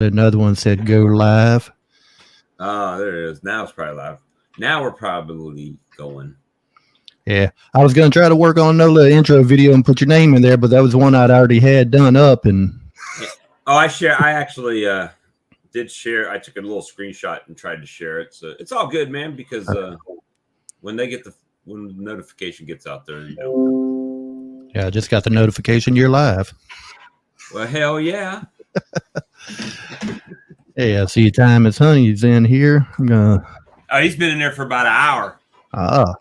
Another one said go live. Oh, there it is. Now it's probably live. Now we're probably going. Yeah, I was gonna try to work on another intro video and put your name in there, but that was one I'd already had done up. And oh, I actually did share. I took a little screenshot and tried to share it. So it's all good, man. Because when the notification gets out there, yeah, I just got the notification you're live. Well, hell yeah. Hey, I see Thomas Honey's in here. Oh, he's been in there for about an hour. I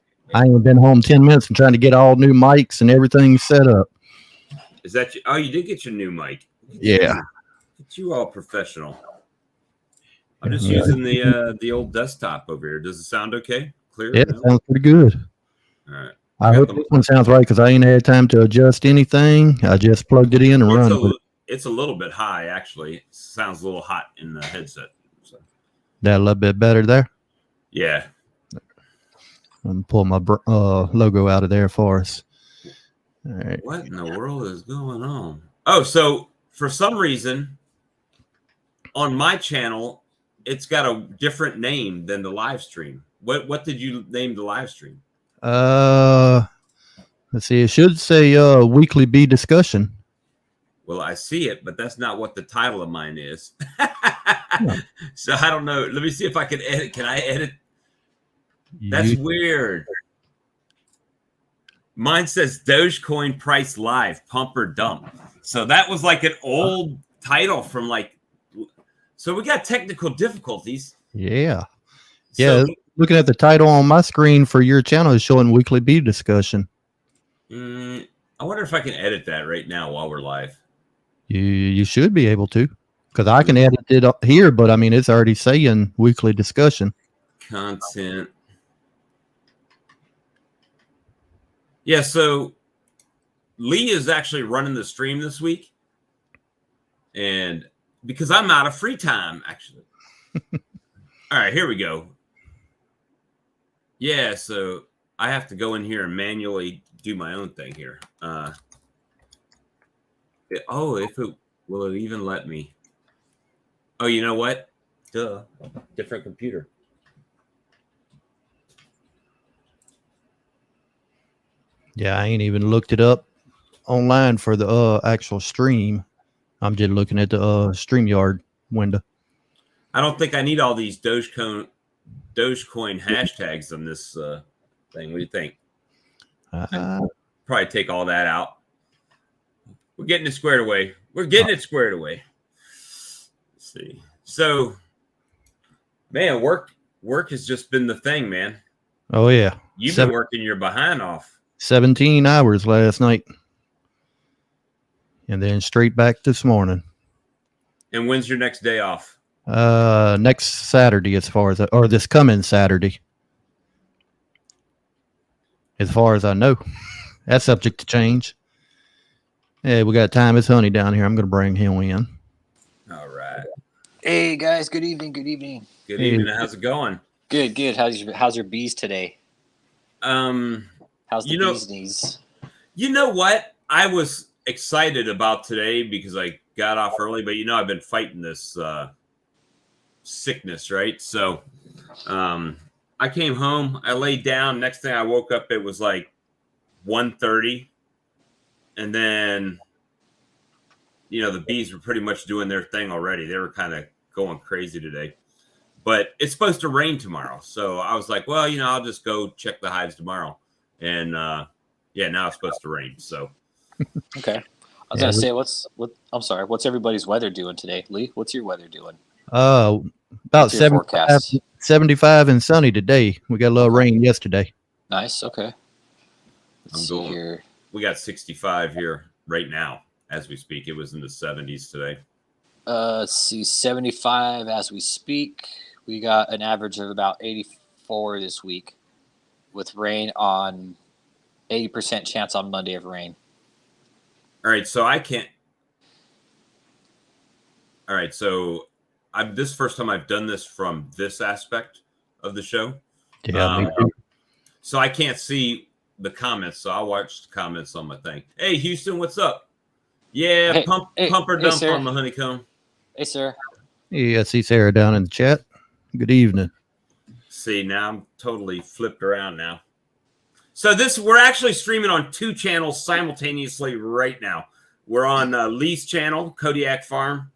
ain't been home 10 minutes and trying to get all new mics and everything set up. Is that you? Oh, you did get your new mic. Yeah. Get you all professional. I'm just using the old desktop over here. Does it sound okay? Clear? Yeah, it sounds pretty good. All right. I hope this one sounds right because I ain't had time to adjust anything. I just plugged it in and run. It's a little bit high, actually. It sounds a little hot in the headset. So. That a little bit better there? Yeah. I'm pull my logo out of there for us. All right. What in the world is going on? Oh, so for some reason on my channel, it's got a different name than the live stream. What did you name the live stream? Let's see. It should say weekly bee discussion. Well, I see it, but that's not what the title of mine is. So I don't know. Let me see if I can edit. Can I edit? That's weird. Mine says Dogecoin price live, pump or dump. So that was like an old title from like. So we got technical difficulties. Yeah. Yeah. So, looking at the title on my screen for your channel is showing weekly bee discussion. I wonder if I can edit that right now while we're live. You should be able to, because I can edit it up here, but I mean it's already saying weekly discussion. Content. Yeah, so Lee is actually running the stream this week, and because I'm out of free time, actually. All right, here we go. Yeah, so I have to go in here and manually do my own thing here. Will it even let me? Oh, you know what? Duh, different computer. Yeah, I ain't even looked it up online for the actual stream. I'm just looking at the StreamYard window. I don't think I need all these Dogecoin hashtags on this thing. What do you think? Probably take all that out. We're getting it squared away. Let's see. So, man, work has just been the thing, man. Oh, yeah. You've been working your behind off. 17 hours last night. And then straight back this morning. And when's your next day off? Next Saturday, or this coming Saturday. As far as I know. That's subject to change. Hey, we got Thomas Honey down here. I'm going to bring him in. All right. Hey, guys. Good evening. Good evening. Good evening. How's it going? Good. How's your bees today? How's the bees knees? You know what? I was excited about today because I got off early, but I've been fighting this sickness, right? So I came home. I laid down. Next thing I woke up, it was like 1:30. And then, the bees were pretty much doing their thing already. They were kind of going crazy today. But it's supposed to rain tomorrow. So I was like, well, I'll just go check the hives tomorrow. And, now it's supposed to rain. So. Okay. I was going to say, what's everybody's weather doing today? Lee, what's your weather doing? About 75 and sunny today. We got a little rain yesterday. Nice. Okay. Let's see here. We got 65 here right now as we speak. It was in the 70s today. Let's see, 75 as we speak. We got an average of about 84 this week with rain on 80% chance on Monday of rain. All right, so this first time I've done this from this aspect of the show. Yeah. So I can't see the comments, so I'll watch the comments on my thing. Hey, Houston, what's up? Yeah, pump or dump on the honeycomb. Hey, sir. Yeah, I see Sarah down in the chat. Good evening. See, now I'm totally flipped around now. So we're actually streaming on 2 channels simultaneously right now. We're on Lee's channel, Kodiak Farm,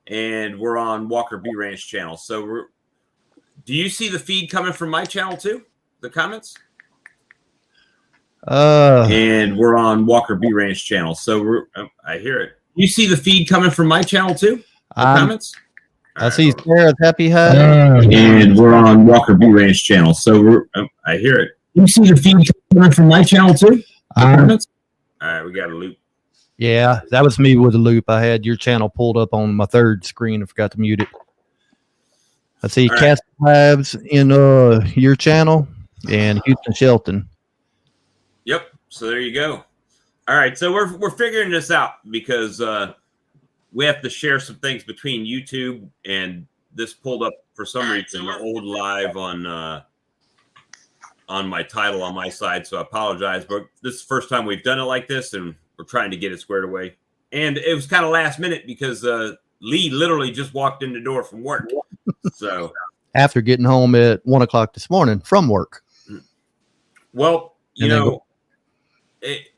and we're on Walker B Ranch channel. So do you see the feed coming from my channel too? The comments? And we're on Walker B Ranch channel. So I hear it. You see the feed coming from my channel too? The comments? I see Sarah's happy high. And we're on Walker B Ranch channel. So I hear it. You see the feed coming from my channel too? All right, we got a loop. Yeah, that was me with a loop. I had your channel pulled up on my third screen. I forgot to mute it. I see Cast Labs in your channel and Houston Shelton. Yep. So there you go. All right. So we're figuring this out because we have to share some things between YouTube, and this pulled up for some reason the old live on my title on my side. So I apologize, but this is the first time we've done it like this, and we're trying to get it squared away. And it was kind of last minute because Lee literally just walked in the door from work. So after getting home at 1 o'clock this morning from work. Well, you know,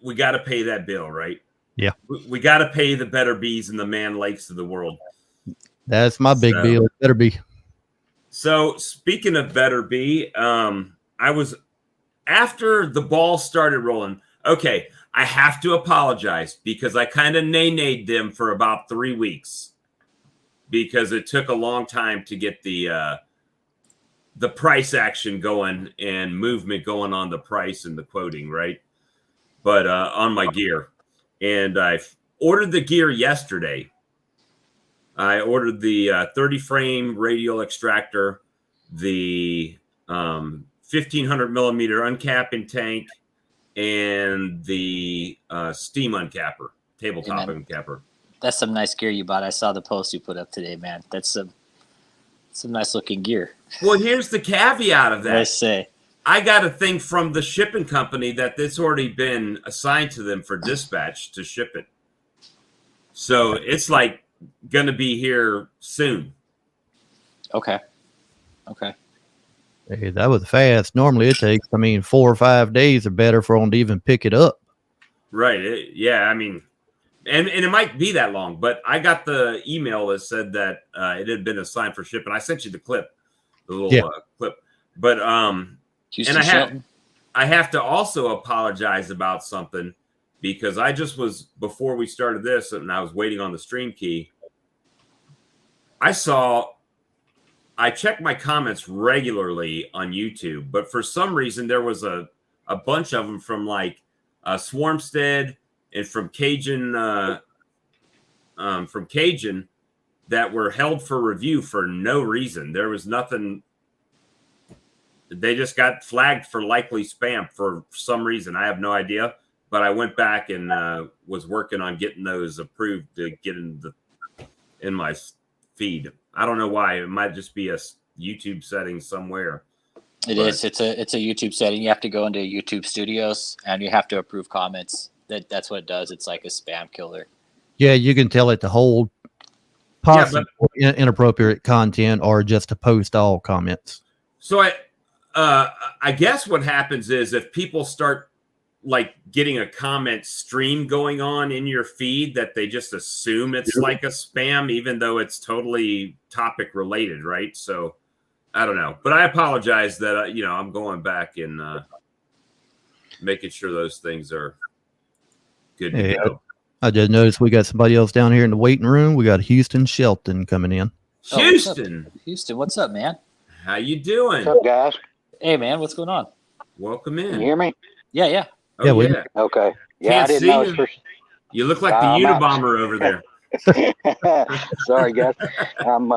we got to pay that bill, right? Yeah. We got to pay the Better Bees and the Man Lakes of the world. That's my big bill. It better be. So speaking of Better Bee, I was after the ball started rolling. Okay, I have to apologize because I kind of nay-nayed them for about 3 weeks because it took a long time to get the price action going and movement going on the price and the quoting, right? But on my gear. And I ordered the gear yesterday. I ordered the 30 frame radial extractor, the 1500 millimeter uncapping tank, and the steam uncapper, tabletop uncapper. That's some nice gear you bought. I saw the post you put up today, man. That's some nice looking gear. Well, here's the caveat of that. I say. I got a thing from the shipping company that it's already been assigned to them for dispatch to ship it. So it's like going to be here soon. Okay. Hey, that was fast. Normally it takes, 4 or 5 days or better for them to even pick it up. Right. Yeah. I mean, and it might be that long, but I got the email that said that it had been assigned for shipping. I sent you the clip, the little clip. But Houston and I have to also apologize about something because I just was, before we started this and I was waiting on the stream key, I check my comments regularly on YouTube, but for some reason there was a bunch of them from like Swarmstead and from Cajun that were held for review for no reason. There was nothing. They just got flagged for likely spam for some reason. I have no idea, but I went back and was working on getting those approved to get in my feed. I don't know why. It might just be a YouTube setting somewhere. It is. It's a YouTube setting. You have to go into YouTube Studios and you have to approve comments. That's what it does. It's like a spam killer. Yeah, you can tell it to hold possible inappropriate content or just to post all comments. So I guess what happens is if people start like getting a comment stream going on in your feed, that they just assume it's like a spam, even though it's totally topic related, right? So I don't know, but I apologize that I'm going back and making sure those things are good to go. I just noticed we got somebody else down here in the waiting room. We got Houston Shelton coming in. Houston, what's up, man? How you doing? What's up, guys? Hey, man, what's going on? Welcome in. Can you hear me? Yeah. Oh, yeah. Okay. Yeah, Can't I didn't see know. you. You look like the Unabomber over there. Sorry, guys. I'm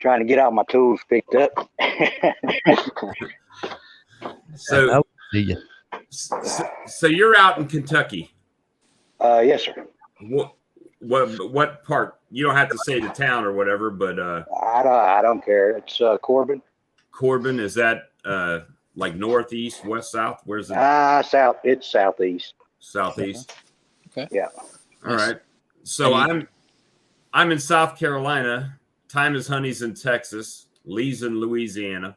trying to get all my tools picked up. So you're out in Kentucky. Yes, sir. What part? You don't have to say the town or whatever, but I don't care. It's Corbin. Corbin, is that like northeast, west, south? Where's it? South. It's southeast. Southeast. Okay. Yeah. All right. So I'm in South Carolina, Time is Honey's in Texas. Lee's in Louisiana.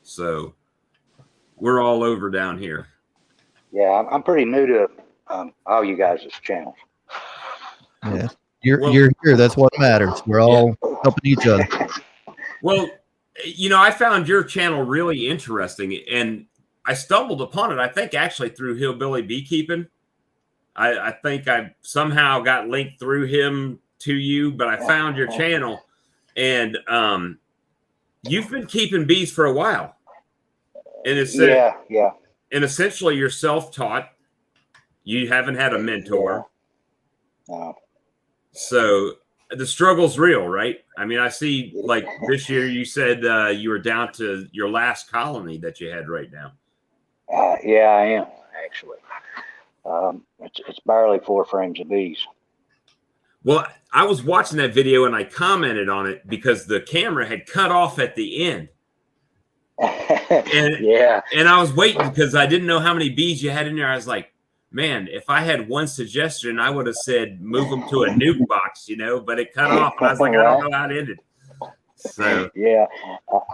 So we're all over down here. Yeah, I'm pretty new to all you guys' channels. Yeah. Well- You're here. That's what matters. We're all helping each other. Well, I found your channel really interesting, and I stumbled upon it, I think, actually through Hillbilly Beekeeping. I think I somehow got linked through him to you, but I found your channel, and you've been keeping bees for a while. And it's Yeah. and essentially you're self-taught. You haven't had a mentor. No. So the struggle's real, right? I mean, I see like this year you said you were down to your last colony that you had right now. Yeah, I am actually. It's barely 4 frames of bees. Well, I was watching that video and I commented on it because the camera had cut off at the end. Yeah. And I was waiting because I didn't know how many bees you had in there. I was like, man, if I had one suggestion, I would have said move them to a nuke box, but it cut off. And I was like, I don't know how it ended. So Yeah,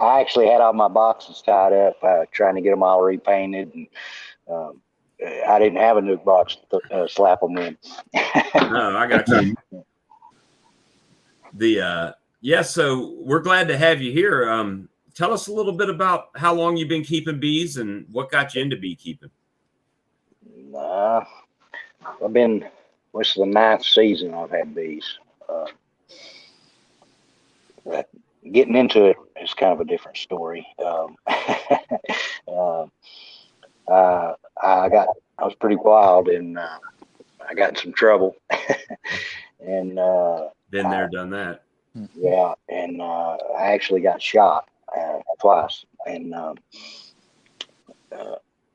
I actually had all my boxes tied up, trying to get them all repainted, and I didn't have a nuke box to slap them in. no, I got you. So we're glad to have you here. Tell us a little bit about how long you've been keeping bees and what got you into beekeeping. This is the 9th season I've had bees. Getting into it is kind of a different story. I was pretty wild, and I got in some trouble. And Been there, done that. yeah, and I actually got shot twice, and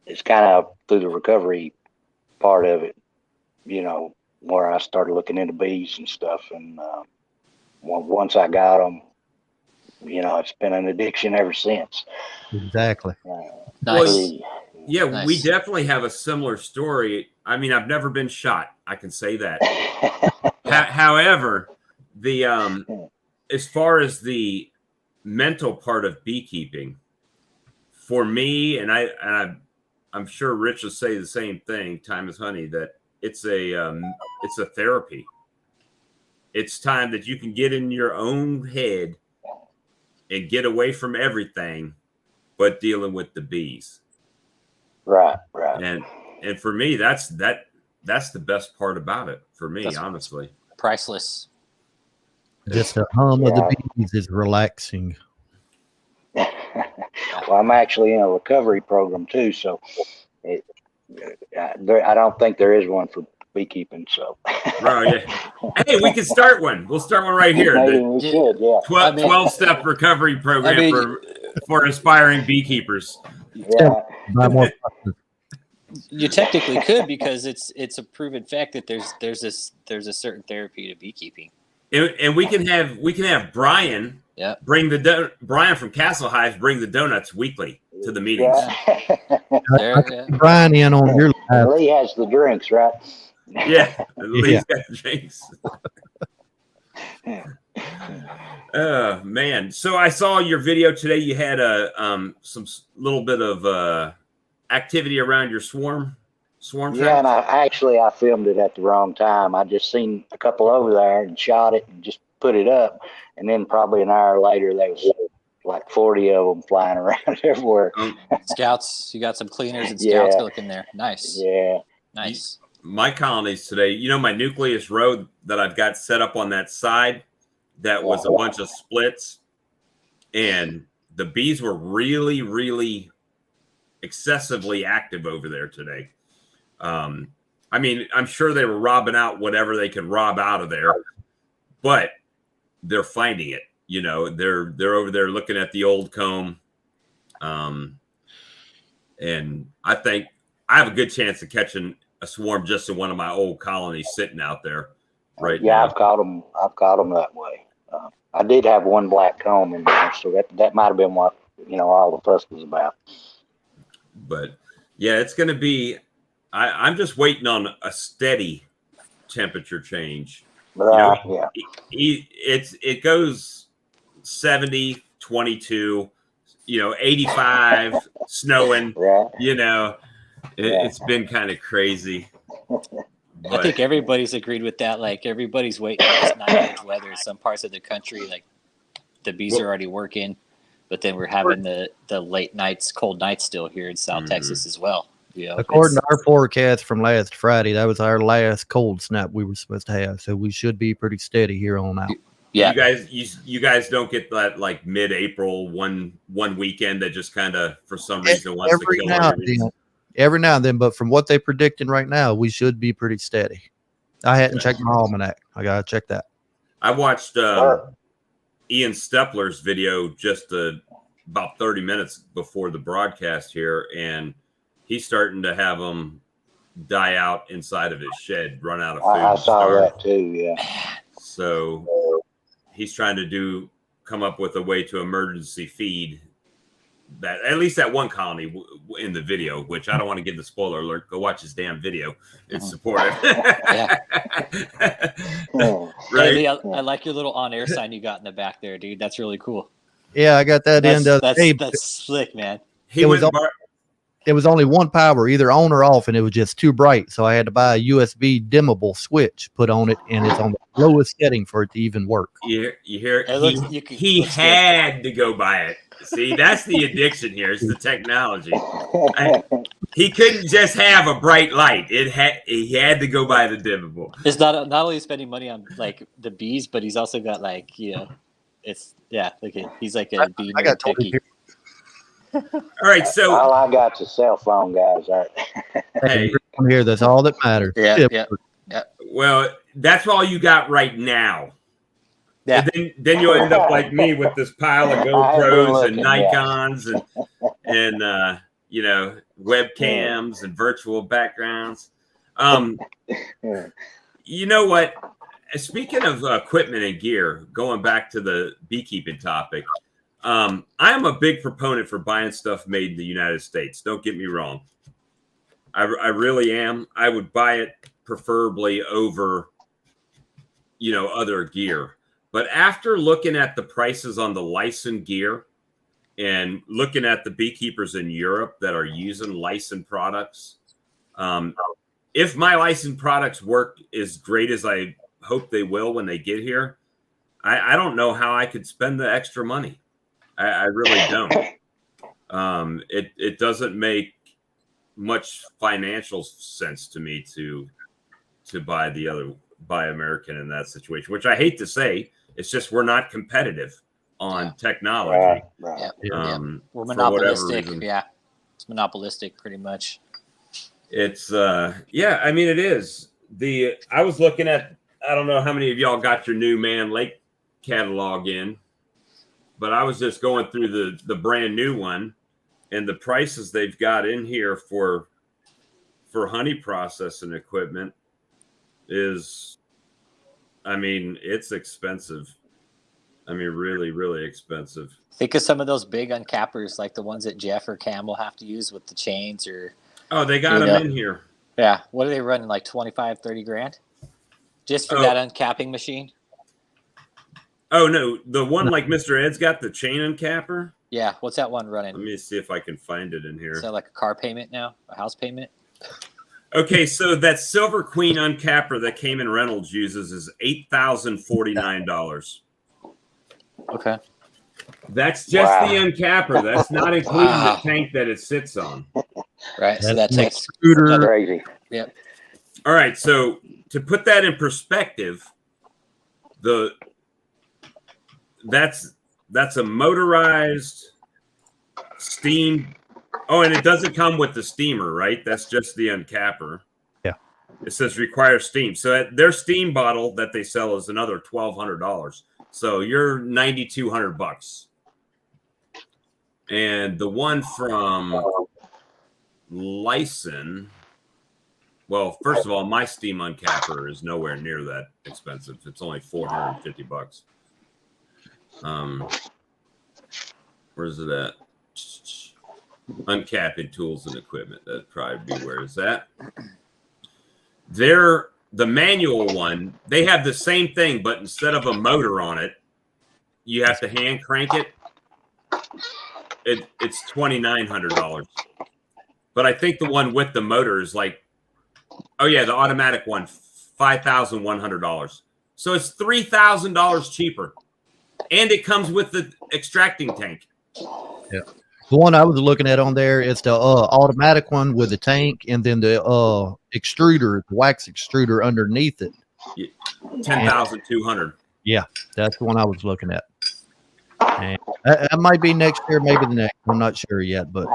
it's kind of through the recovery part of it, where I started looking into bees and stuff. And once I got them, it's been an addiction ever since. Exactly. Nice. Yeah, Nice. we definitely have a similar story. I mean, I've never been shot. I can say that. However, the as far as the mental part of beekeeping, for me, and I'm sure Rich will say the same thing. Time is Honey. That it's a therapy. It's time that you can get in your own head and get away from everything, but dealing with the bees. Right. And for me, that's the best part about it. For me, That's honestly. Priceless. Just the hum of the bees is relaxing. Well, I'm actually in a recovery program too, so I don't think there is one for beekeeping. So, Right, yeah. Hey, we can start one. We'll start one right here. maybe The we should. Yeah. 12-step recovery program for aspiring beekeepers. Yeah. Buy more boxes. You technically could, because it's a proven fact that there's a certain therapy to beekeeping. And we can have Brian bring Brian from Castle Hives bring the donuts weekly to the meetings. Yeah. Brian in on your live. Lee has the drinks, right? Yeah, at least got the drinks. Oh man! So I saw your video today. You had some little bit of activity around your swarm. Yeah, and I filmed it at the wrong time. I just seen a couple over there and shot it and just put it up, and then probably an hour later there was like 40 of them flying around everywhere. Scouts, you got some cleaners and scouts looking there. Nice. Yeah. Nice. My colonies today, my nucleus row that I've got set up on that side, that was a bunch of splits, and the bees were really, really excessively active over there today. I mean, I'm sure they were robbing out whatever they could rob out of there, but they're finding it. They're over there looking at the old comb, and I think I have a good chance of catching a swarm just in one of my old colonies sitting out there right now. Yeah, I've caught them that way. I did have one black comb in there, so that might have been what all the fuss was about. But yeah, it's going to be. I'm just waiting on a steady temperature change. Yeah. It goes 70, 22, 85, snowing. Right. It's been kind of crazy. I think everybody's agreed with that. Like everybody's waiting for this 9-inch weather. Some parts of the country, like the bees are already working, but then we're having the late nights, cold nights still here in South Texas as well. According to our forecast from last Friday, that was our last cold snap we were supposed to have. So we should be pretty steady here on out. Yeah. You guys don't get that like mid-April one weekend that just kind of for some reason wants to kill everything. Every now and then, but from what they're predicting right now, we should be pretty steady. I hadn't checked my almanac. I gotta check that. I watched Ian Stepler's video just about 30 minutes before the broadcast here, and he's starting to have them die out inside of his shed, run out of food. I saw that too. Yeah. So he's trying to come up with a way to emergency feed that, at least that one colony in the video, which I don't want to give the spoiler alert. Go watch his damn video. It's supportive. Yeah. Right. Hey, I like your little on-air sign you got in the back there, dude. That's really cool. Yeah, I got that That's slick, man. It was only one power, either on or off, and it was just too bright. So I had to buy a USB dimmable switch, put on it, and it's on the lowest setting for it to even work. You hear? He had to go buy it. See, that's the addiction here. It's the technology. He couldn't just have a bright light. He had to go buy the dimmable. It's not only spending money on like the bees, but he's also got like he's like a bee. I got totally. All right, so all I got's a cell phone, guys. Hey, I'm here. That's all that matters. Yeah. Well, that's all you got right now. Yeah. And then you'll end up like me with this pile of GoPros and Nikons and webcams and virtual backgrounds. You know what? Speaking of equipment and gear, going back to the beekeeping topic, I am a big proponent for buying stuff made in the United States. Don't get me wrong. I really am. I would buy it preferably over, other gear. But after looking at the prices on the licensed gear and looking at the beekeepers in Europe that are using licensed products, if my licensed products work as great as I hope they will when they get here, I don't know how I could spend the extra money. I really don't. It doesn't make much financial sense to me to buy American in that situation, which I hate to say. It's just we're not competitive on technology. Right. We're monopolistic. Yeah, it's monopolistic pretty much. It's I mean it is. I was looking at, I don't know how many of y'all got your new Man Lake catalog in, but I was just going through the brand new one, and the prices they've got in here for honey processing equipment is, I mean, it's expensive. I mean, really, really expensive. Think of some of those big uncappers, like the ones that Jeff or Cam will have to use with the chains or. Oh, they got them in here. Yeah. What are they running? Like 25, 30 grand? Just for that uncapping machine? Oh, no. The one like Mr. Ed's got, the chain uncapper? Yeah. What's that one running? Let me see if I can find it in here. Is that like a car payment now? A house payment? Okay, so that Silver Queen uncapper that Cayman Reynolds uses is $8,049. Okay. That's just the uncapper. That's not including the tank that it sits on. Right. So that takes Crazy. Yep. All right. So to put that in perspective, that's a motorized steam. Oh, and it doesn't come with the steamer, right? That's just the uncapper. Yeah. It says require steam. So their steam bottle that they sell is another $1,200. So you're $9,200. And the one from Lyson, well, first of all, my steam uncapper is nowhere near that expensive. It's only $450. Where's it at? Uncapping tools and equipment. That'd probably be where it's at. The manual one, they have the same thing, but instead of a motor on it, you have to hand crank it. It's $2,900. But I think the one with the motor is like, oh yeah, the automatic one, $5,100. So it's $3,000 cheaper, and it comes with the extracting tank. Yeah. The one I was looking at on there is the automatic one with the tank, and then the extruder, the wax extruder underneath it. $10,200. Yeah, that's the one I was looking at. And that might be next year, maybe the next. I'm not sure yet, but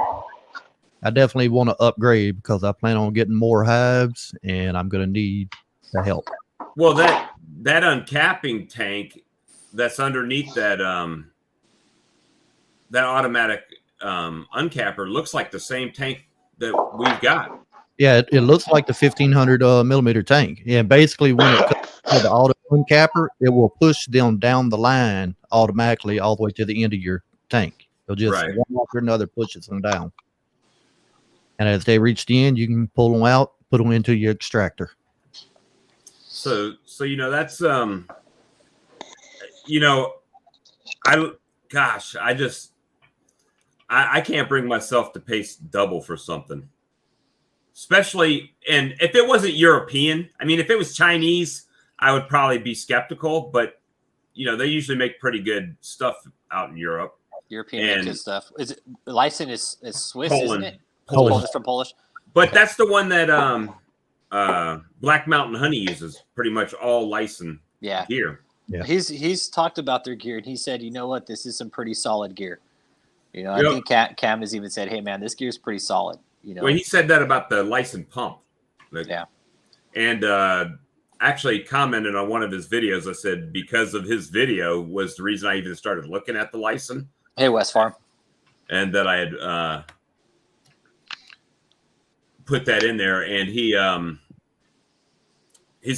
I definitely want to upgrade because I plan on getting more hives, and I'm going to need the help. Well, that uncapping tank that's underneath that that automatic uncapper looks like the same tank that we've got. Yeah, it looks like the 1500 millimeter tank. Yeah, basically when it comes to the auto uncapper, it will push them down the line automatically all the way to the end of your tank. It'll just Right. one after another pushes them down. And as they reach the end, you can pull them out, put them into your extractor. So that's I can't bring myself to pay double for something. Especially, and if it wasn't European, I mean, if it was Chinese, I would probably be skeptical, but they usually make pretty good stuff out in Europe. European good stuff. Is it the license is Swiss, Poland. isn't it? Poland. It's from Polish. But that's the one that Black Mountain Honey uses, pretty much all licensed Yeah. gear. Yeah. He's talked about their gear, and he said, you know what, this is some pretty solid gear. I Yep. think Cam has even said, hey man, this gear is pretty solid. Well, he said that about the licensed pump. Yeah. And actually commented on one of his videos. I said, because of his video was the reason I even started looking at the license. Hey, West Farm. And that I had put that in there. And he's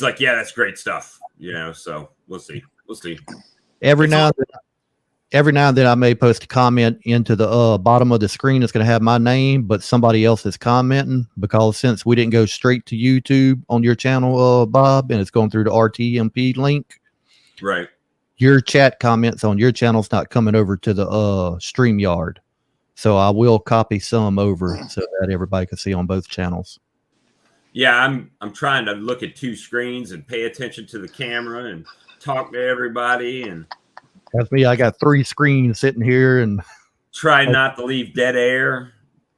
like, yeah, that's great stuff. So we'll see. Every now and then I may post a comment into the bottom of the screen. It's going to have my name, but somebody else is commenting because since we didn't go straight to YouTube on your channel, Bob, and it's going through the RTMP link, Right. your chat comments on your channel's not coming over to the StreamYard. So I will copy some over so that everybody can see on both channels. Yeah, I'm trying to look at two screens and pay attention to the camera and talk to everybody and That's me. I got 3 screens sitting here, and try not to leave dead air.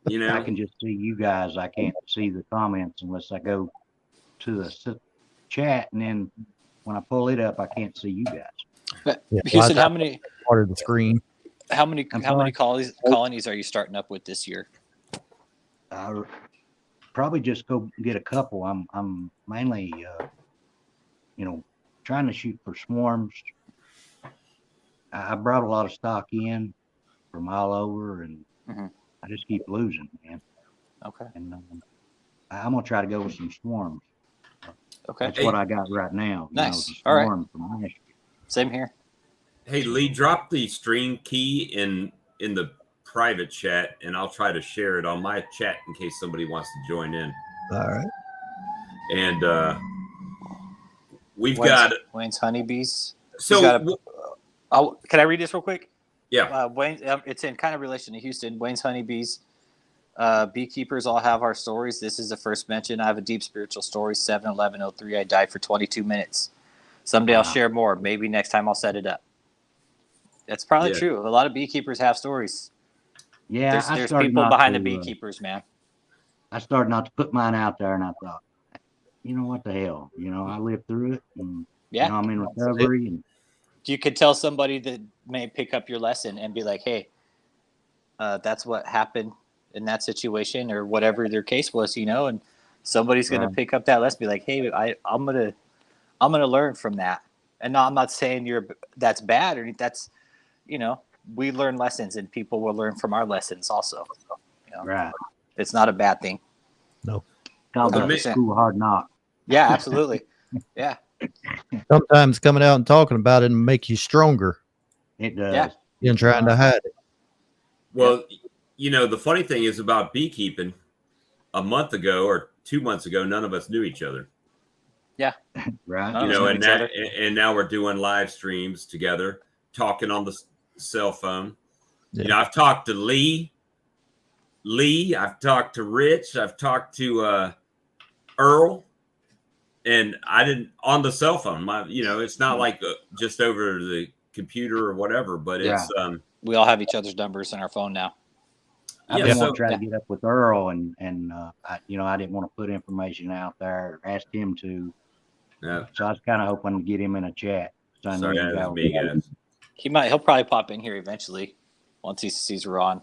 I can just see you guys. I can't see the comments unless I go to the chat, and then when I pull it up, I can't see you guys. But Yeah, Houston, well, how many part of the screen. colonies are you starting up with this year? I'll probably just go get a couple. I'm mainly, trying to shoot for swarms. I brought a lot of stock in from all over, and I just keep losing, man. Okay. And I'm gonna try to go with some swarms. Okay. That's what I got right now. Nice. The All right. swarm from last year. Same here. Hey, Lee, drop the stream key in the private chat, and I'll try to share it on my chat in case somebody wants to join in. All right. And we've Wayne's, got Wayne's honeybees. so got can I read this real quick? yeah. Wayne, it's in kind of relation to Houston. Wayne's honeybees. Beekeepers all have our stories. This is the first mention. I have a deep spiritual story. 7/11/03. I died for 22 minutes. Someday I'll share more. Maybe next time I'll set it up. That's probably true. A lot of beekeepers have stories. Yeah, There's people behind the beekeepers, man. I started not to put mine out there, and I thought, what the hell? I lived through it, and Yeah. I'm in recovery, and You could tell somebody that may pick up your lesson and be like, hey, that's what happened in that situation or whatever their case was, and somebody's going to pick up that lesson, be like, hey, I'm going to learn from that. And no, I'm not saying that's bad or that's, we learn lessons and people will learn from our lessons also. right. It's not a bad thing. No. Called the 100%. school hard knock. Yeah, absolutely. Yeah. Sometimes coming out and talking about it and make you stronger It does. Yeah. than trying to hide it. Well, the funny thing is about beekeeping. A month ago or 2 months ago, none of us knew each other. Right. Oh, And now we're doing live streams together. talking on the cell phone. Yeah. You know, I've talked to Lee, I've talked to Rich, I've talked to Earl, and I didn't on the cell phone. It's not like just over the computer or whatever, but it's We all have each other's numbers in our phone now. I've Yeah, been so- wanting to try to get up with Earl, and I didn't want to put information out there, ask him to. Yeah. So I was kind of hoping to get him in a chat. So I know Sorry, you that was guys- me, guys. He'll probably pop in here eventually once he sees we're on.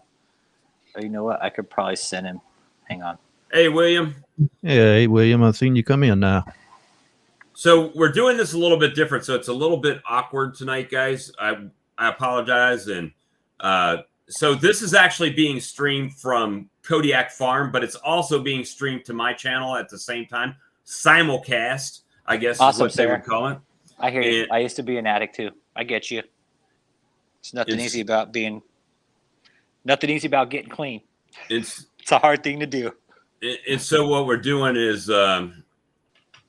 Or you know what? I could probably send him. Hang on. Hey, William. Yeah, hey, William, I've seen you come in now. So we're doing this a little bit different. So it's a little bit awkward tonight, guys. I apologize. And so this is actually being streamed from Kodiak Farm, but it's also being streamed to my channel at the same time. Simulcast, I guess Awesome, is what they Sarah. would call it. I hear you. And- I used to be an addict too. I get you. It's nothing It's- easy about getting clean. It's It's a hard thing to do. and so what we're doing is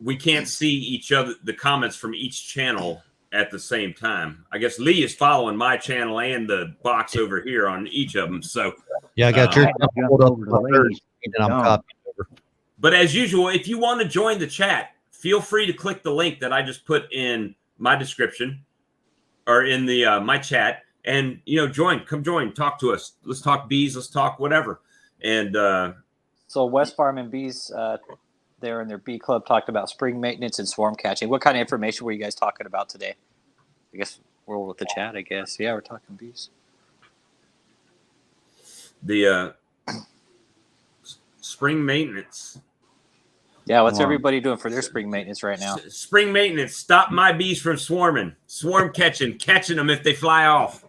we can't see each other, the comments from each channel at the same time. I guess Lee is following my channel and the box over here on each of them. So, Yeah, I got I your had to jump pulled up over to on my third Lee's. screen, and I'm Dumb. copying over. but as usual, if you want to join the chat, feel free to click the link that I just put in my description or in the my chat, and come join, talk to us. Let's talk bees. Let's talk whatever. And So West Farm and Bees, there in their bee club, talked about spring maintenance and swarm catching. What kind of information were you guys talking about today? I guess we're with the chat. I guess we're talking bees. the spring maintenance. Yeah, what's Swarm. everybody doing for their spring maintenance right now? Spring maintenance. Stop my bees from swarming. Swarm catching them if they fly off.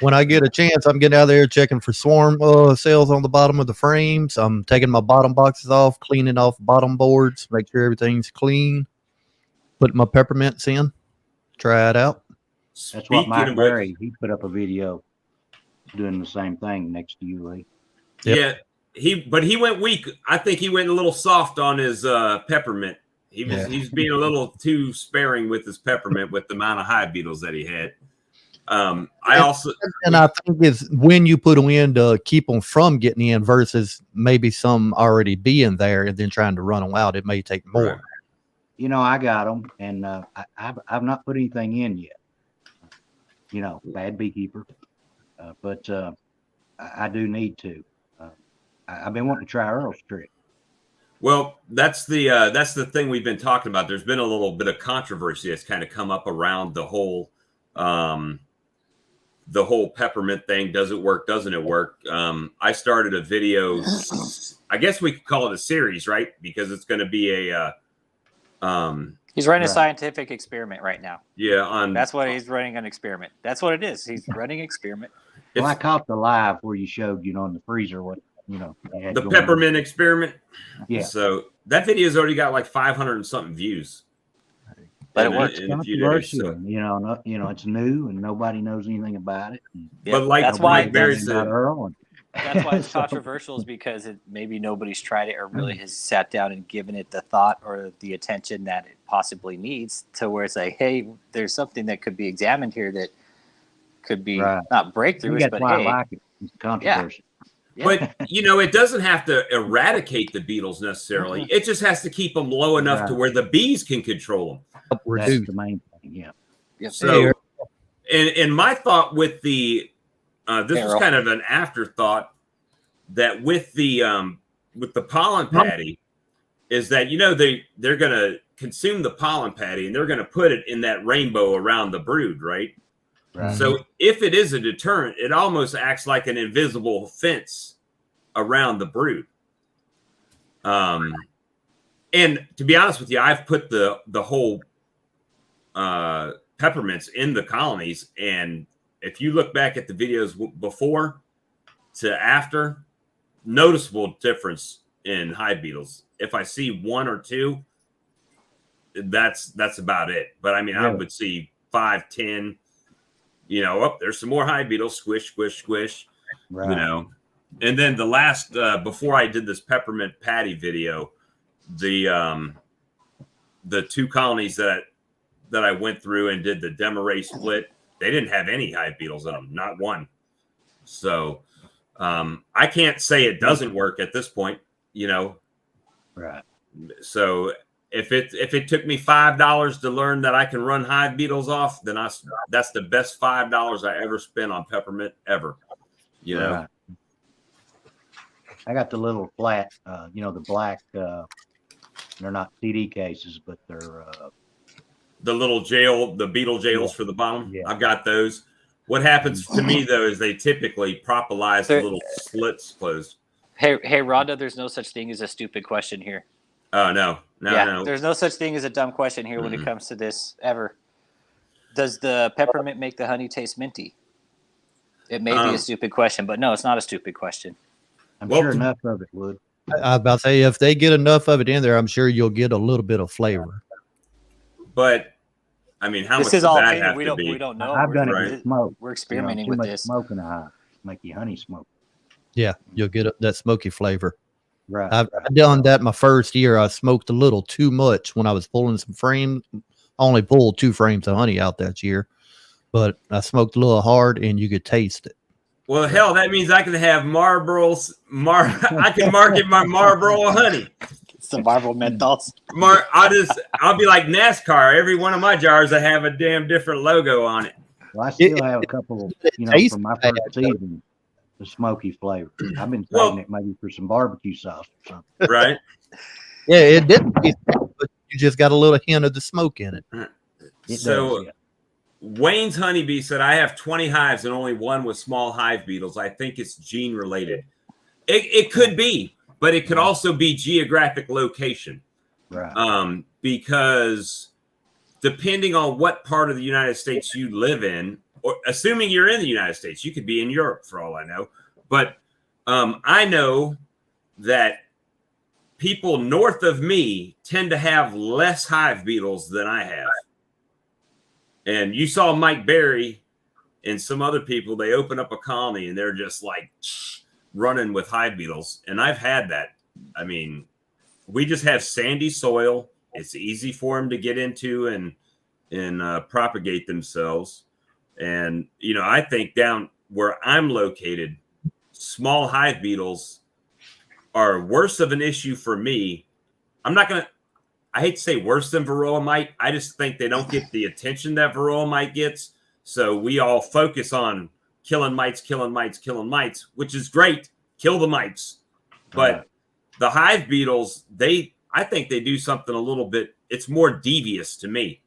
When I get a chance, I'm getting out there checking for swarm cells on the bottom of the frames. I'm taking my bottom boxes off, cleaning off bottom boards, make sure everything's clean. Putting my peppermints in, try it out. That's what Mike Speaking of Berry, he put up a video doing the same thing next to you, Lee. Yep. Yeah, he went weak. I think he went a little soft on his peppermint. He's being a little too sparing with his peppermint with the amount of hive beetles that he had. I think it's when you put them in to keep them from getting in versus maybe some already being there and then trying to run them out. It may take more. Right. I got them, and I've not put anything in yet. Bad beekeeper, but I do need to. I've been wanting to try Earl's trick. Well, that's the thing we've been talking about. There's been a little bit of controversy that's kind of come up around the whole peppermint thing. Does it work? Doesn't it work? I started a video. I guess we could call it a series, right? Because it's going to be a. He's running a Right. scientific experiment right now. Yeah, That's what he's running, an experiment. That's what it is. He's running an experiment. Well, I caught the live where you showed, in the freezer what you had the going on. peppermint experiment. Yeah. So that video's already got like 500 and something views. But it in- works. in a few days, so- Controversial, it's new and nobody knows anything about it. And Yeah, But like that's Mike why nobody Berry knows said- about Earl, and that's why it's So- controversial, is because maybe nobody's tried it or really has sat down and given it the thought or the attention that it possibly needs, to where it's like, hey, there's something that could be examined here that could be Right. not I think breakthroughs, that's but why hey, I like it. It's controversial. yeah. But it doesn't have to eradicate the beetles necessarily. It just has to keep them low enough to Right. where the bees can control them. Help That's reduce. the main thing. Yeah. Yep. So, and my thought with the this was Errol. kind of an afterthought, that with the pollen patty is that they're going to consume the pollen patty and they're going to put it in that rainbow around the brood, right? Right. So if it is a deterrent, it almost acts like an invisible fence around the brood. And to be honest with you, I've put the whole peppermints in the colonies, and if you look back at the videos before to after, noticeable difference in hive beetles. If I see one or two, that's about it. But I mean, I Really? would see 5, 10. There's some more hive beetles. Squish, squish, squish. Right. And then the last before I did this peppermint patty video, the two colonies that I went through and did the Demarest split, they didn't have any hive beetles in them, not one. So I can't say it doesn't work at this point, you know. Right. So if it took me $5 to learn that I can run hive beetles off, then that's the best $5 I ever spent on peppermint ever. You know. Right. I got the little flat, the black. They're not CD cases, but they're The beetle jails for the bottom. Yeah. I've got those. What happens to me though is they typically propolize the little slits closed. Hey, Rhonda, there's no such thing as a stupid question here. Oh no. There's no such thing as a dumb question here when it comes to this ever. Does the peppermint make the honey taste minty? It may be a stupid question, but no, it's not a stupid question. I'm sure enough of it would. I was about to say, if they get enough of it in there, I'm sure you'll get a little bit of flavor. But I mean, how This much is does all that opinion. have We to don't be? we don't know. I've done it Right. with smoke. We're experimenting Too with much this. smoke in a hive make you honey smoke. Yeah, you'll get that smoky flavor. Right. I've done that my first year. I smoked a little too much when I was pulling some frames. I only pulled 2 frames of honey out that year, but I smoked a little hard and you could taste it. Well, hell, that means I can have Marlboros. I can market my Marlboro honey. It's the Marvel menthols. I'll be like NASCAR. Every one of my jars, I have a damn different logo on it. Well, I still have a couple, from my first season, the smoky flavor. I've been saving it maybe for some barbecue sauce or something. Right? Yeah, it didn't taste bad, but you just got a little hint of the smoke in it. It So does, yeah. Wayne's honeybee said, I have 20 hives and only one with small hive beetles. I think it's gene related. It could be, but it could also be geographic location. Right. Because depending on what part of the United States you live in, or assuming you're in the United States, you could be in Europe for all I know. But I know that people north of me tend to have less hive beetles than I have. And you saw Mike Berry and some other people, they open up a colony and they're just like running with hive beetles. And I've had that. I mean, we just have sandy soil. It's easy for them to get into and propagate themselves. And, I think down where I'm located, small hive beetles are worse of an issue for me. I hate to say worse than varroa mite. I just think they don't get the attention that varroa mite gets. So we all focus on killing mites, which is great. Kill the mites. But the hive beetles, I think they do something a little bit, it's more devious to me.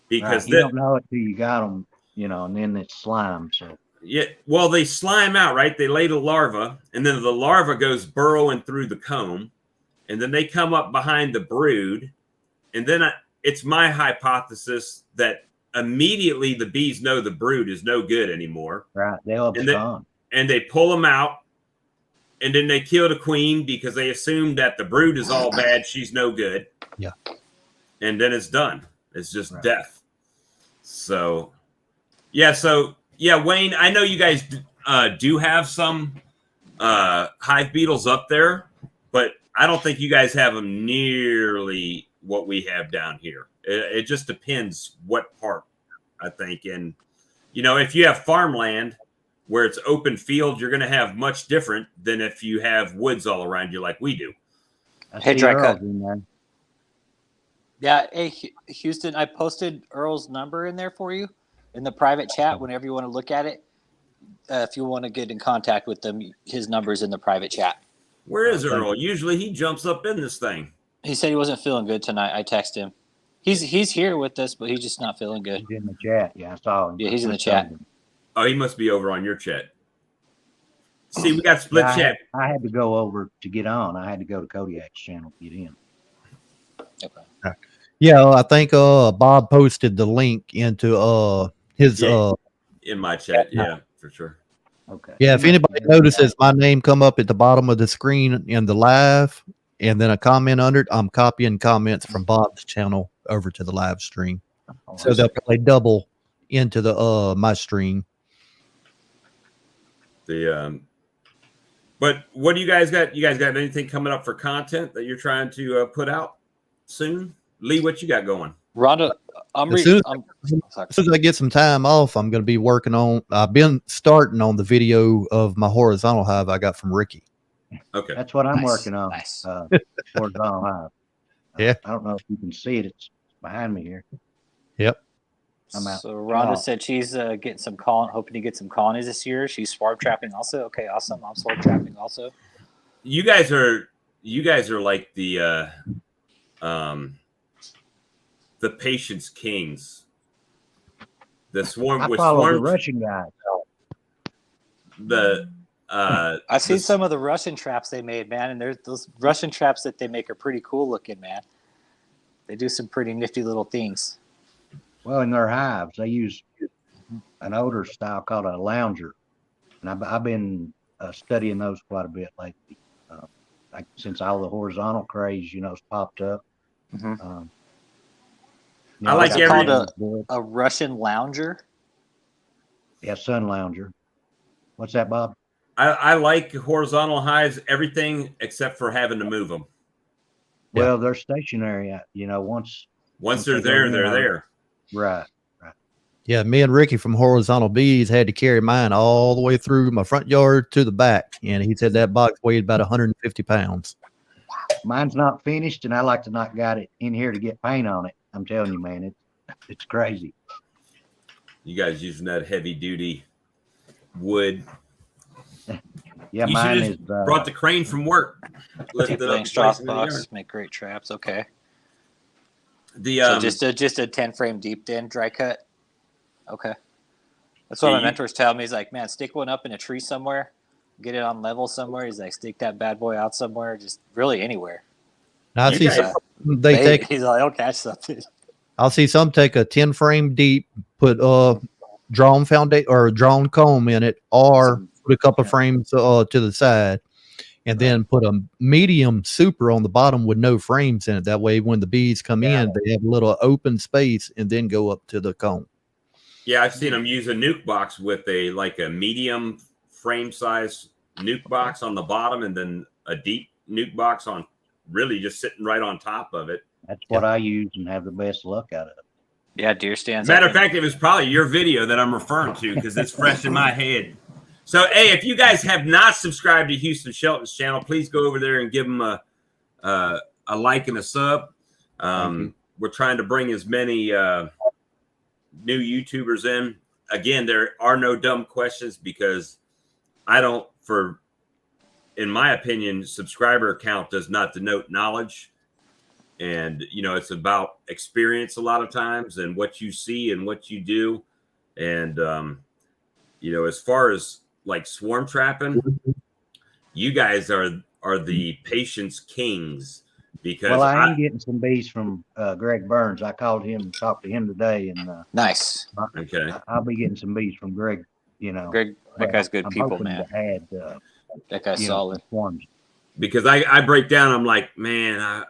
Because you don't know it till you got them, and then it's slime. So yeah, well, they slime out, right? They lay the larva, and then the larva goes burrowing through the comb. And then they come up behind the brood. And then it's my hypothesis that immediately the bees know the brood is no good anymore. Right. They'll abscond. And they pull them out. And then they kill the queen because they assume that the brood is all bad. She's no good. Yeah. And then it's done. It's just death. So, Wayne, I know you guys do have some hive beetles up there, but I don't think you guys have them nearly what we have down here. It just depends what part, I think. And, if you have farmland where it's open field, you're going to have much different than if you have woods all around you like we do. Hey, Dry Cut. in there. Yeah. Hey, Houston, I posted Earl's number in there for you in the private chat whenever you want to look at it. If you want to get in contact with them, his number's in the private chat. Where is Earl? Usually he jumps up in this thing. He said he wasn't feeling good tonight. I texted him. He's here with us, but he's just not feeling good. He's in the chat. Yeah, I saw him. Yeah, he's in the chat. Oh, he must be over on your chat. See, we got split chat. I had to go over to get on. I had to go to Kodiak's channel to get in. Okay. Yeah, I think Bob posted the link into his in my chat. Yeah, for sure. Okay. Yeah, if anybody notices my name come up at the bottom of the screen in the live and then a comment under it, I'm copying comments from Bob's channel over to the live stream. So they'll probably double into the my stream. But what do you guys got? You guys got anything coming up for content that you're trying to put out soon? Lee, what you got going? Rhonda, As soon sorry. As soon as I get some time off, I'm going to be working on. I've been starting on the video of my horizontal hive I got from Ricky. Okay. That's what I'm Nice, working on. nice. Horizontal hive. Yeah. I don't know if you can see it. It's behind me here. Yep. I'm out. So Rhonda Oh. said she's getting some hoping to get some colonies this year. She's swarm trapping also. Okay, awesome. I'm swarm trapping also. You guys are like the patience kings. The swarm I with follow the swarm Russian guy. I've seen some of the Russian traps they made, man, and there's those Russian traps that they make are pretty cool looking, man. They do some pretty nifty little things. Well, in their hives, they use an older style called a lounger, and I've been studying those quite a bit lately. Like since all the horizontal craze, has popped up. Mhm. I like Is it called every a Russian lounger? sun lounger. What's that, Bob? I like horizontal hives, everything except for having to move them. Well, they're stationary. Once they're there, they're there. Right. Yeah, me and Ricky from Horizontal Bees had to carry mine all the way through my front yard to the back, and he said that box weighed about 150 pounds. Mine's not finished, and I like to not got it in here to get paint on it. I'm telling you, man, it's crazy. You guys using that heavy duty wood? Yeah, you mine should is brought the crane from work. Lift it up, straw place it in the box, yard. make great traps. Okay. The So just a 10 frame deep den dry cut. Okay. That's what Yeah, my mentor's telling me. He's like, man, stick one up in a tree somewhere, get it on level somewhere. He's like, stick that bad boy out somewhere, just really anywhere. Now, I You see guys- some, they take. He's like, I'll catch something. I'll see some take a 10 frame deep, put drawn foundation or drawn comb in it, or put a couple of frames to the side, and then put a medium super on the bottom with no frames in it. That way, when the bees come in, they have a little open space, and then go up to the comb. Yeah, I've seen them use a nuke box with a medium frame size nuke box on the bottom, and then a deep nuke box on really just sitting right on top of it. That's what I use and have the best luck out of it. Yeah, deer stands. Matter of fact, it was probably your video that I'm referring to because it's fresh in my head. So, hey, if you guys have not subscribed to Houston Shelton's channel, please go over there and give him a like and a sub. We're trying to bring as many new YouTubers in. Again, there are no dumb questions because in my opinion, subscriber count does not denote knowledge. And, it's about experience a lot of times and what you see and what you do. And, as far as like swarm trapping, you guys are the patience kings because Well, I am getting some bees from Greg Burns. I called him and talked to him today, and Nice. okay. I'll be getting some bees from Greg. Greg, that guy's good I'm people, hoping man. to add, That guy's solid. swarms. Because I break down, I'm like, man,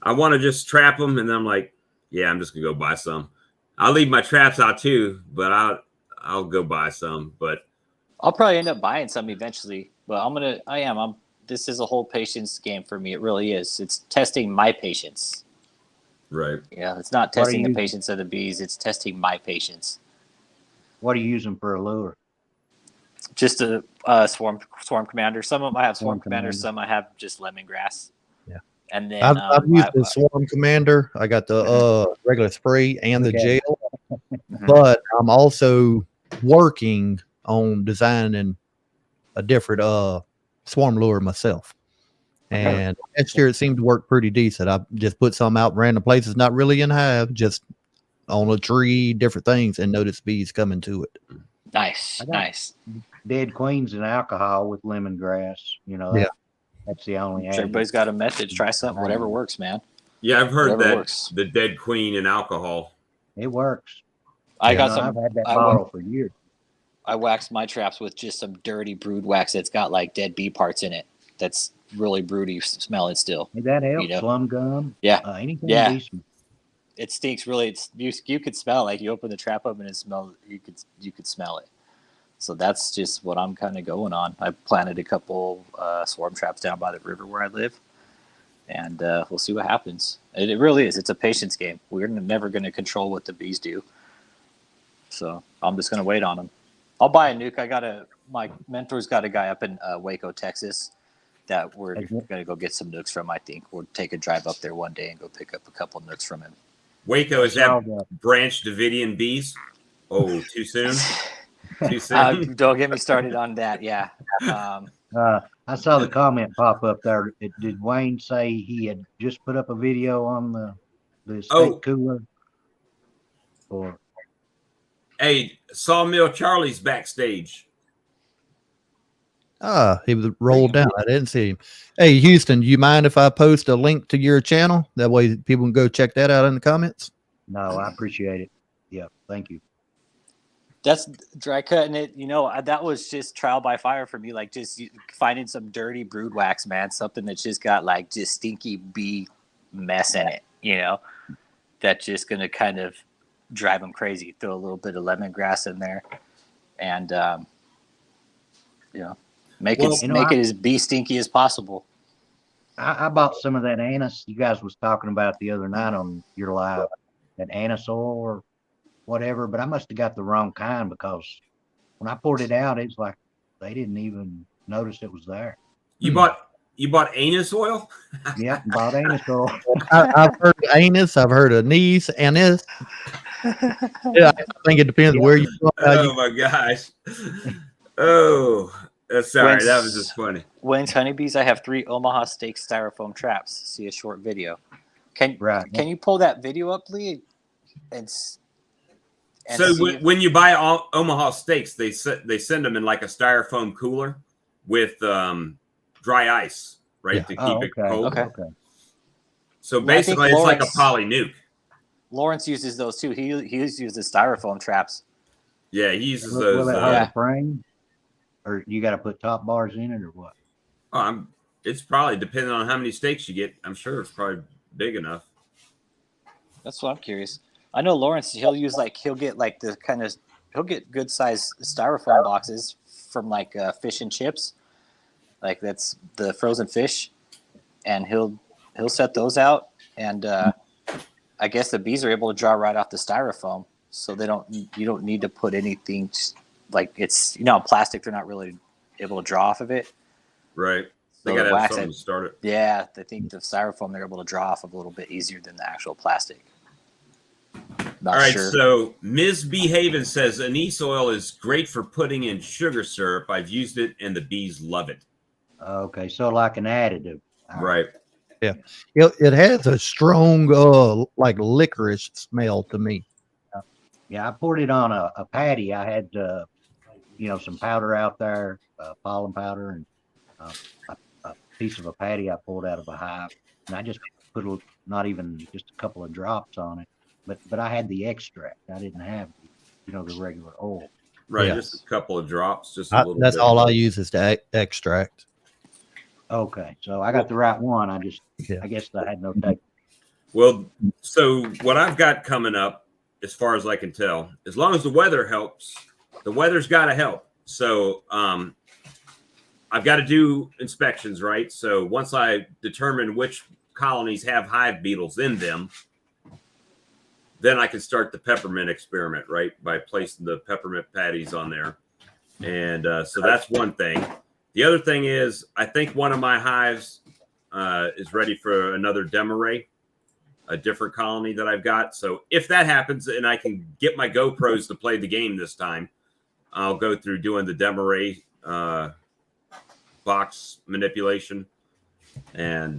I want to just trap them, and then I'm like, yeah, I'm just gonna go buy some. I'll leave my traps out too, but I'll go buy some. But I'll probably end up buying some eventually. But this is a whole patience game for me. It really is. It's testing my patience. right. Yeah, it's not What are testing the you- patience of the bees. It's testing my patience. What are you using for a lure? Just a swarm commander. Some of them I have swarm Swarm commanders. commander. Some I have just lemongrass. Yeah. And then I've used the Swarm Commander. I got the regular spray and the Okay. gel, but I'm also working on designing a different swarm lure myself. And last year it seemed to work pretty decent. I just put some out in random places, not really in hive, just on a tree, different things, and noticed bees coming to it. nice. Dead queens and alcohol with lemongrass. That's the only. Sure, everybody's got a method. Try something. Whatever works, man. Yeah, I've heard Whatever that works. the dead queen and alcohol. It works. I got some. I've had that I bottle for years. I waxed my traps with just some dirty brood wax that's got like dead bee parts in it. That's really broody smelling still. Hey, that helps. You know. Slum gum. Yeah. Anything Yeah. decent. It stinks really. You could smell it. Like you open the trap up and it smells. You could smell it. So that's just what I'm kind of going on. I planted a couple swarm traps down by the river where I live, and we'll see what happens. It really is. It's a patience game. We're never going to control what the bees do. So I'm just going to wait on them. I'll buy a nuke. My mentor's got a guy up in Waco, Texas, that we're going to go get some nukes from. I think we'll take a drive up there one day and go pick up a couple nukes from him. Waco, is that Branch Davidian bees? Oh, too soon? Too soon? Don't get me started on that. Yeah. I saw the comment pop up there. Did Wayne say he had just put up a video on the steak cooler? Or Hey, Sawmill Charlie's backstage. He was rolled down. I didn't see him. Hey, Houston, do you mind if I post a link to your channel? That way people can go check that out in the comments. no, I appreciate it. Yeah, thank you. That's dry cutting it. That was just trial by fire for me. Like just finding some dirty brood wax, man. Something that's just got like just stinky bee mess in it, that's just going to kind of drive them crazy. Throw a little bit of lemongrass in there and, make it as bee stinky as possible. I bought some of that anise you guys was talking about the other night on your live, that anise oil or whatever, but I must have got the wrong kind because when I poured it out, it's like they didn't even notice it was there. You bought anus oil? Yeah, bought anise oil. I've heard of anus. I've heard of anise. Yeah, I think it depends where you from. Oh my gosh. Oh, sorry. That was just funny. Wayne's honeybees, I have 3 Omaha steak styrofoam traps. See a short video. Can you pull that video up, Lee? So when you buy Omaha steaks, they send them in like a styrofoam cooler with dry ice, right, to keep it cold. Okay. So basically, it's like a poly nuke. Lawrence uses those too. He uses styrofoam traps. Yeah, he uses Will those. it have a frame, or you got to put top bars in it, or what? It's probably depending on how many steaks you get. I'm sure it's probably big enough. That's what I'm curious. I know Lawrence. He'll get good size styrofoam boxes from like fish and chips, like that's the frozen fish, and he'll set those out, and I guess the bees are able to draw right off the styrofoam, so you don't need to put anything like it's plastic. They're not really able to draw off of it. Right. So they gotta have something to start it. Yeah, I think the styrofoam they're able to draw off of a little bit easier than the actual plastic. All right, so Ms. Behaven says anise oil is great for putting in sugar syrup. I've used it and the bees love it. Okay, so like an additive. Right. Yeah. It has a strong, like licorice smell to me. Yeah, I poured it on a patty. I had, some powder out there, pollen powder, and a piece of a patty I pulled out of a hive. And I just put not even just a couple of drops on it. But I had the extract. I didn't have, the regular oil. Right, Yeah. just a couple of drops, just a little That's bit. all I use is the extract. Okay, so I got the right one. I Yeah. guess I had no tape. Well, so what I've got coming up, as far as I can tell, as long as the weather helps, the weather's got to help. So I've got to do inspections, right? So once I determine which colonies have hive beetles in them, then I can start the peppermint experiment, right? By placing the peppermint patties on there. And so that's one thing. The other thing is, I think one of my hives is ready for another Demarest, a different colony that I've got. So if that happens and I can get my GoPros to play the game this time, I'll go through doing the Demarest box manipulation, and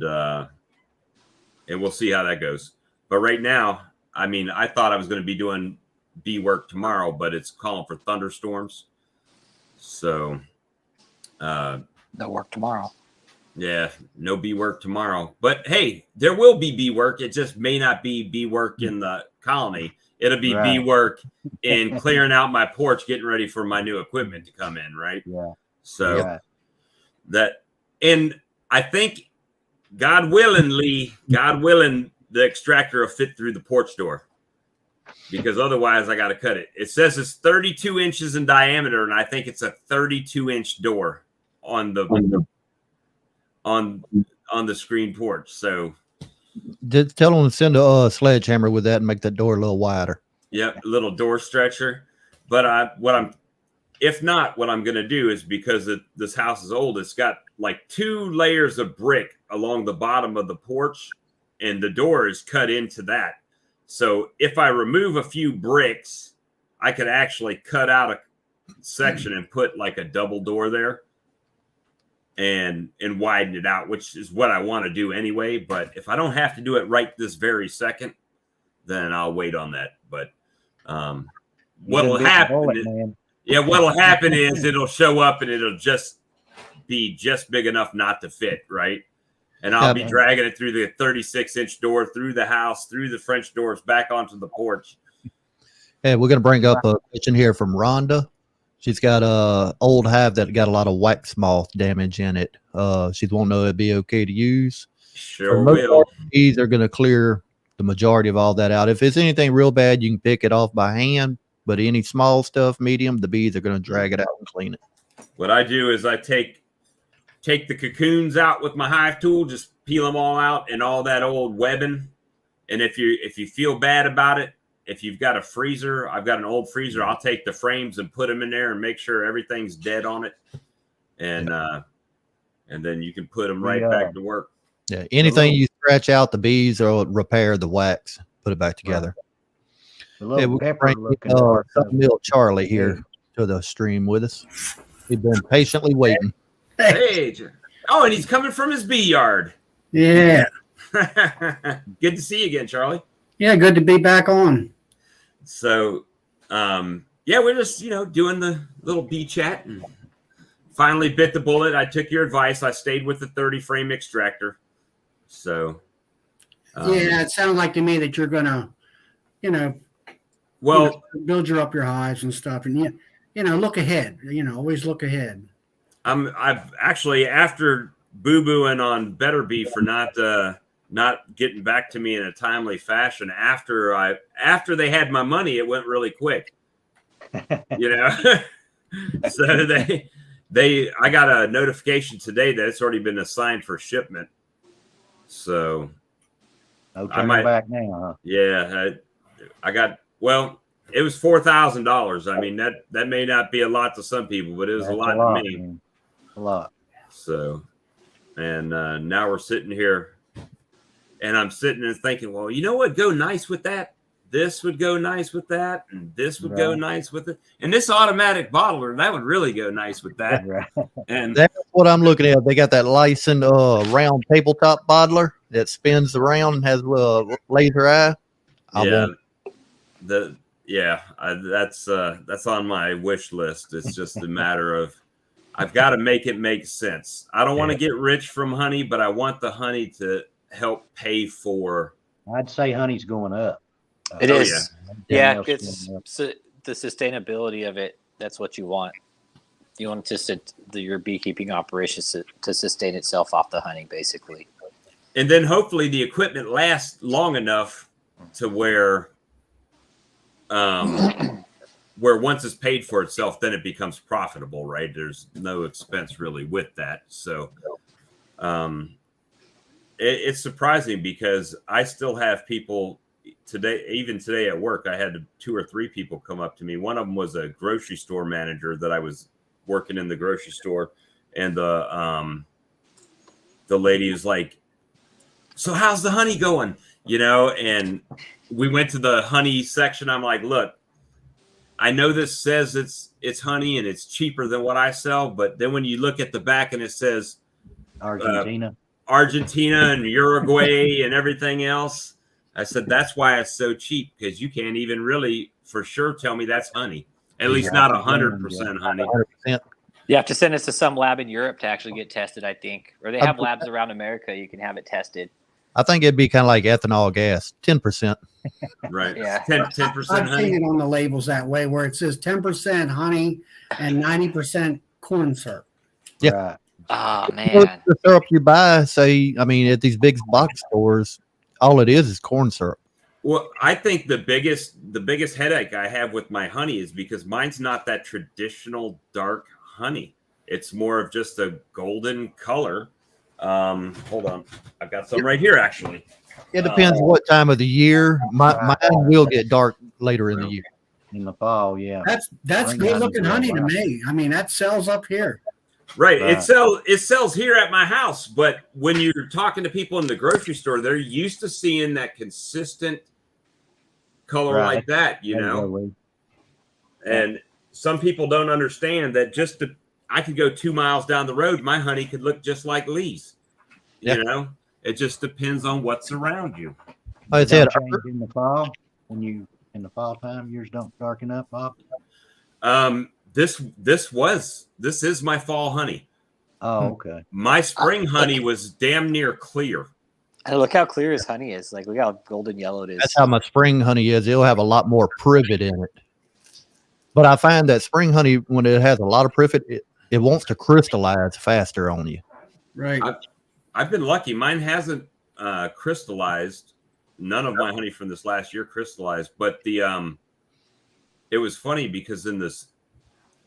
we'll see how that goes. But right now, I mean, I thought I was going to be doing bee work tomorrow, but it's calling for thunderstorms. So, no work tomorrow. Yeah, no bee work tomorrow. But hey, there will be bee work. It just may not be bee work in the colony. It'll be bee work in clearing out my porch, getting ready for my new equipment to come in, right? Yeah. So and I think God willing, the extractor will fit through the porch door, because otherwise I got to cut it. It says it's 32 inches in diameter, and I think it's a 32-inch door on the on the screen porch. So Tell them to send a sledgehammer with that and make that door a little wider. yep, little door stretcher. But if not, what I'm going to do is, because this house is old, it's got like 2 layers of brick along the bottom of the porch, and the door is cut into that. So if I remove a few bricks, I could actually cut out a section and put like a double door there and widen it out, which is what I want to do anyway. But if I don't have to do it right this very second, then I'll wait on that. But what'll happen? What'll happen is it'll show up and it'll just be just big enough not to fit, right? And I'll be dragging it through the 36-inch door, through the house, through the French doors, back onto the porch. Hey, we're going to bring up a question here from Rhonda. She's got a old hive that got a lot of wax moth damage in it. She's wanting to know if it'd be okay to use. Sure will. Bees are going to clear the majority of all that out. If it's anything real bad, you can pick it off by hand. But any small stuff, medium, the bees are going to drag it out and clean it. What I do is I take the cocoons out with my hive tool, just peel them all out and all that old webbing. And if you feel bad about it, if you've got a freezer, I've got an old freezer, I'll take the frames and put them in there and make sure everything's dead on it. And then you can put them right back to work. Yeah. Anything you scratch out, the bees will repair the wax, put it back together. The We'll pepper bring looking Milk Charlie here to the stream with us. He's been patiently waiting. Hey, oh, and he's coming from his bee yard. Yeah. Good to see you again, Charlie. Yeah, good to be back on. So, we're just, doing the little bee chat and finally bit the bullet. I took your advice. I stayed with the 30 frame extractor. So, Yeah, it sounds like to me that you're going to, build up your hives and stuff. And, look ahead, always look ahead. I've actually, after boo-booing on Better Bee for not getting back to me in a timely fashion, after they had my money, it went really quick. So I got a notification today that it's already been assigned for shipment. So no turning back now, huh? Yeah, it was $4,000. I mean, that may not be a lot to some people, but it was a lot to me. Man. A lot. So, and now we're sitting here, and I'm sitting and thinking, well, you know what? Go nice with that. This would go nice with that, and this would go nice with it. And this automatic bottler, that would really go nice with that. Right. And that's what I'm looking at. They got that licensed round tabletop bottler that spins around and has a laser eye. That's on my wish list. It's just a matter of I've got to make it make sense. I don't want to get rich from honey, but I want the honey to help pay for. I'd say honey's going up. It is. Yeah, It's the sustainability of it. That's what you want. You want your beekeeping operations to sustain itself off the honey, basically. And then hopefully the equipment lasts long enough to where once it's paid for itself, then it becomes profitable, right? There's no expense really with that. So it's surprising because I still have people today, even today at work, I had 2 or 3 people come up to me. One of them was a grocery store manager that I was working in the grocery store. And the lady was like, so how's the honey going? And we went to the honey section. I'm like, look, I know this says it's honey and it's cheaper than what I sell, but then when you look at the back and it says Argentina and Uruguay and everything else, I said, that's why it's so cheap, because you can't even really for sure tell me that's honey. At least not 100% honey. 100%. You have to send us to some lab in Europe to actually get tested, I think. Or they have labs around America. You can have it tested. I think it'd be kind of like ethanol gas, 10%. Right. Yeah. 10% I've honey. seen it on the labels that way, where it says 10% honey and 90% corn syrup. Yeah. Right. Oh, man. The syrup you buy, at these big box stores, all it is corn syrup. Well, I think the biggest headache I have with my honey is because mine's not that traditional dark honey. It's more of just a golden color. Hold on. I've got some right here, actually. It depends what time of the year. Mine will get dark later in the year. In the fall, yeah. That's Spring good looking honey's honey to all me. I mean, that sells up here. Right. Right. It sells here at my house, but when you're talking to people in the grocery store, they're used to seeing that consistent color Right. like that, you There know. go, Lee. And some people don't understand that I could go 2 miles down the road, my honey could look just like Lee's. Yeah. You know, it just depends on what's around you. I said, Don't change in the fall in the fall time. Yours don't darken up, Bob. This is my fall honey. Oh, okay. My spring honey was damn near clear. And look how clear his honey is. Like, look how golden yellow it is. that's how my spring honey is. It'll have a lot more privet in it. But I find that spring honey, when it has a lot of privet, it wants to crystallize faster on you. Right. I've been lucky. Mine hasn't crystallized. None of my honey from this last year crystallized. But it was funny because in this,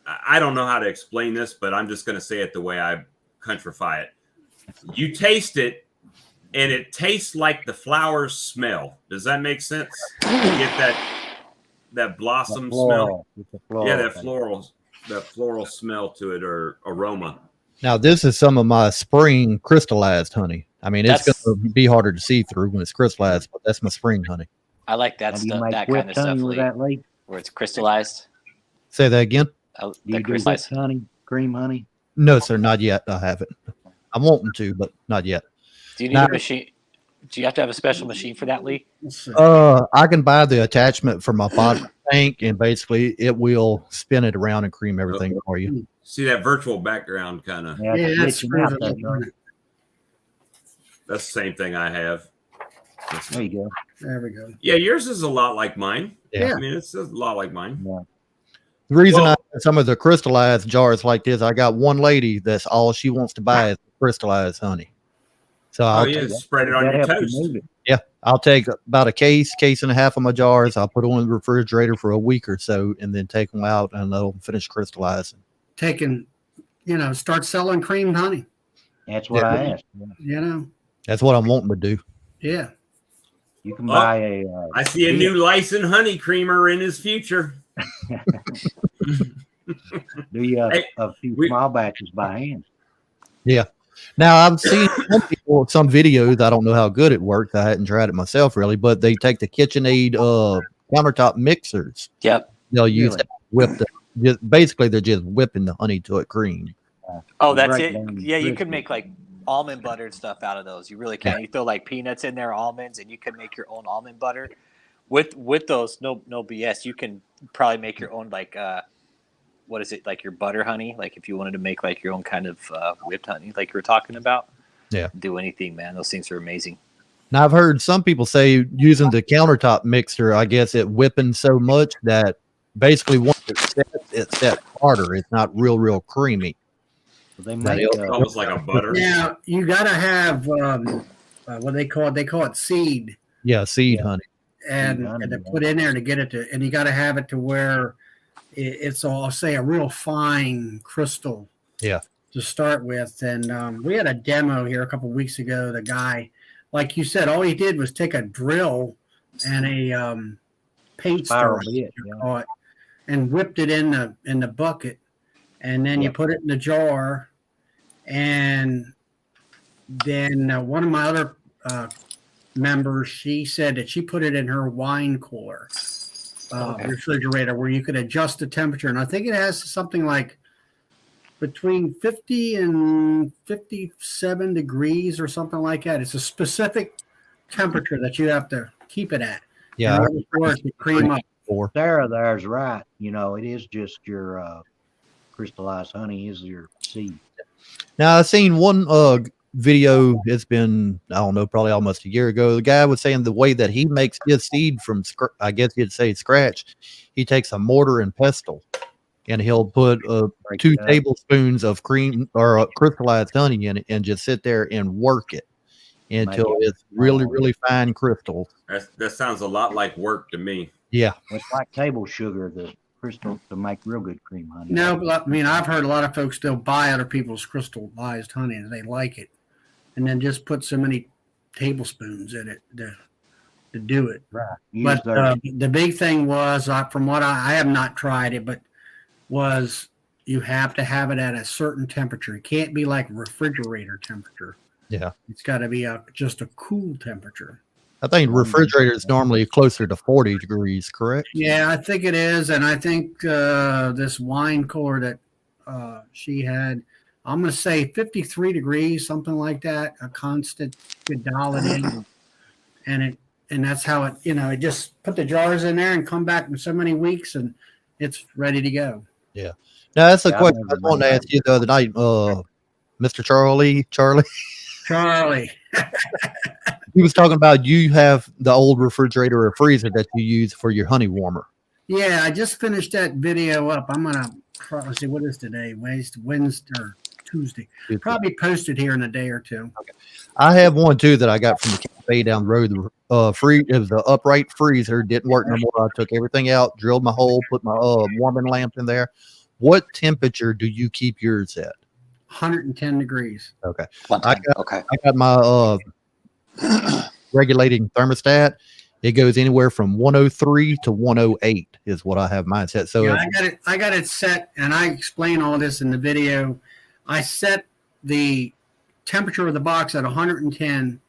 I don't know how to explain this, but I'm just going to say it the way I countrify it. You taste it, and it tastes like the flowers smell. Does that make sense? You get that blossom smell. It's a floral Yeah, that thing. floral smell to it, or aroma. Now, this is some of my spring crystallized honey. I mean, it's That's- going to be harder to see through when it's crystallized, but that's my spring honey. I like that Have you stuff, make that kind whipped of stuff, honey with Lee, that, Lee? where it's crystallized. Say that again? Do you That do whipped crystallized. honey, cream honey? No, sir, not yet. I haven't. I'm wanting to, but not yet. Do you need Now- a machine? Do you have to have a special machine for that, Lee? Let's see. I can buy the attachment for my bottom tank, and basically it will spin it around and cream everything for you. See that virtual background kind of. Yeah, Yeah, it's that's glitching out screws there, it Charlie. up. That's the same thing I have. There you go. There we go. Yeah, yours is a lot like mine. Yeah. I mean, it's a lot like mine. Yeah. The reason Well- I have some of the crystallized jars like this, I got one lady that's all she wants to buy is crystallized honey. So Oh, I'll, yeah, spread it on That your helps toast. you move it. I'll take about a case and a half of my jars. I'll put them in the refrigerator for a week or so, and then take them out and they'll finish crystallizing. Taking, start selling creamed honey. That's what I asked. Yeah. That's what I'm wanting to do. Yeah. You can Oh, buy a. I see a new licensed honey creamer in his future. Do you Hey, a few we- small batches by hand? Now I've seen some videos. I don't know how good it works. I hadn't tried it myself really, but they take the KitchenAid countertop mixers. Yep. They'll use Really? that to whip basically they're just whipping the honey to a cream. Oh, You that's break it. down Yeah, you crispy. could make like almond butter and stuff out of those. You really can. You throw like peanuts in there, almonds, and you can make your own almond butter. With those, no BS. You can probably make your own like what is it, like your butter honey? Like if you wanted to make like your own kind of whipped honey, like you were talking about. Yeah. Do anything, man. Those things are amazing. Now I've heard some people say using the countertop mixer, I guess it whipping so much that basically once it's set harder. It's not real creamy. They Now, make they'll- Almost like a butter. Now you got to have what they call it. They call it seed, Yeah, seed Yeah. honey. and, Seed honey, and to yeah. put in there to get it to, and you got to have it to where it's all say a real fine crystal. Yeah. To start with, and we had a demo here a couple weeks ago. The guy, like you said, all he did was take a drill and a paint spiral stir, bit. you Yeah. call it, and whipped it in the bucket, and then you Yep. put it in the jar, and then one of my other members, she said that she put it in her wine cooler refrigerator where you could adjust the temperature, and I think it has something like between 50 and 57 degrees or something like that. It's a specific temperature that you have to keep it at. Yeah, in order for it to cream up. for Sarah there's right. It is just your crystallized honey is your seed. Now I seen one video. It's been I don't know, probably almost a year ago. The guy was saying the way that he makes his seed from I guess you'd say scratch. He takes a mortar and pestle, and he'll put Break 2 it up. tablespoons of cream or crystallized honey in it, and just sit there and work it until Make it it's really fine crystals. That sounds a lot like work to me. Yeah, It's like table sugar, the crystal to make real good cream honey. No, but I mean, I've heard a lot of folks still buy other people's crystallized honey and they like it. and then just put so many tablespoons in it to do it. Right. Use But their- the big thing was, from what I have not tried it, but was you have to have it at a certain temperature. It can't be like refrigerator temperature. Yeah. It's got to be just a cool temperature. I think refrigerator is normally closer to 40 degrees, correct? Yeah, I think it is, and I think this wine cooler that she had, I'm going to say 53 degrees, something like that, a constant. Could dial it in, and that's how it. It just put the jars in there and come back in so many weeks, and it's ready to go. Now, that's the Yeah, I've question I never wanted to done ask you the other night, Mr. Charlie. Charlie, He was talking about you have the old refrigerator or freezer that you use for your honey warmer. yeah, I just finished that video up. I'm gonna let's see what is today, Wednesday or Tuesday. Probably posted here in a day or two. I have one too that I got from the cafe down the road. It was the upright freezer, didn't work no more. I took everything out, drilled my hole, put my warming lamp in there. What temperature do you keep yours at? 110 degrees. Okay. Okay. I got my regulating thermostat. It goes anywhere from 103 to 108 is what I have mine set. So Yeah, I got it set, and I explain all this in the video. I set the temperature of the box at 110,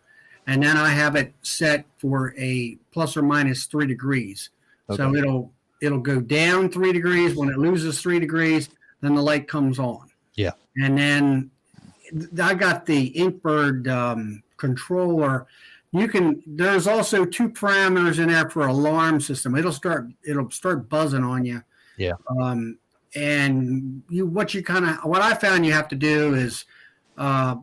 and then I have it set for a plus or minus 3 degrees. So Okay. it'll go down 3 degrees. When it loses 3 degrees, then the light comes on. Yeah. And then I got the Inkbird controller. There's also 2 parameters in there for alarm system. It'll start buzzing on you. Yeah. And what I found you have to do is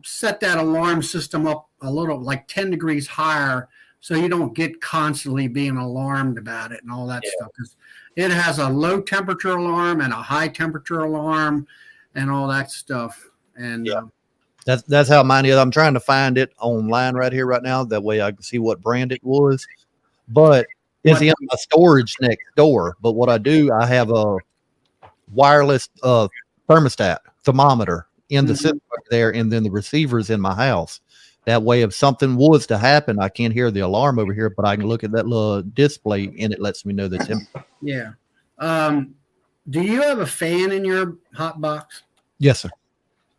set that alarm system up a little, like 10 degrees higher, so you don't get constantly being alarmed about it and all that stuff. 'Cause it has a low temperature alarm and a high temperature alarm and all that stuff. And that's how mine is. I'm trying to find it online right here, right now. That way I can see what brand it was. But it's in my storage next door. But what I do, I have a wireless thermometer in the system right there, and then the receivers in my house. That way, if something was to happen, I can't hear the alarm over here, but I can look at that little display, and it lets me know the temperature. yeah. Do you have a fan in your hot box? Yes, sir.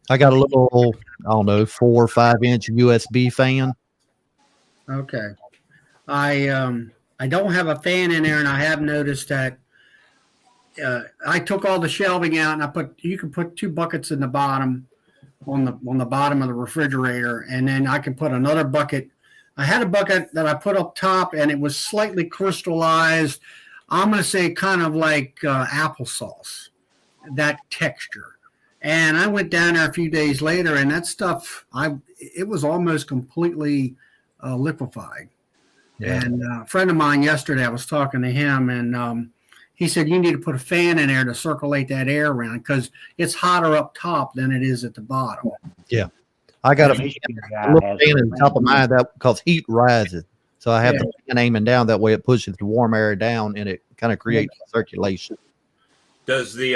I got a little, I don't know, 4 or 5 inch USB fan. Okay. I don't have a fan in there, and I have noticed that I took all the shelving out, and you can put 2 buckets in the bottom on the bottom of the refrigerator, and then I can put another bucket. I had a bucket that I put up top, and it was slightly crystallized. I'm going to say kind of like applesauce, that texture. And I went down there a few days later, and that stuff, it was almost completely liquefied. Yeah. And a friend of mine yesterday, I was talking to him, and he said you need to put a fan in there to circulate that air around, because it's hotter up top than it is at the bottom. I got a Michigan guy little has fan a in the top of mine that because heat rises. So I have Yeah. the fan aiming down that way it pushes the warm air down and it kind of creates circulation. Does the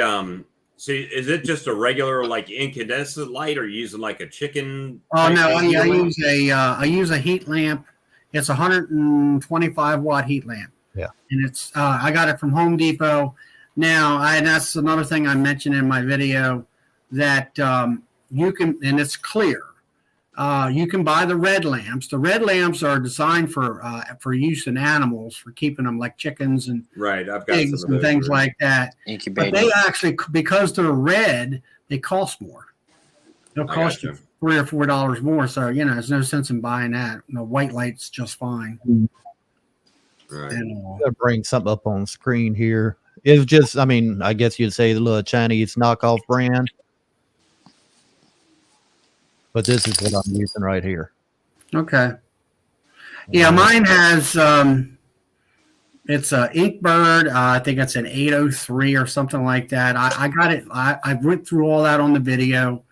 so is it just a regular like incandescent light, or you using like a chicken? Oh type no, thing? I use a heat lamp. It's a 125 watt heat lamp. Yeah. And it's I got it from Home Depot. Now, and that's another thing I mentioned in my video, that you can, and it's clear. You can buy the red lamps. The red lamps are designed for use in animals, for keeping them like chickens and Right, I've got pigs some of and those things already. like that. But Incubating. they actually, because they're red, they cost more. They'll I cost gotcha. you $3 or $4 more. So there's no sense in buying that. The white light's just fine. Right. And, I'm gonna bring something up on screen here. It's just, I mean, I guess you'd say the little Chinese knockoff brand. But this is what I'm using right here. okay. Yeah, mine has it's a Inkbird. I think it's an 803 or something like that. I got it. I went through all that on the video,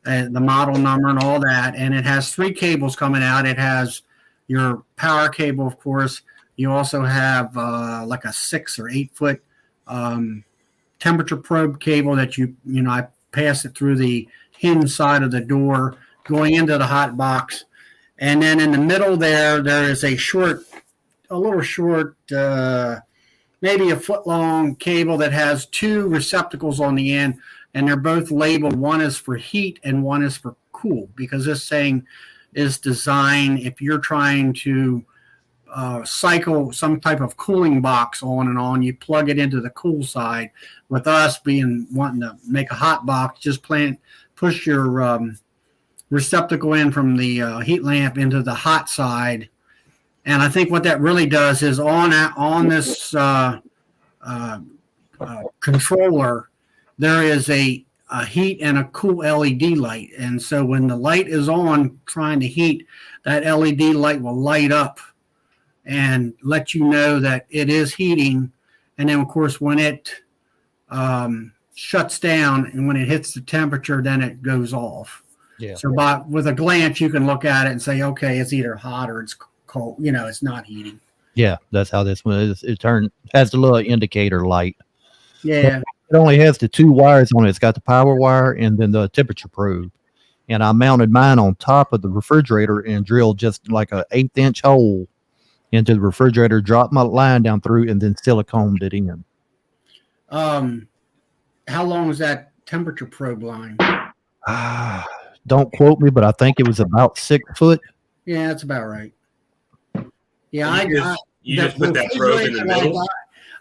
the model number and all that, and it has 3 cables coming out. It has your power cable, of course. You also have like a 6 or 8 foot temperature probe cable that I pass it through the hinge side of the door going into the hot box. And then in the middle there is a little short, maybe a foot long cable that has two receptacles on the end, and they're both labeled. One is for heat and one is for cool, because this thing is designed if you're trying to cycle some type of cooling box on and on, you plug it into the cool side. With us wanting to make a hot box, just push your receptacle in from the heat lamp into the hot side. And I think what that really does is on this controller, there is a heat and a cool LED light. And so when the light is on trying to heat, that LED light will light up and let you know that it is heating. And then, of course, when it shuts down and when it hits the temperature, then it goes off. Yeah. So with a glance, you can look at it and say, okay, it's either hot or it's cold. It's not heating. Yeah, that's how this one is. It has the little indicator light. Yeah. It only has the two wires on it. It's got the power wire and then the temperature probe. And I mounted mine on top of the refrigerator and drilled just like a 1/8-inch hole into the refrigerator, dropped my line down through, and then siliconed it in. How long is that temperature probe line? Don't quote me, but I think it was about 6 foot. Yeah, that's about right. Yeah, you just put that probe in the middle.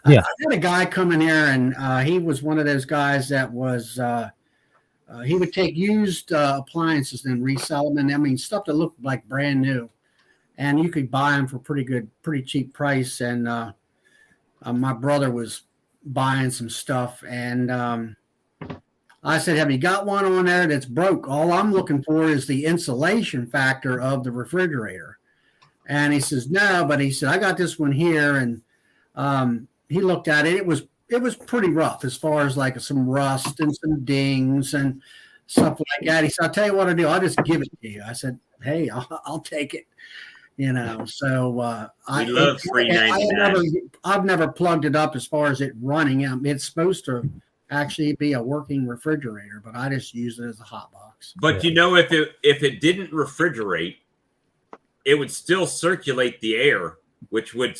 Yeah. I had a guy come in here, and he was one of those guys that was he would take used appliances and resell them, and I mean stuff that looked like brand new, and you could buy them for pretty cheap price. And my brother was buying some stuff, and I said, "Have you got one on there that's broke? All I'm looking for is the insulation factor of the refrigerator." And he says, "No," but he said, "I got this one here," and he looked at it. It was pretty rough as far as like some rust and some dings and stuff like that. He said, "I'll tell you what I do. I'll just give it to you." I said, "Hey, I'll take it." So We love $3.99. I've never plugged it up as far as it running. It's supposed to actually be a working refrigerator, but I just use it as a hot box. But if it didn't refrigerate, it would still circulate the air, which would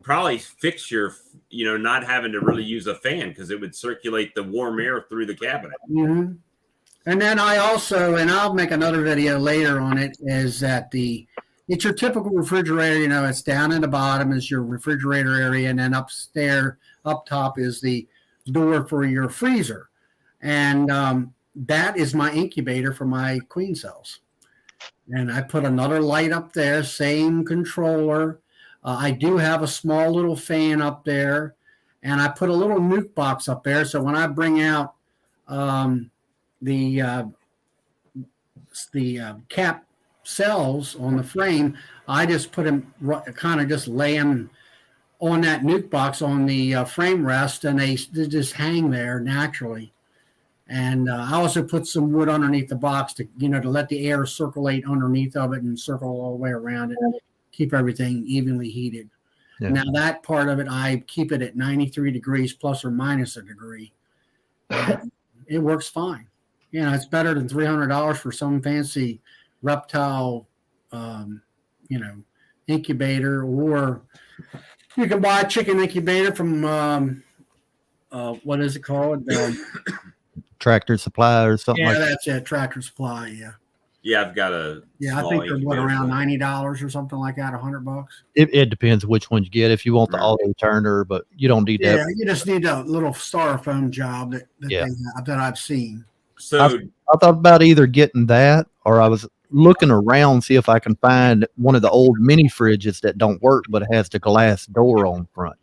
probably fix your, not having to really use a fan, because it would circulate the warm air through the cabinet. Mm-hmm. And then I also, and I'll make another video later on it, is that it's your typical refrigerator. It's down in the bottom is your refrigerator area, and then up top is the door for your freezer. And that is my incubator for my queen cells. And I put another light up there, same controller. I do have a small little fan up there, and I put a little nuke box up there. So when I bring out the cap cells on the frame, I just put them, kind of just lay them on that nuke box on the frame rest, and they just hang there naturally. And I also put some wood underneath the box to let the air circulate underneath of it and circle all the way around it, keep everything evenly heated. Yeah. Now that part of it, I keep it at 93 degrees plus or minus a degree. It works fine. It's better than $300 for some fancy reptile, incubator, or you can buy a chicken incubator from what is it called? Tractor Supply or something. Yeah, like that's it. Tractor Supply. Yeah. Yeah, I've got a. Yeah, I think they're around $90 or something like that. $100. It depends which one you get. If you want the auto turner, but you don't need that. Yeah, you just need a little styrofoam job that I've seen. So I thought about either getting that, or I was looking around see if I can find one of the old mini fridges that don't work but has the glass door on front.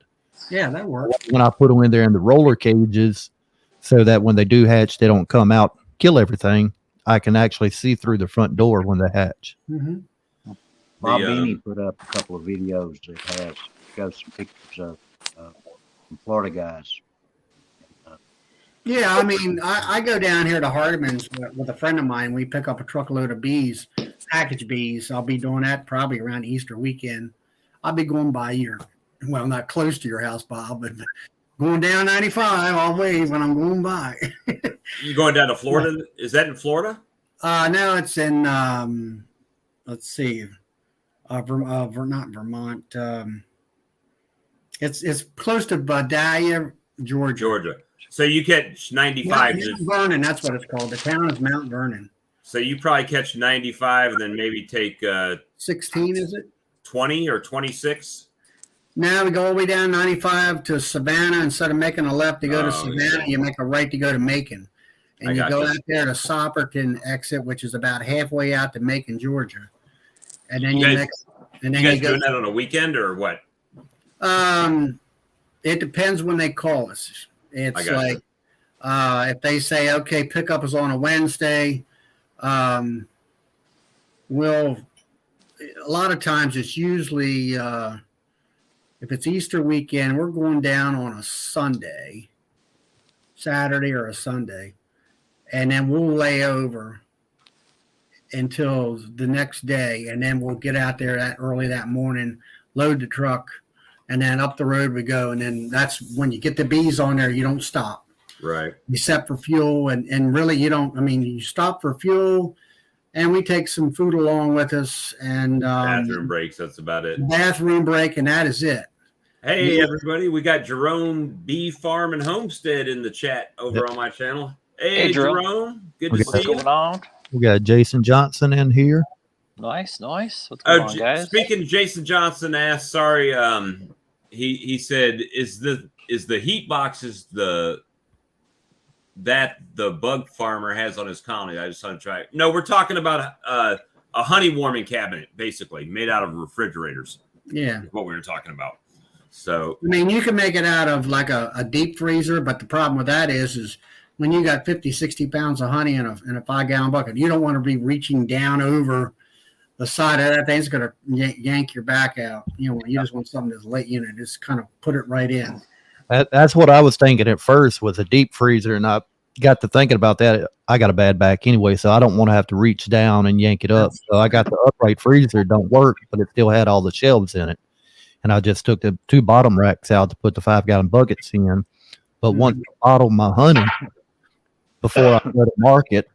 Yeah, that works. When I put them in there in the roller cages, so that when they do hatch, they don't come out, kill everything. I can actually see through the front door when they hatch. Mm-hmm. Bob Beanie put up a couple of videos that got some pictures of some Florida guys. Yeah, I mean, I go down here to Hardeman's with a friend of mine. We pick up a truckload of bees, package bees. I'll be doing that probably around Easter weekend. I'll be going by not close to your house, Bob, but going down 95, I'll wave when I'm going by. You going down to Florida? Is that in Florida? No, it's in let's see, not Vermont. It's close to Vidalia, Georgia. Georgia. So you catch 95. Mount Vernon, that's what it's called. The town is Mount Vernon. So you probably catch 95 and then maybe take 16, is it? 20 or 26. Now we go all the way down 95 to Savannah. Instead of making a left to go to Savannah, you make a right to go to Macon. And you go out there to Sopperton exit, which is about halfway out to Macon, Georgia. And then you guys go doing that on a weekend or what? It depends when they call us. It's like if they say, okay, pickup is on a Wednesday, we'll a lot of times it's usually if it's Easter weekend, we're going down on a Saturday or a Sunday, and then we'll lay over until the next day, and then we'll get out there that early that morning, load the truck, and then up the road we go. And then that's when you get the bees on there, you don't stop. Right. You set for fuel, and really you don't. I mean, you stop for fuel, and we take some food along with us, and bathroom breaks. That's about it. Bathroom break, and that is it. Hey, everybody. We got Jerome Bee Farm and Homestead in the chat over on my channel. Hey, Jerome. Good to see you. What's going on? We got Jason Johnson in here. Nice. What's going on, guys? Speaking of Jason Johnson asked, sorry, he said, is the heat boxes that the bug farmer has on his colony? I just want to try it. No, we're talking about a honey warming cabinet, basically made out of refrigerators. Yeah, is what we were talking about. So I mean, you can make it out of like a deep freezer, but the problem with that is when you got 50, 60 pounds of honey in a 5-gallon bucket, you don't want to be reaching down over the side of that thing. It's going to yank your back out. You know, you just want something that's light, just kind of put it right in. That's what I was thinking at first was a deep freezer, and I got to thinking about that. I got a bad back anyway, so I don't want to have to reach down and yank it up. So I got the upright freezer. It don't work, but it still had all the shelves in it. And I just took the 2 bottom racks out to put the 5-gallon buckets in. But once I bottle my honey before I go to market,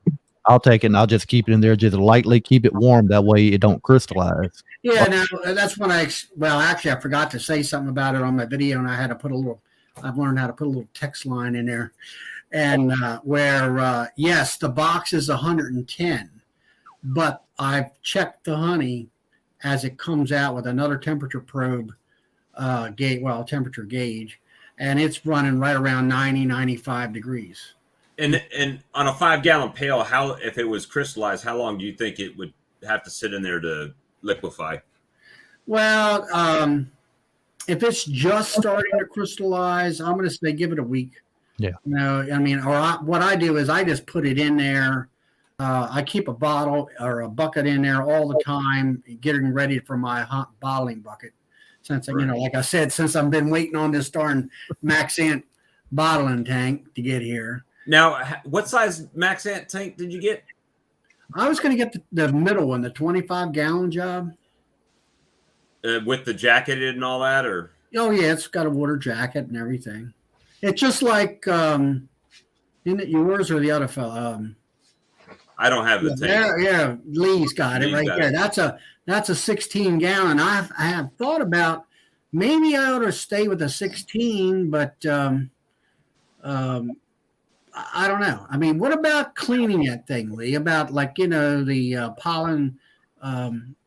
I'll take it and I'll just keep it in there, just lightly keep it warm. That way it don't crystallize. Yeah, now that's when actually I forgot to say something about it on my video, and I had to I've learned how to put a little text line in there. And yes, the box is 110, but I've checked the honey as it comes out with another temperature probe temperature gauge, and it's running right around 90, 95 degrees. And on a 5-gallon pail, if it was crystallized, how long do you think it would have to sit in there to liquefy? Well, if it's just starting to crystallize, I'm going to say give it a week. Yeah. What I do is I just put it in there. I keep a bottle or a bucket in there all the time, getting ready for my hot bottling bucket. Since, like I said, since I've been waiting on this darn Maxant bottling tank to get here. Now, what size Maxant tank did you get? I was going to get the middle one, the 25-gallon job. With the jacketed and all that, or? Oh, yeah, it's got a water jacket and everything. It's just like, isn't it yours or the other fella? I don't have the tank. Yeah, Lee's got it right there. That's a 16-gallon. I have thought about maybe I ought to stay with a 16, but I don't know. I mean, what about cleaning that thing, Lee? About the pollen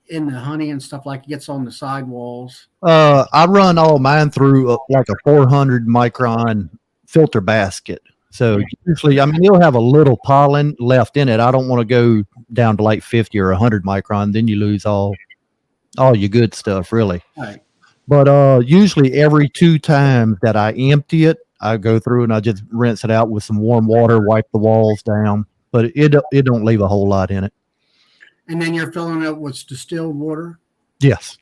in the honey and stuff like it gets on the sidewalls. I run all mine through like a 400 micron filter basket. So usually, you'll have a little pollen left in it. I don't want to go down to like 50 or 100 micron. Then you lose all your good stuff, really. Right. But usually every 2 times that I empty it, I go through and I just rinse it out with some warm water, wipe the walls down. But it don't leave a whole lot in it. And then you're filling it with distilled water? Yes.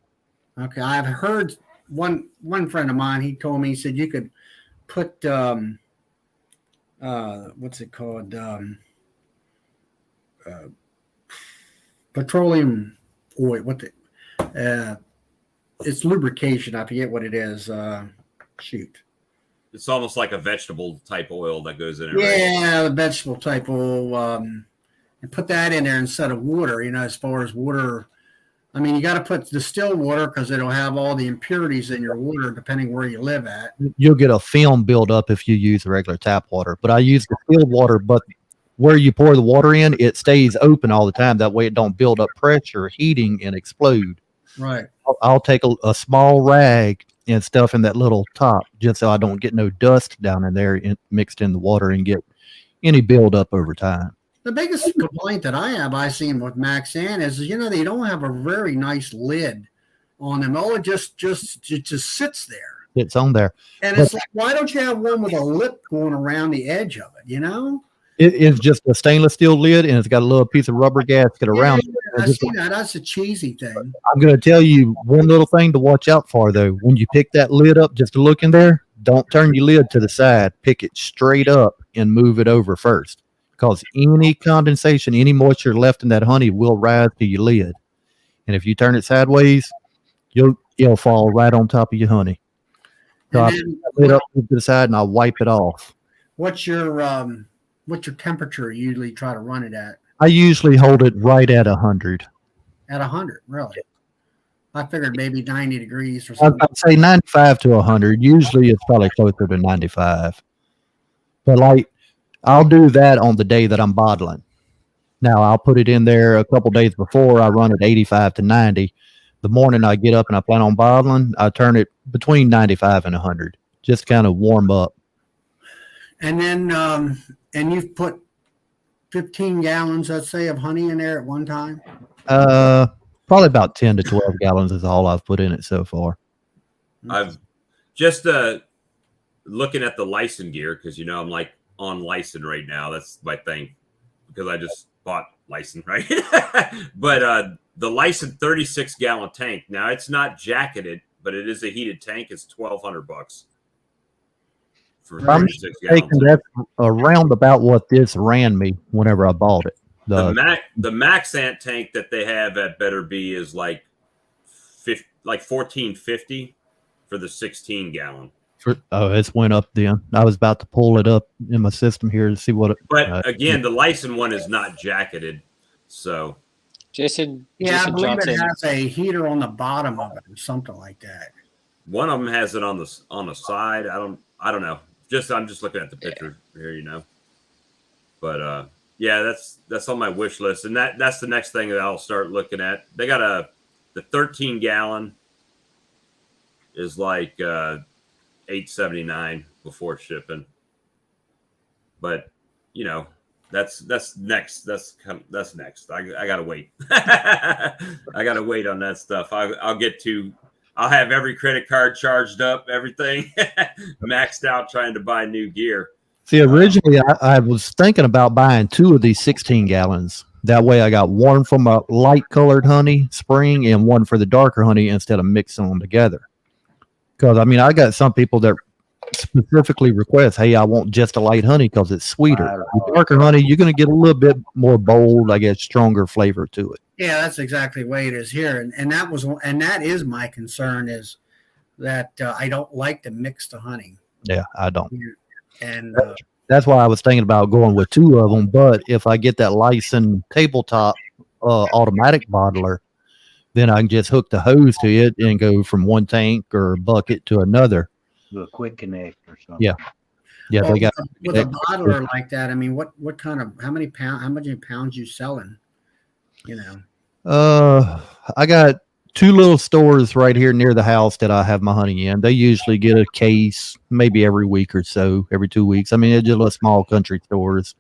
Okay. I've heard one friend of mine, he told me, he said you could put what's it called? Petroleum oil. It's lubrication. I forget what it is. Shoot. It's almost like a vegetable type oil that goes in it. Yeah, right? The vegetable type oil. and put that in there instead of water. As far as water, I mean, you got to put distilled water because it'll have all the impurities in your water, depending where you live at. You'll get a film buildup if you use regular tap water. But I use distilled water, but where you pour the water in, it stays open all the time. That way it don't build up pressure, heating, and explode. Right. I'll take a small rag and stuff in that little top just so I don't get no dust down in there mixed in the water and get any buildup over time. The biggest complaint that I seen with Maxan is, they don't have a very nice lid on them. Oh, it just sits there. It's on there. And it's like, why don't you have one with a lip going around the edge of it, It is just a stainless steel lid, and it's got a little piece of rubber gasket around it. I see that. That's a cheesy thing. I'm going to tell you one little thing to watch out for, though. When you pick that lid up just to look in there, don't turn your lid to the side. Pick it straight up and move it over first. Because any condensation, any moisture left in that honey will rise to your lid. And if you turn it sideways, it'll fall right on top of your honey. So I pick that lid up to the side and I'll wipe it off. What's your temperature you usually try to run it at? I usually hold it right at 100. At 100, really? I figured maybe 90 degrees or something. I'd say 95 to 100. Usually it's probably closer to 95. But I'll do that on the day that I'm bottling. Now I'll put it in there a couple days before. I run it 85 to 90. The morning I get up and I plan on bottling, I turn it between 95 and 100. Just kind of warm up. And then, and you've put 15 gallons, let's say, of honey in there at one time? Probably about 10 to 12 gallons is all I've put in it so far. I've just looking at the Lyson gear because I'm like on Lyson right now. That's my thing because I just bought Lyson, right? But the Lyson 36-gallon tank. Now it's not jacketed, but it is a heated tank. It's $1,200 for 36 gallons. That's around about what this ran me whenever I bought it. The Maxant tank that they have at Better Be is like $1,450 for the 16-gallon. It's went up then. I was about to pull it up in my system here to see what it. But again, the Lyson one is not jacketed, so. Jason. Yeah, Jason I believe Johnson. it has a heater on the bottom of it or something like that. One of them has it on the side. I don't know. I'm just looking at the picture here, But yeah, that's on my wish list, and that's the next thing that I'll start looking at. They got the 13-gallon is like $879 before shipping, but that's next. That's next. I gotta wait. I gotta wait on that stuff. I'll have every credit card charged up, everything maxed out, trying to buy new gear. See, originally I was thinking about buying 2 of these 16 gallons. That way I got one from a light colored honey spring and one for the darker honey instead of mixing them together. Because, I got some people that specifically request, hey, I want just a light honey because it's sweeter. The darker honey, you're going to get a little bit more bold, I guess, stronger flavor to it. Yeah, that's exactly the way it is here. And that is my concern is that I don't like to mix the honey. Yeah, I don't. And that's why I was thinking about going with 2 of them. But if I get that Lyson tabletop automatic bottler, then I can just hook the hose to it and go from one tank or bucket to another. Do a quick connect or something. Yeah. Yeah, well, they got with a bottler like that. I mean, what kind of how many pounds you selling? I got 2 little stores right here near the house that I have my honey in. They usually get a case maybe every week or so, every 2 weeks. They're just little small country stores.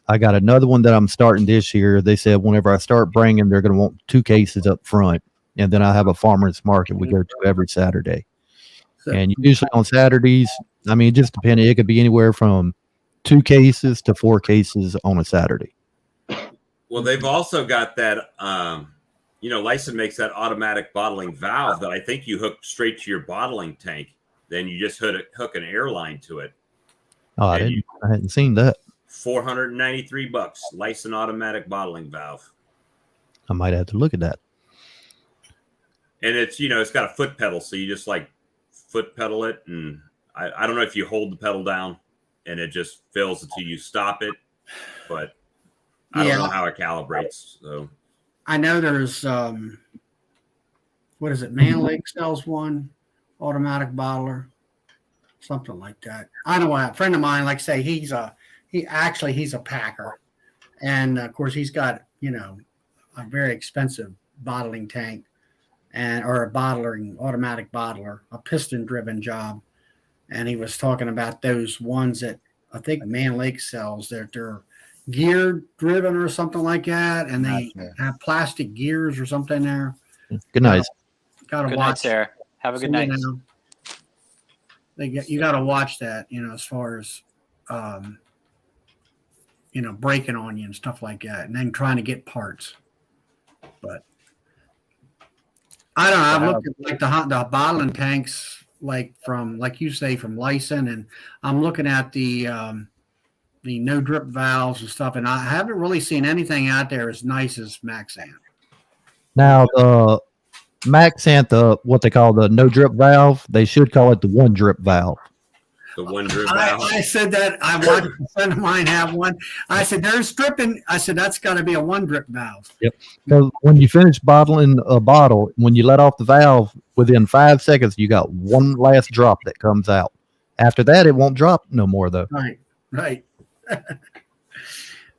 I got another one that I'm starting this year. They said whenever I start bringing, they're going to want 2 cases up front. And then I have a farmer's market we go to every Saturday. And usually on Saturdays, just depending, it could be anywhere from 2 cases to 4 cases on a Saturday. Well, they've also got that, Lyson makes that automatic bottling valve that I think you hook straight to your bottling tank. Then you just hook an air line to it. Oh, I hadn't seen that. $493, Lyson automatic bottling valve. I might have to look at that. And it's, it's got a foot pedal. So you just foot pedal it. And I don't know if you hold the pedal down and it just fills until you stop it. But I Yeah. don't know how it calibrates. So I know there's what is it? Man Lake sells one automatic bottler, something like that. I know a friend of mine, like say he's a packer, and of course he's got a very expensive bottling tank or a automatic bottler, a piston driven job, and he was talking about those ones that I think Man Lake sells that they're gear driven or something like that, and they Gotcha. have plastic gears or something there. Good night. Gotta Good night, watch. Sarah. Have a good So, night. You got to watch that, as far as breaking on you and stuff like that, and then trying to get parts. But I don't know. I've looked at like the bottling tanks, like you say, from Lyson, and I'm looking at the no drip valves and stuff, and I haven't really seen anything out there as nice as Maxant. Now the Maxant, what they call the no drip valve, they should call it the one drip valve. the one drip valve. I said that. I watched a friend of mine have one. I said, there's dripping. I said, that's got to be a one drip valve. Yep. Because when you finish bottling a bottle, when you let off the valve, within 5 seconds, you got one last drop that comes out. After that, it won't drop no more, though. Right.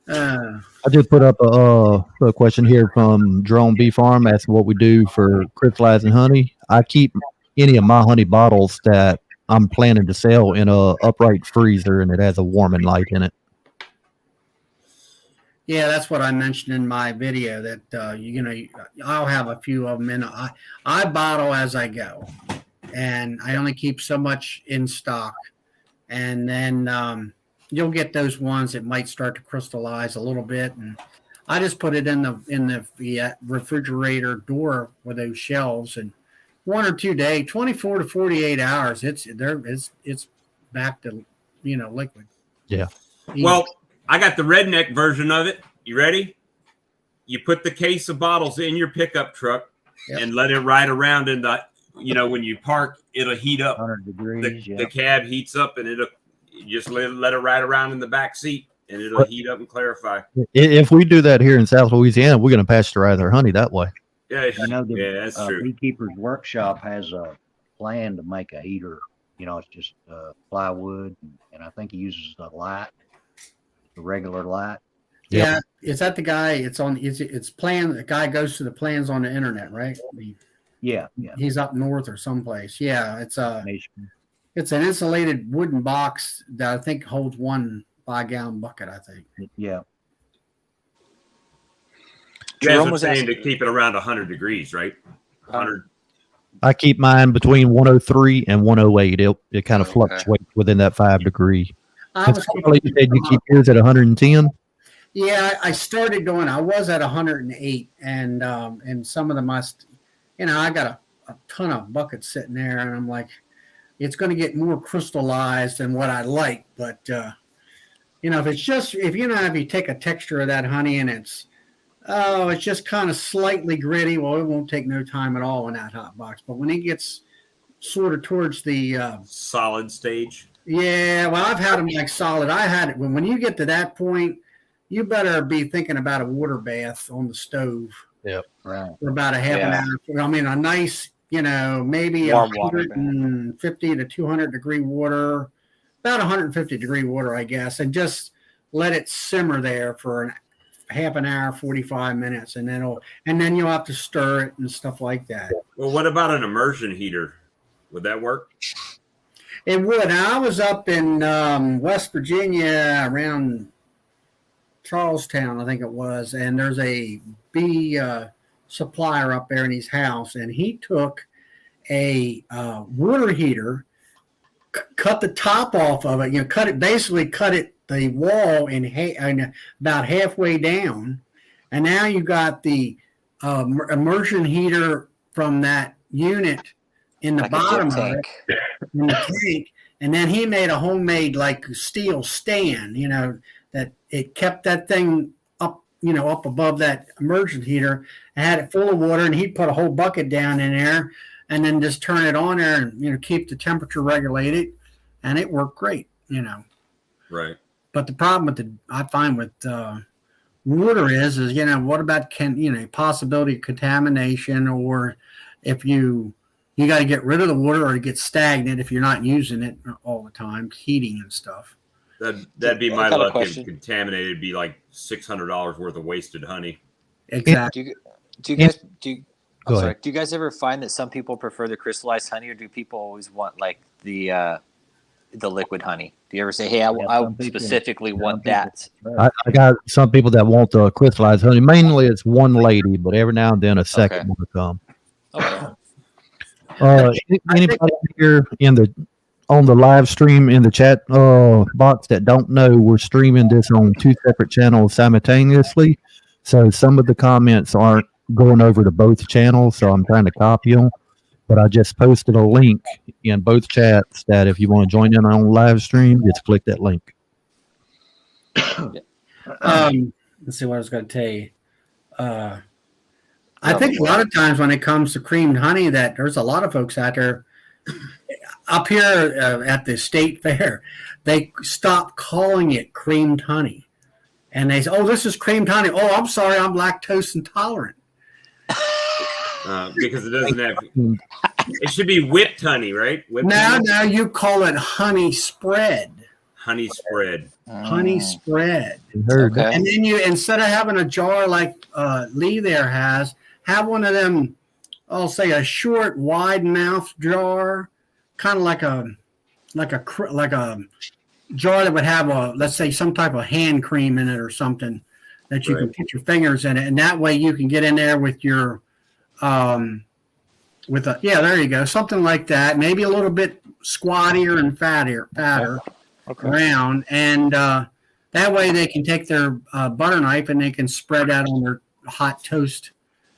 I just put up a question here from Drone Bee Farm asking what we do for crystallizing honey. I keep any of my honey bottles that I'm planning to sell in a upright freezer, and it has a warming light in it. Yeah, that's what I mentioned in my video. That I'll have a few of them in. I bottle as I go, and I only keep so much in stock, and then you'll get those ones that might start to crystallize a little bit, and I just put it in the refrigerator door with those shelves, and 1 or 2 days, 24 to 48 hours, it's back to liquid. Yeah. Well, I got the redneck version of it. You ready? You put the case of bottles in your pickup truck and let it ride around in the, when you park, it'll heat up. 100 degrees. The cab heats up, and you just let it ride around in the back seat, and it'll heat up and clarify. If we do that here in South Louisiana, we're going to pasteurize our honey that way. Yeah, The that's true. Beekeeper's Workshop has a plan to make a heater. It's just plywood, and I think he uses the light, the regular light. Yeah, is that the guy? It's plan. The guy goes to the plans on the internet, right? Yeah. He's up north or someplace. Yeah, it's Michigan. it's an insulated wooden box that I think holds 1 5-gallon bucket. I think. Yeah. Jerome was was saying asking, to keep it around 100 degrees, right? 100. I keep mine between 103 and 108. It kind of fluctuates within that 5 degree. I was You said you keep yours at 110. Yeah, I started going. I was at 108, and some of them must, I got a ton of buckets sitting there, and I'm like, it's going to get more crystallized than what I like. But if you take a texture of that honey and it's just kind of slightly gritty, well, it won't take no time at all in that hot box. But when it gets sort of towards the Solid stage. yeah, well, I've had them like solid. I had it when you get to that point, you better be thinking about a water bath on the stove. Yep. Right. For about a half an hour. I mean, a nice, maybe Warm water 150 to 200 degree water, about 150 degree water, I guess, and just let it simmer there for half an hour, 45 minutes, and then you'll have to stir it and stuff like that. Well, what about an immersion heater? Would that work? It would. Now, I was up in West Virginia around Charlestown, I think it was, and there's a bee supplier up there in his house, and he took a water heater, cut the top off of it, cut the wall in about halfway down, and now you got the immersion heater from that unit in the like bottom a of tank. it, in the tank, and then he made a homemade like steel stand, that it kept that thing up, up above that immersion heater, and had it full of water, and he'd put a whole bucket down in there, and then just turn it on there, and keep the temperature regulated, and it worked great, Right. But the problem I find with water is what about possibility of contamination, or if you got to get rid of the water or it gets stagnant if you're not using it all the time, heating and stuff. That'd be my I got a luck. If question. contaminated, it'd be like $600 worth of wasted honey. Exactly. Do you guys do? Go I'm sorry. ahead. Do you guys ever find that some people prefer the crystallized honey, or do people always want like the liquid honey? Do you ever say, "Hey, I some people- specifically some want people- that"? I got some people that want the crystallized honey. Mainly, it's one lady, but every now and then a second Okay. one will come. Okay. Anybody here on the live stream in the chat box that don't know, we're streaming this on 2 separate channels simultaneously. So some of the comments aren't going over to both channels. So I'm trying to copy them. But I just posted a link in both chats that if you want to join in on live stream, just click that link. Let's see what I was going to tell you. I think a lot of times when it comes to creamed honey, that there's a lot of folks out there up here at the state fair, they stop calling it creamed honey. And they say, "Oh, this is creamed honey. Oh, I'm sorry, I'm lactose intolerant." Because it doesn't have. It should be whipped honey, right? Whipped Now honey? you call it honey spread. Honey spread. Honey spread. You heard Okay. And then you, instead of having a jar like Lee there has, have one of them, I'll say a short, wide mouth jar, kind of like a jar that would have let's say some type of hand cream in it or something that you can put your fingers in it, and that way you can get in there with your there you go, something like that, maybe a little bit squattier and fatter around, and that way they can take their butter knife and they can spread out on their hot toast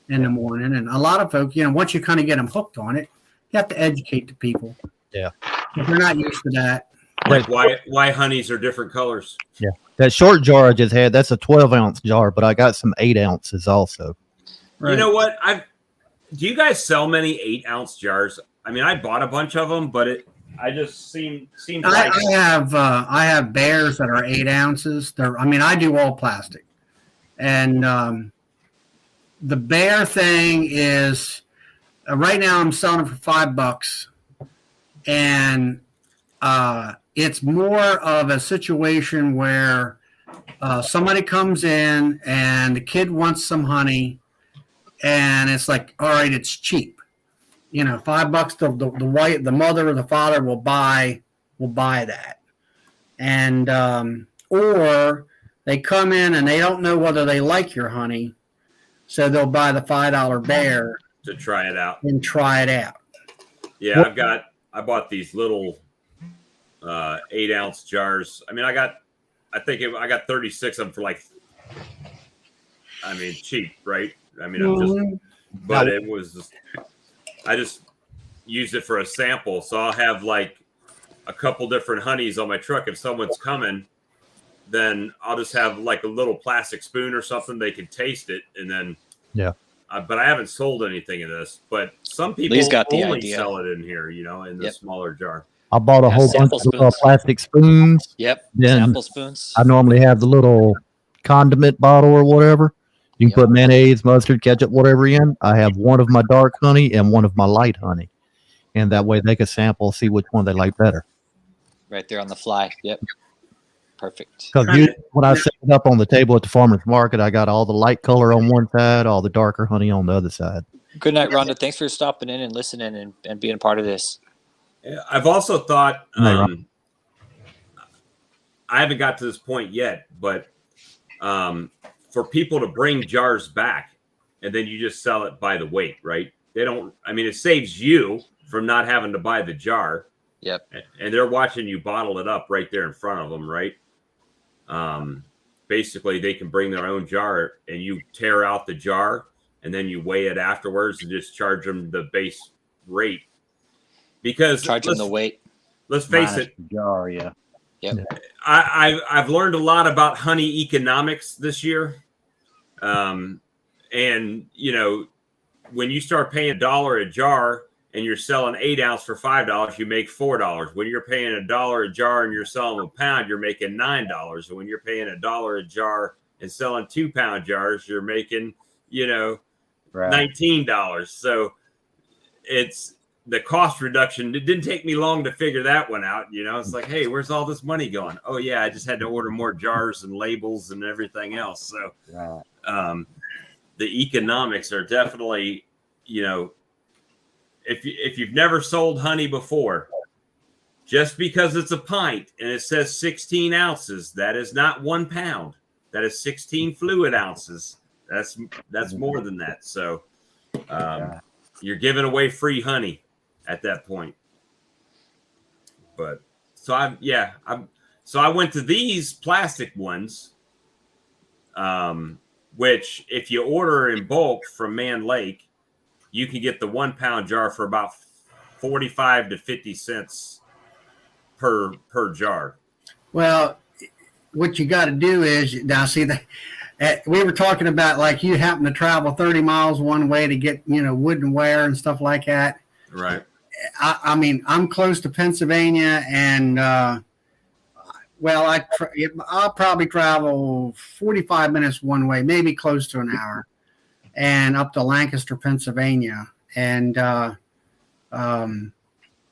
in the morning. And a lot of folks, once you kind of get them hooked on it, you have to educate the people. Yeah. If they're not used to that. Like why honeys are different colors. Yeah. That short jar I just had, that's a 12-ounce jar, but I got some 8 ounces also. Right. You know what? Do you guys sell many 8-ounce jars? I mean, I bought a bunch of them, but I just seemed like I have bears that are 8 ounces. I do all plastic, and the bear thing is right now I'm selling it for $5, and it's more of a situation where somebody comes in and the kid wants some honey, and it's like, all right, it's cheap. $5, the mother or the father will buy that. And or they come in and they don't know whether they like your honey, so they'll buy the $5 bear to try it out. and try it out. Yeah, I bought these little 8-ounce jars. I mean, I got 36 of them for cheap, right? I mean, but it was I just used it for a sample. So I'll have like a couple different honeys on my truck. If someone's coming, then I'll just have like a little plastic spoon or something. They can taste it, and then but I haven't sold anything of this. But some people Lee's got the only idea. sell it in here, in the smaller jar. I bought a whole bunch sample of little spoons. plastic spoons. Yep. Then Sample spoons. I normally have the little condiment bottle or whatever. You can put mayonnaise, mustard, ketchup, whatever in. I have one of my dark honey and one of my light honey. And that way they can sample, see which one they like better. Right there on the fly. Yep. Perfect. Because when I set it up on the table at the farmer's market, I got all the light color on one side, all the darker honey on the other side. Good night, Rhonda. Thanks for stopping in and listening and being a part of this. I've also thought, Right. I haven't got to this point yet, but for people to bring jars back and then you just sell it by the weight, right? It saves you from not having to buy the jar. Yep. And they're watching you bottle it up right there in front of them, right? Basically, they can bring their own jar and you tear out the jar and then you weigh it afterwards and just charge them the base rate. Because Charge them the weight. Let's face Minus it. the jar, yeah. Yep. I've learned a lot about honey economics this year. And when you start paying $1 a jar and you're selling 8 ounce for $5, you make $4. When you're paying $1 a jar and you're selling a pound, you're making $9. And when you're paying $1 a jar and selling 2 pound jars, you're making, Right. $19. So it's the cost reduction. It didn't take me long to figure that one out. It's like, hey, where's all this money going? Oh yeah, I just had to order more jars and labels and everything else. So Right. the economics are definitely, if you've never sold honey before, just because it's a pint and it says 16 ounces, that is not 1 pound. That is 16 fluid ounces. That's more than that. So you're giving away free honey at that point. But so I went to these plastic ones, which if you order in bulk from Man Lake, you can get the 1 pound jar for about 45 to 50 cents per jar. Well, what you got to do is now see that we were talking about like you happen to travel 30 miles one way to get woodenware and stuff like that. Right. I mean, I'm close to Pennsylvania, and I'll probably travel 45 minutes one way, maybe close to an hour, and up to Lancaster, Pennsylvania, and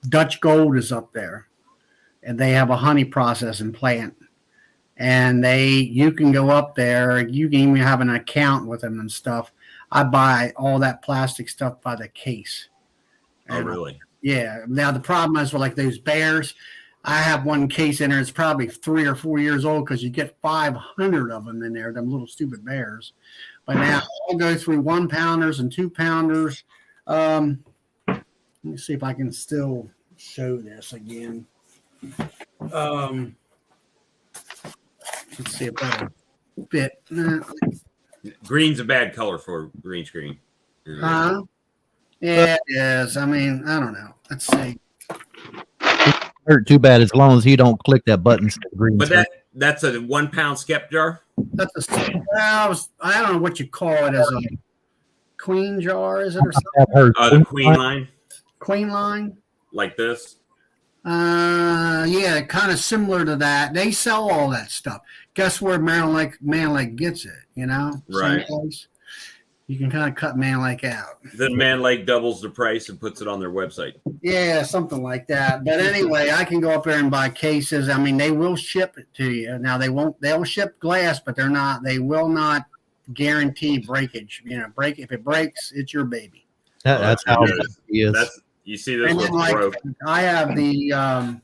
Dutch Gold is up there, and they have a honey processing plant, and you can go up there. You can even have an account with them and stuff. I buy all that plastic stuff by the case. Oh, really? Yeah. Now the problem is with like those bears. I have one case in there. It's probably 3 or 4 years old because you get 500 of them in there. Them little stupid bears. But now I'll go through 1 pounders and 2 pounders. Let me see if I can still show this again. Let's see if that'll fit. Green's a bad color for green screen. Yeah, it is. I mean, I don't know. Let's see. Hurt too bad as long as he don't click that button. Green But screen. that's a 1 pound skep jar. That's I don't know what you call it as a queen jar, is it, or something? I've heard The queen line, Queen line? like this. Yeah, kind of similar to that. They sell all that stuff. Guess where Man Lake gets it? Same Right. place. You can kind of cut Man Lake out. Then Man Lake doubles the price and puts it on their website. Yeah, something like that. But anyway, I can go up there and buy cases. I mean, they will ship it to you. Now they'll ship glass, but they will not guarantee breakage. If it breaks, it's your baby. That's how it is. You see this And one then, like, broke. I have the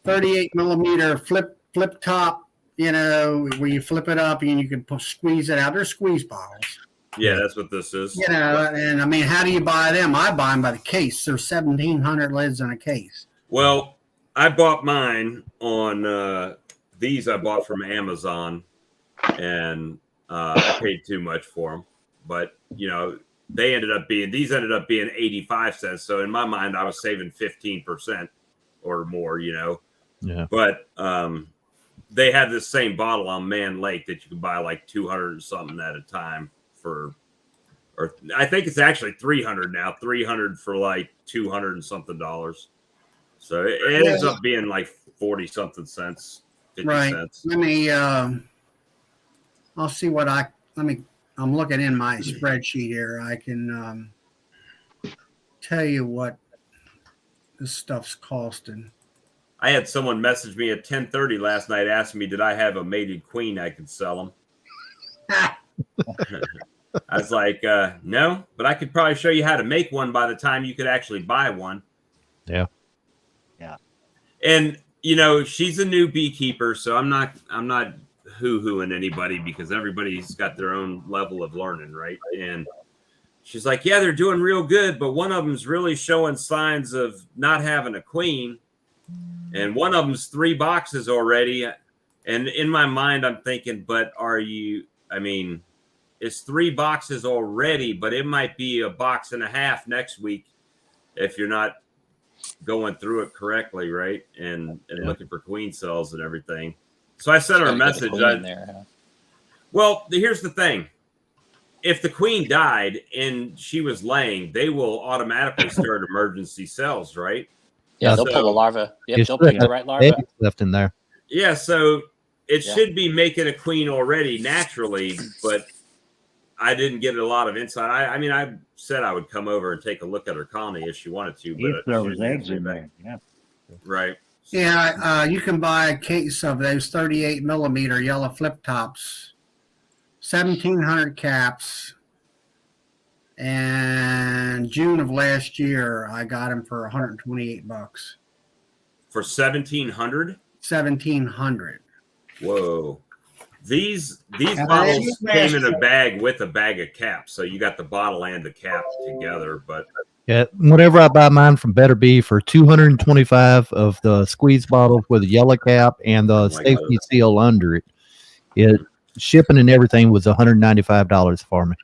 38 millimeter flip top, where you flip it up and you can squeeze it out. They're squeeze bottles. Yeah, that's what this is. And I mean, how do you buy them? I buy them by the case. There's 1,700 lids in a case. Well, I bought mine on these. I bought from Amazon, and I paid too much for them. But these ended up being 85 cents. So in my mind, I was saving 15% or more. Yeah. But they have this same bottle on Man Lake that you can buy like 200 and something at a time. Or I think it's actually 300 now. 300 for like 200 and something dollars. So it ends up being like 40 something cents, 50 cents. Let me. I'll see what I'm looking in my spreadsheet here. I can tell you what this stuff's costing. I had someone message me at 10:30 last night asking me, did I have a mated queen I could sell them? I was like, no, but I could probably show you how to make one by the time you could actually buy one. Yeah. And she's a new beekeeper, so I'm not hoo-hooing anybody because everybody's got their own level of learning, right? And she's like, yeah, they're doing real good, but one of them's really showing signs of not having a queen, and one of them's 3 boxes already. And in my mind, I'm thinking, but it's 3 boxes already, but it might be a box and a half next week if you're not going through it correctly, right? And looking for queen cells and everything. So I sent her a message. Well, here's the thing. If the queen died and she was laying, they will automatically start emergency cells, right? Yeah, they'll pull the larva. Yep, they'll pick the right larva. Left in there. Yeah, so it Yeah. should be making a queen already naturally, but I didn't get a lot of insight. I mean, I said I would come over and take a look at her colony if she wanted to, but If there she was didn't eggs answer in me back. there, yeah. Right. Yeah, you can buy a case of those 38 millimeter yellow flip tops, 1,700 caps. And June of last year, I got them for $128. For 1,700. 1,700. Whoa. These And bottles they- came in a bag with a bag of caps, so you got the bottle and the cap together. But Yeah, whenever I buy mine from Better Be for 225 of the squeeze bottles with a yellow cap and the Oh my safety God. seal under it, shipping and everything was $195 for me.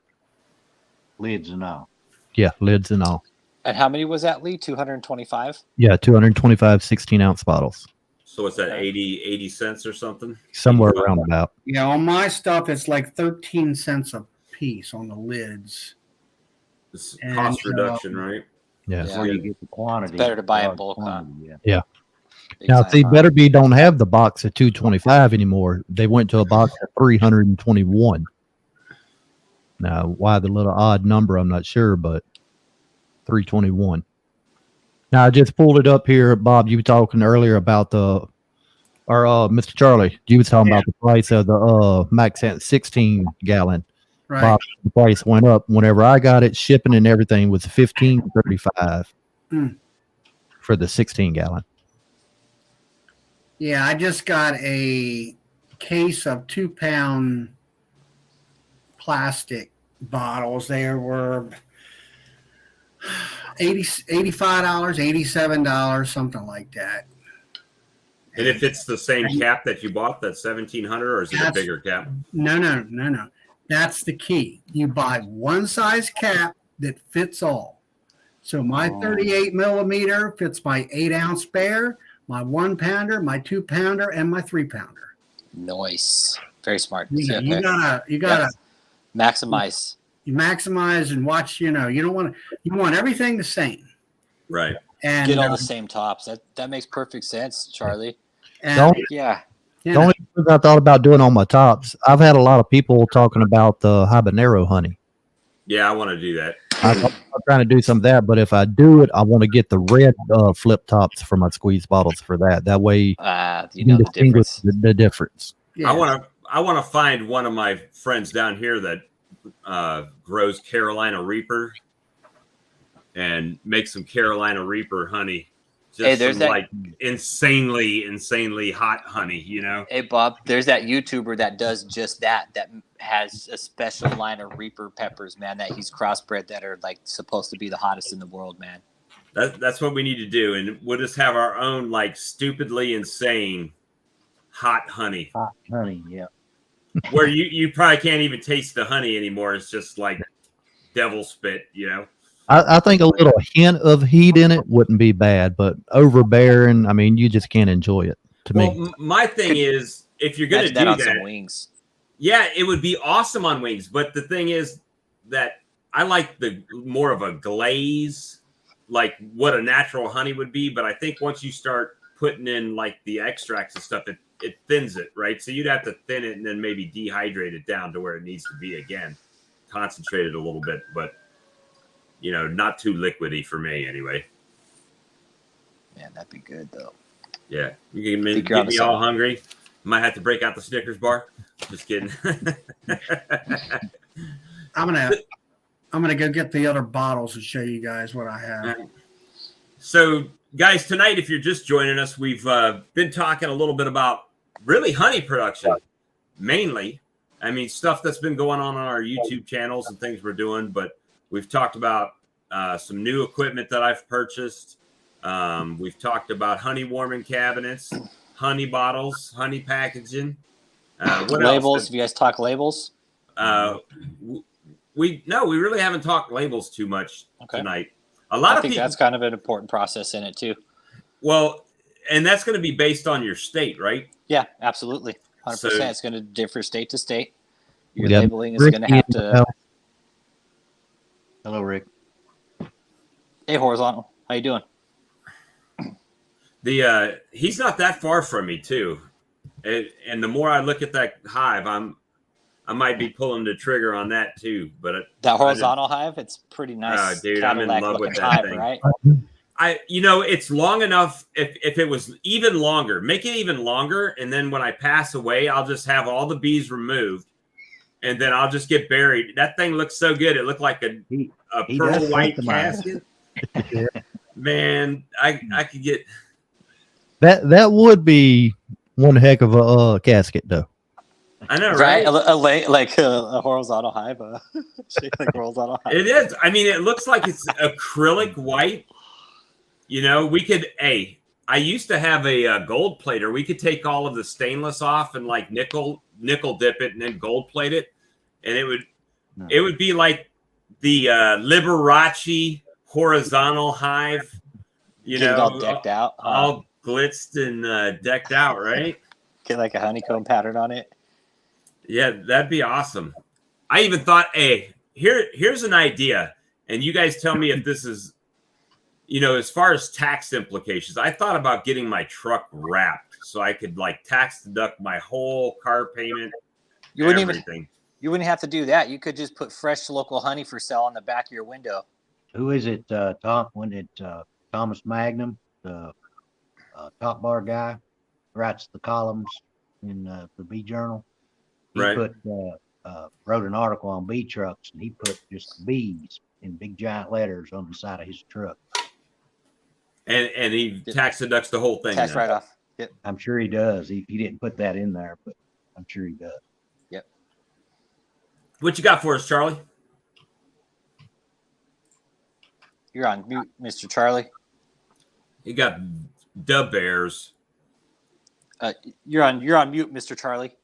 Lids and all. Yeah, lids and all. And how many was that, Lee? 225? Yeah, 225 16-ounce bottles, so what's that, 80 cents or something? somewhere around about. Yeah, on my stuff, it's like 13 cents a piece on the lids. It's And, cost reduction, right? Yeah. Yeah. Where you get the quantity. It's better to buy in large bulk, huh? quantity, yeah. Big Now, time, see, huh? Better Be don't have the box at 225 anymore. They went to a box at 321. Now, why the little odd number, I'm not sure, but 321. Now, I just pulled it up here, Bob. You were talking earlier about Mr. Charlie, you was talking about the price of the Max 16 gallon. Right. Bob, the price went up. Whenever I got it, shipping and everything was $15.35 Hmm. for the 16 gallon. Yeah, I just got a case of 2-pound plastic bottles. They were $85, $87, something like that. And if it's the same cap that you bought, that's 1,700, or is it a That's- bigger cap? No. That's the key. You buy one size cap that fits all. So my Oh. 38 millimeter fits my 8-ounce bear, my 1-pounder, my 2-pounder, and my 3-pounder. Nice. Very smart. You Yeah, gotta maximize. you maximize and watch. You don't want you want everything the same. Right. And Get all the same tops. That makes perfect sense, Charlie. and, Don't- Yeah. you The know, only thing I thought about doing on my tops, I've had a lot of people talking about the habanero honey. Yeah, I want to do that. I'm trying to do some of that, but if I do it, I want to get the red flip tops for my squeeze bottles for that. That way You you know can the distinguish difference. the difference. yeah. I want to find one of my friends down here that grows Carolina Reaper and make some Carolina Reaper honey. Just Hey, there's some, that- like insanely hot honey, you know? Hey, Bob, there's that YouTuber that does just that has a special line of Reaper peppers, man, that he's crossbred that are like supposed to be the hottest in the world, man. That's what we need to do. And we'll just have our own, like, stupidly insane hot honey Hot honey, yeah. where you probably can't even taste the honey anymore. It's just like devil spit, you know? I think a little hint of heat in it wouldn't be bad, but overbearing, I mean, you just can't enjoy it to Well, me. my thing is, if you're going to Imagine that do on that, some wings. yeah, it would be awesome on wings. But the thing is that I like the more of a glaze, like what a natural honey would be. But I think once you start putting in like the extracts and stuff, it thins it, right? So you'd have to thin it and then maybe dehydrate it down to where it needs to be again, concentrate it a little bit, but you know, not too liquidy for me anyway. Man, that'd be good though. Yeah, you can Think get you're onto me all something. hungry. Might have to break out the Snickers bar. Just kidding. I'm gonna go get the other bottles and show you guys what I have. So, guys, tonight, if you're just joining us, we've been talking a little bit about really honey production, mainly. I mean, stuff that's been going on our YouTube channels and things we're doing, but we've talked about some new equipment that I've purchased. We've talked about honey warming cabinets, honey bottles, honey packaging. What Labels. else? If you guys talk labels, We really haven't talked labels too much okay. tonight. A lot I of think people, that's kind of an important process in it too. well, and that's going to be based on your state, right? Yeah, absolutely. 100%. So- It's going to differ state to state. Your Yeah, labeling is going to have to. Hello, Rick. Hey, Horizontal. How you doing? He's not that far from me too, And the more I look at that hive, I might be pulling the trigger on that too. But That horizontal hive, it's pretty nice. dude, I'm in Cadillac love with looking that hive, thing. right? It's long enough. If it was even longer, make it even longer, and then when I pass away, I'll just have all the bees removed, and then I'll just get buried. That thing looks so good. It looked like a He pearl does white customize. casket. Man, I could get. That would be one heck of a casket, though. I know, Right? right? A horizontal hive. Shaped like a horizontal hive. It is. I mean, it looks like it's acrylic white. You know, we could. I used to have a gold plater. We could take all of the stainless off and like nickel dip it and then gold plate it, and it would be like the Liberace horizontal hive. You Get know, it all decked out. all blitzed and decked out, right? Get like a honeycomb pattern on it. Yeah, that'd be awesome. I even thought, here's an idea, and you guys tell me if this is, as far as tax implications. I thought about getting my truck wrapped so I could like tax deduct my whole car payment. You wouldn't everything. You wouldn't have to do that. You could just put fresh local honey for sale on the back of your window. Who is it? Thomas Magnum, the top bar guy, writes the columns in the Bee Journal. He Right. wrote an article on bee trucks, and he put just bees in big giant letters on the side of his truck. And he tax deducts the whole thing. Tax now. write off. Yep. I'm sure he does. He didn't put that in there, but I'm sure he does. What you got for us, Charlie? You're on mute, Mr. Charlie. You got the Bears. You're on mute, Mr. Charlie.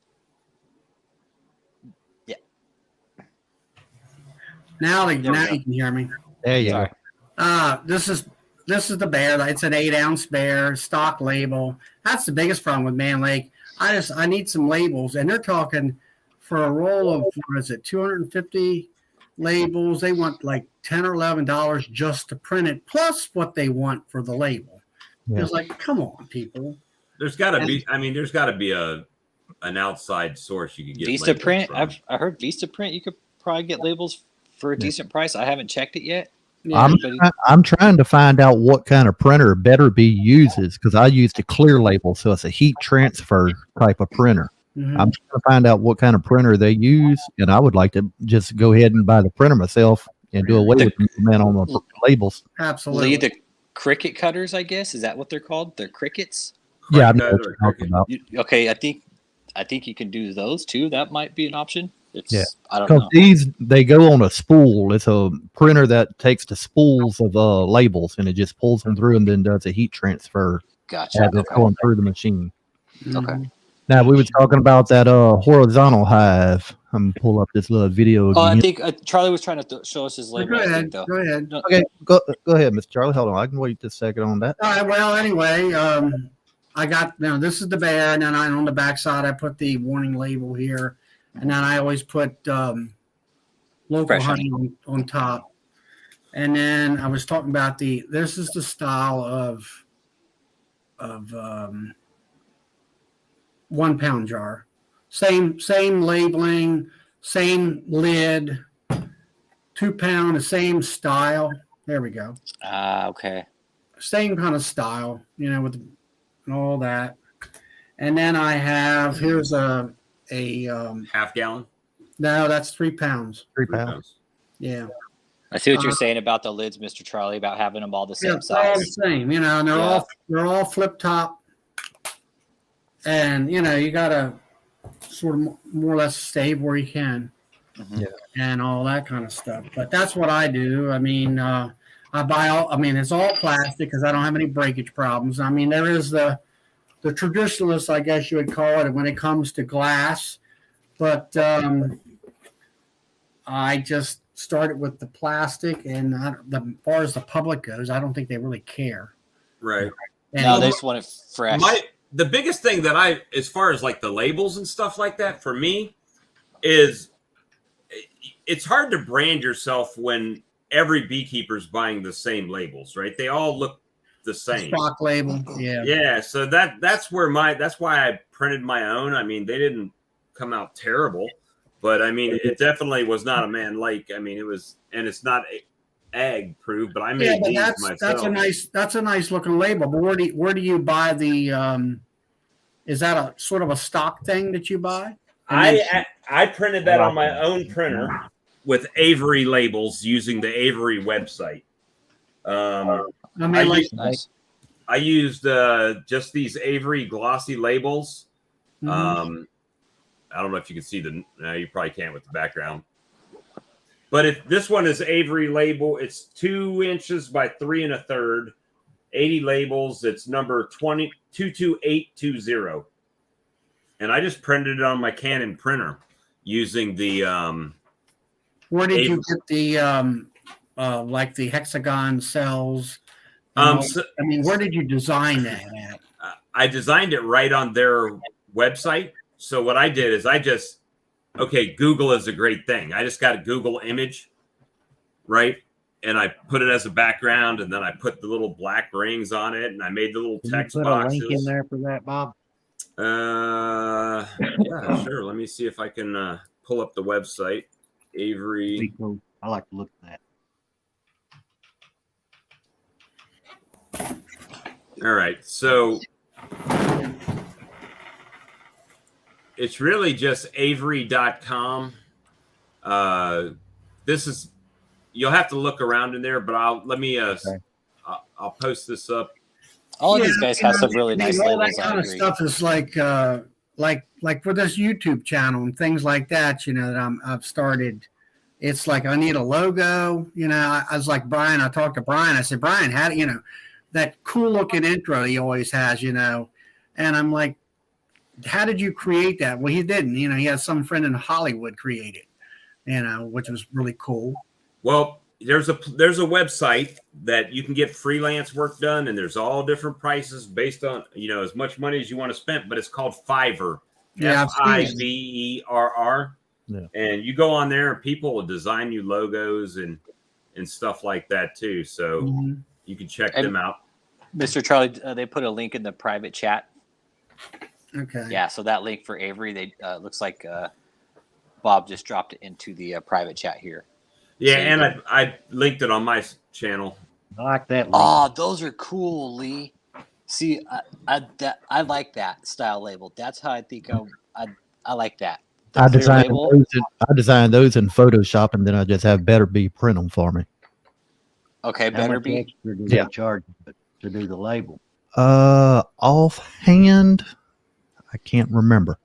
Now we you go. can hear me. There you Sorry. go. This is the bear. It's an 8-ounce bear, stock label. That's the biggest problem with Man Lake. I need some labels, and they're talking for a roll of, what is it, 250 labels. They want like $10 or $11 just to print it, plus what they want for the label. Yeah. It's like, come on, people. There's got to be. I mean, there's got to be an outside source you could get. Vista labels Print. from. I heard Vista Print. You could probably get labels for a decent price. I haven't checked it yet. Yeah, I'm trying to find out what kind of printer Better Bee uses, because I used a clear label, so it's a heat transfer type of printer. mhm. I'm trying to find out what kind of printer they use, and I would like to just go ahead and buy the printer myself and do away with the man on the labels. Absolutely. Lee, the cricket cutters, I guess. Is that what they're called? They're crickets. Yeah, I Cricut know what or you're talking Cricut. about. Okay, I think you can do those too. That might be an option. Yeah. I don't Because know. these, they go on a spool. It's a printer that takes the spools of labels and it just pulls them through and then does a heat transfer Gotcha. as it's going through the machine. Mhm. Okay. Now, we were talking about that horizontal hive. I'm going to pull up this little video Oh, I again. think Charlie was trying to show us his label. Go I ahead. think, though. Go ahead. No, Okay, go ahead, Mr. Charlie. Hold on. I can wait just a second on that. All right. Well, anyway, I got this is the bear, and then on the back side I put the warning label here, and then I always put local Fresh honey on top. And then I was talking about this is the style of 1 pound jar, same labeling, same lid, 2 pound, the same style. There we go. okay. Same kind of style, with and all that. And then I have here's a Half gallon. no, that's 3 pounds. 3 3 pounds. pounds. Yeah, I see what you're saying about the lids, Mr. Charlie, about having them all the yeah, same it's all the size. same. And they're all flip top. And you gotta sort of more or less stay where you can, Mhm. and all that kind of stuff. But that's what I do. I mean, I buy all. I mean, it's all plastic because I don't have any breakage problems. I mean, there is the traditionalist, I guess you would call it, when it comes to glass. But I just started with the plastic, and as far as the public goes, I don't think they really care. Right. And No, they just want it fresh. The biggest thing that as far as like the labels and stuff like that for me is it's hard to brand yourself when every beekeeper's buying the same labels, right? They all look the same. Stock label. Yeah. Yeah, so that's why I printed my own. I mean, they didn't come out terrible, but I mean, it definitely was not a Man Lake. I mean, it was, and it's not ag proof, but I Yeah, made but these that's myself. that's a nice looking label. But where do you buy the? Is that a sort of a stock thing that you buy? I printed that on my own printer with Avery labels using the Avery website. I I mean, like, used- Nice. I used just these Avery glossy labels. mhm. I don't know if you can see you probably can't with the background. But if this one is Avery label, it's 2 inches by 3 1/3, 80 labels. It's number 22820. And I just printed it on my Canon printer using the Where did you Avery. get the like the hexagon cells? and all- So I mean, where did you design that at? I designed it right on their website. So what I did is Google is a great thing. I just got a Google image, right? And I put it as a background, and then I put the little black rings on it, and I made the little Can text you put boxes. a link in there for that, Bob? Yeah, sure. Let me see if I can pull up the website. Avery. Pretty cool. I like to look at that. All right. So it's really just avery.com. This is, you'll have to look around in there, but I'll post this up. All of these guys have some really I mean, nice all labels. that I kind of agree. stuff is like for this YouTube channel and things like that. You know, that I've started. It's like I need a logo. You know, I was like Brian. I talked to Brian. I said, Brian, how do you know that cool looking intro he always has? You know, and I'm like, how did you create that? Well, he didn't. You know, he had some friend in Hollywood create it. You know, which was really cool. Well, there's a website that you can get freelance work done, and there's all different prices based on, as much money as you want to spend, but it's called Fiverr. Yeah, I've seen it. Fiverr. Yeah. And you go on there and people will design you logos and stuff like that too. So Mhm. you can check And- them out. Mr. Charlie, they put a link in the private chat. Okay. Yeah, so that link for Avery, they looks like Bob just dropped it into the private chat here. Yeah, So you and I linked it on my channel. I like that link. Oh, those are cool, Lee. See, I like that style label. That's how I think I like that. The I clear designed label. those in Photoshop, and then I just have Better Be print them for me. Okay, How better much be. extra do Yeah. they charge to do the label? Offhand, I can't remember.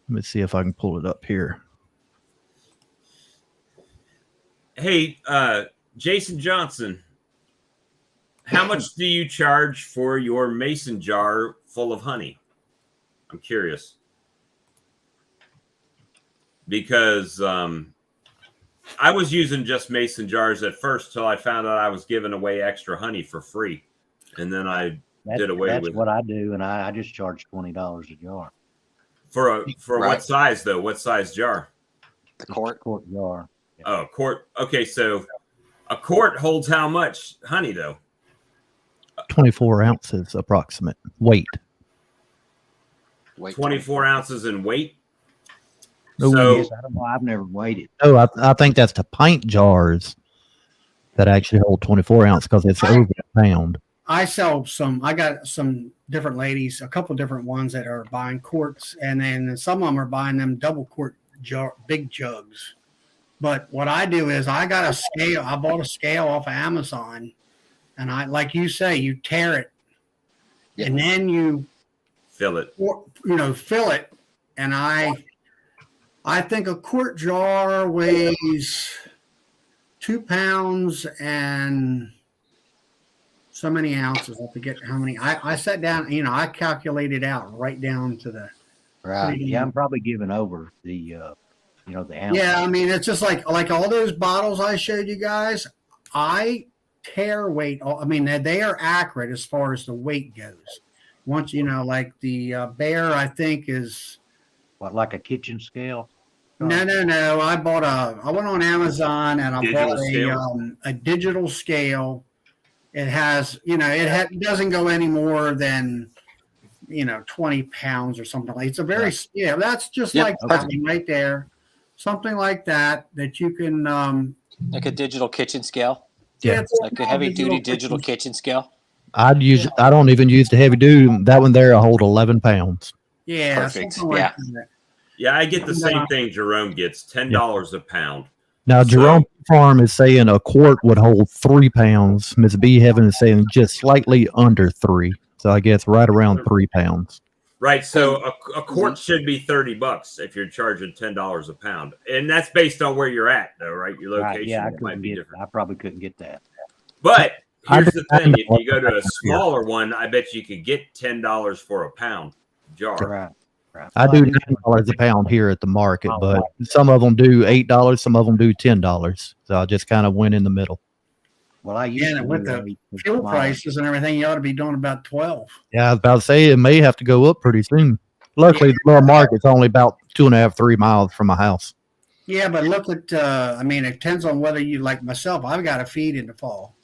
Let me see if I can pull it up here. Hey, Jason Johnson, how much do you charge for your mason jar full of honey? I'm curious. Because I was using just mason jars at first till I found out I was giving away extra honey for free. And then I did away That's with it. what I do, and I just charge $20 a jar. For Right. what size though? What size jar? The court. Quart jar. Oh, a quart. Okay, so a quart holds how much honey though? 24 ounces approximate weight. Wait, 24 ounces in weight. Oh, So Yes, I don't know. I've never weighed it. Oh, I think that's the pint jars that actually hold 24 ounce because it's over a pound. I sell some. I got some different ladies, a couple different ones that are buying quarts, and then some of them are buying them double quart big jugs. But what I do is I got a scale. I bought a scale off of Amazon, and I, like you say, you tear it, Yeah. and then you fill it. fill it. And I think a quart jar weighs 2 pounds and so many ounces. I forget how many. I sat down, I calculated out right down to the. Right. Yeah, I'm probably giving over the ounce. Yeah, I mean, it's just like all those bottles I showed you guys. I tear weight. I mean, they are accurate as far as the weight goes. Once like the Bear, I think is. What, like a kitchen scale? No. I went on Amazon and I Digital bought scale? a digital scale, It has, it doesn't go any more than, 20 pounds or something like. It's a very that's just Yep. like something right there, something like that you can. Like a digital kitchen scale, Yeah. it's like a heavy duty digital kitchen scale. I don't even use the heavy duty. That one there, I hold 11 pounds. Yeah, Perfect. something like Yeah. that. Yeah, I get the same thing Jerome gets, $10 a pound. Now, So- Jerome Farm is saying a quart would hold 3 pounds. Miss B Heaven is saying just slightly under 3. So I guess right around 3 pounds. Right. So a quart should be $30 if you're charging $10 a pound. And that's based on where you're at, though, right? Your Right, location yeah, might be different. I probably couldn't get that. But here's the I thing: do- if you go to a smaller one, I bet you could get $10 for a pound jar. Right. I do $9 a pound here at the market, but some of them do $8, some of them do $10. So I just kind of went in the middle. Well, I used Yeah, to with do the eight for fuel smaller. prices and everything, you ought to be doing about 12. Yeah, I was about to say it may have to go up pretty soon. Luckily, the little market's only about 2.5, 3 miles from my house. Yeah, but look at, it depends on whether you, like myself, I've got to feed in the fall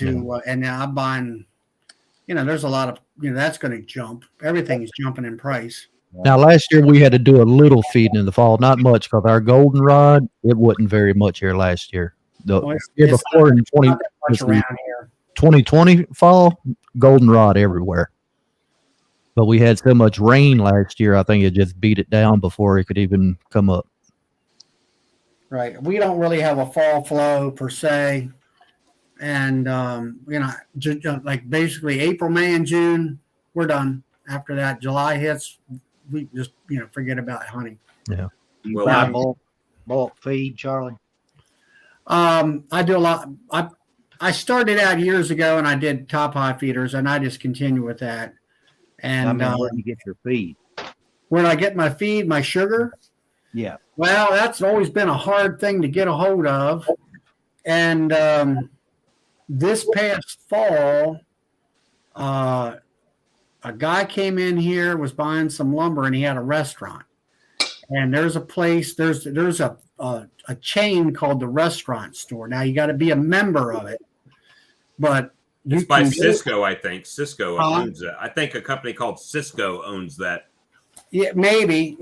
and now I'm buying, there's a lot of, that's going to jump. Everything is jumping in price. Now, last year we had to do a little feeding in the fall, not much, because our goldenrod, it wasn't very much here last year. The Well, it's- year it's before in Not that much around here. 2020 fall, goldenrod everywhere. But we had so much rain last year, I think it just beat it down before it could even come up. Right. We don't really have a fall flow per se. And, like basically April, May, and June, we're done. After that, July hits, we just, forget about hunting. You Well, buy I'm- bulk feed, Charlie? I do a lot. I started out years ago and I did top high feeders and I just continue with that. And where do you get your feed? when I get my feed, my sugar, Yeah. well, that's always been a hard thing to get a hold of. And this past fall, a guy came in here, was buying some lumber, and he had a restaurant. And there's a place, there's a chain called the Restaurant Store. Now you got to be a member of it, but you It's by can get- Cisco, I think. Cisco owns that. I think a company called Cisco owns that. Yeah, maybe.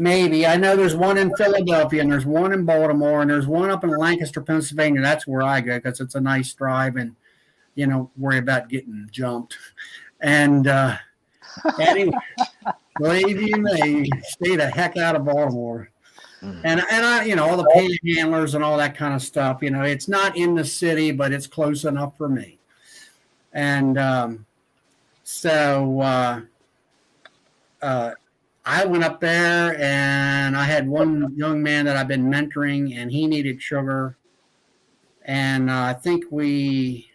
I know there's one in Philadelphia and there's one in Baltimore and there's one up in Lancaster, Pennsylvania. That's where I go because it's a nice drive and worry about getting jumped. And anyway, believe you me, stay the heck out of Baltimore. And I, all the panhandlers and all that kind of stuff. It's not in the city, but it's close enough for me. And I went up there and I had one young man that I've been mentoring and he needed sugar. And I think we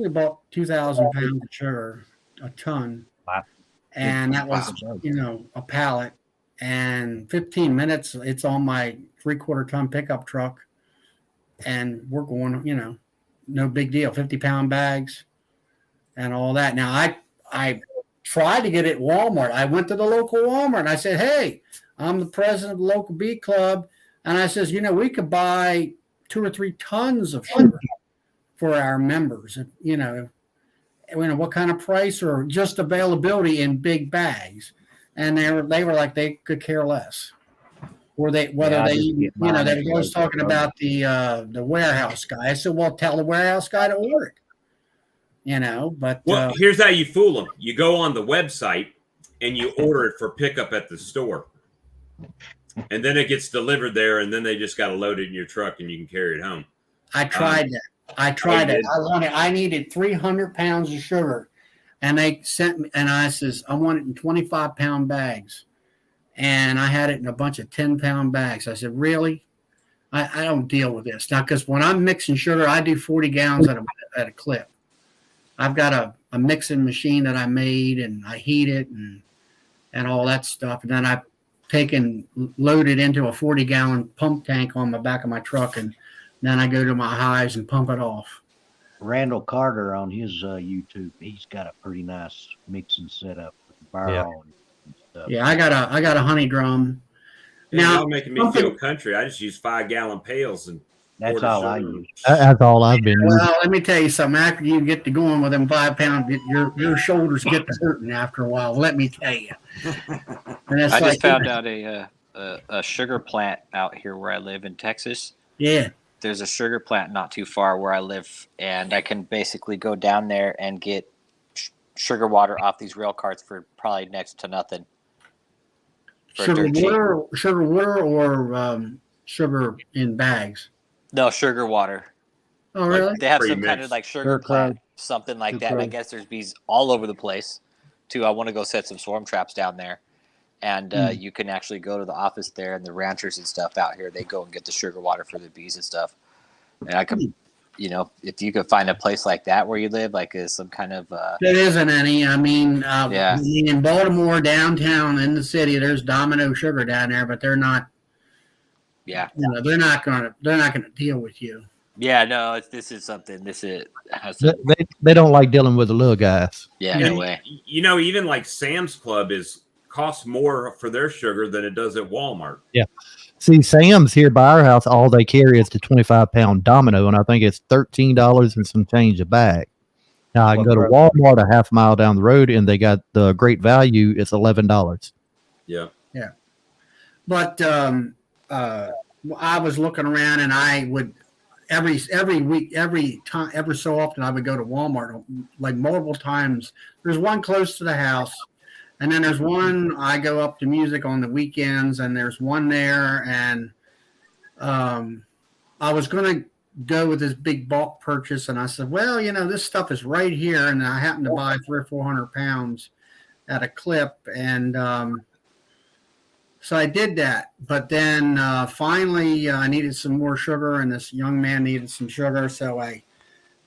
bought 2,000 pounds of sugar, a ton. Wow. And that was, a pallet. And 15 minutes, it's on my 3/4 ton pickup truck. And we're going, no big deal, 50-pound bags and all that. Now, I tried to get it at Walmart. I went to the local Walmart and I said, hey, I'm the president of the local bee club. And I says, we could buy 2 or 3 tons of sugar for our members. What kind of price or just availability in big bags. And they were like, they could care less. Or they were always talking about the warehouse guy. I said, well, tell the warehouse guy to order it. But Well, here's how you fool them. You go on the website and you order it for pickup at the store. And then it gets delivered there, and then they just got to load it in your truck and you can carry it home. I tried that. I needed 300 pounds of sugar. And they sent me, and I says, I want it in 25-pound bags. And I had it in a bunch of 10-pound bags. I said, really? I don't deal with this. Now, because when I'm mixing sugar, I do 40 gallons at a clip. I've got a mixing machine that I made, and I heat it and all that stuff. And then I load it into a 40-gallon pump tank on the back of my truck, and then I go to my hives and pump it off. Randall Carter on his YouTube, he's got a pretty nice mixing setup with the barrel and stuff. Yeah, I got a honey drum. And Now, y'all making me feel country. I just use 5-gallon pails and That's quarter all I sugar. use. That's all I've been using. Well, let me tell you something. After you get to going with them 5 pound, your shoulders get to hurting after a while. Let me tell you. And it's I like, just found out a sugar plant out here where I live in Texas. yeah, There's a sugar plant not too far where I live, and I can basically go down there and get sugar water off these rail carts for probably next to nothing. For sugar dirt cheap. water, or sugar in bags. No, sugar water. Oh, really? They have some Pre-mixed. kind of like sugar Sure, plant, something like that. And I Sure. guess there's bees all over the place, too. I want to go set some swarm traps down there. And you can actually go to the office there, and the ranchers and stuff out here, they go and get the sugar water for the bees and stuff. And I could, you know, if you could find a place like that where you live, like some kind of There isn't any. I mean, Yeah. in Baltimore downtown in the city, there's Domino Sugar down there, but they're not. yeah. You know, they're not gonna deal with you. Yeah, no, this is something. This is has They, to, they don't like dealing with the little guys. yeah, Yeah, no way. You know, even like Sam's Club costs more for their sugar than it does at Walmart. See, Sam's here by our house, all they carry is the 25-pound Domino, and I think it's $13 and some change a bag. Now I can go to Walmart a half mile down the road, and they got the great value. It's $11. Yeah. But I was looking around, and I would every week, every time, ever so often, I would go to Walmart like multiple times. There's one close to the house, and then there's one I go up to Music on the weekends, and there's one there. And I was going to go with this big bulk purchase, and I said, well, you know, this stuff is right here, and I happened to buy 300 or 400 pounds at a clip, and so I did that. But then finally, I needed some more sugar, and this young man needed some sugar, so I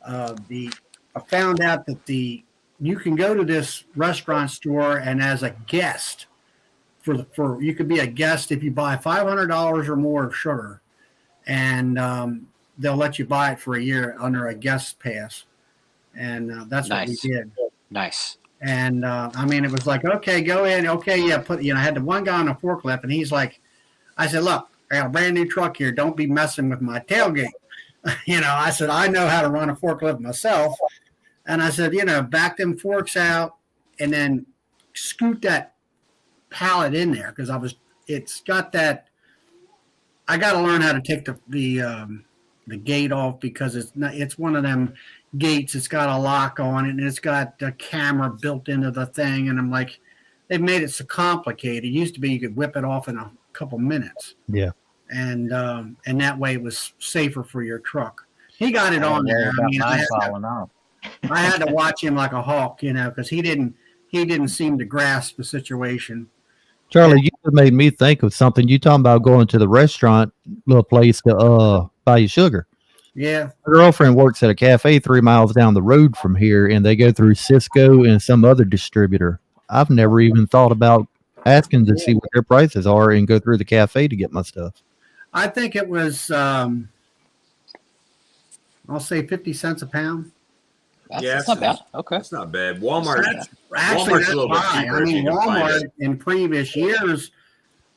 found out that you can go to this restaurant store, and as a guest, for you could be a guest if you buy $500 or more of sugar, and they'll let you buy it for a year under a guest pass, and that's what we Nice. did. Nice. And I mean, it was like, okay, go in. Okay, yeah, I had the one guy on a forklift, and he's like, I said, look, I got a brand new truck here. Don't be messing with my tailgate. I said, I know how to run a forklift myself. And I said, back them forks out and then scoot that pallet in there, because it's got that. I got to learn how to take the gate off, because it's one of them gates. It's got a lock on it, and it's got a camera built into the thing. And I'm like, they've made it so complicated. It used to be you could whip it off in a couple minutes. Yeah. And that way it was safer for your truck. He got it on there. I mean, falling off. I had to watch him like a hawk, because he didn't seem to grasp the situation. Charlie, you just made me think of something. You talking about going to the restaurant, little place to buy you sugar. Yeah. My girlfriend works at a cafe 3 miles down the road from here, and they go through Cisco and some other distributor. I've never even thought about asking to see what their prices are and go through the cafe to get my stuff. I think it was, I'll say 50 cents a pound. That's not bad. Okay. That's not bad. Walmart. Actually, Walmart's that's a little bit high. cheaper I if mean, you can find Walmart it. in previous years,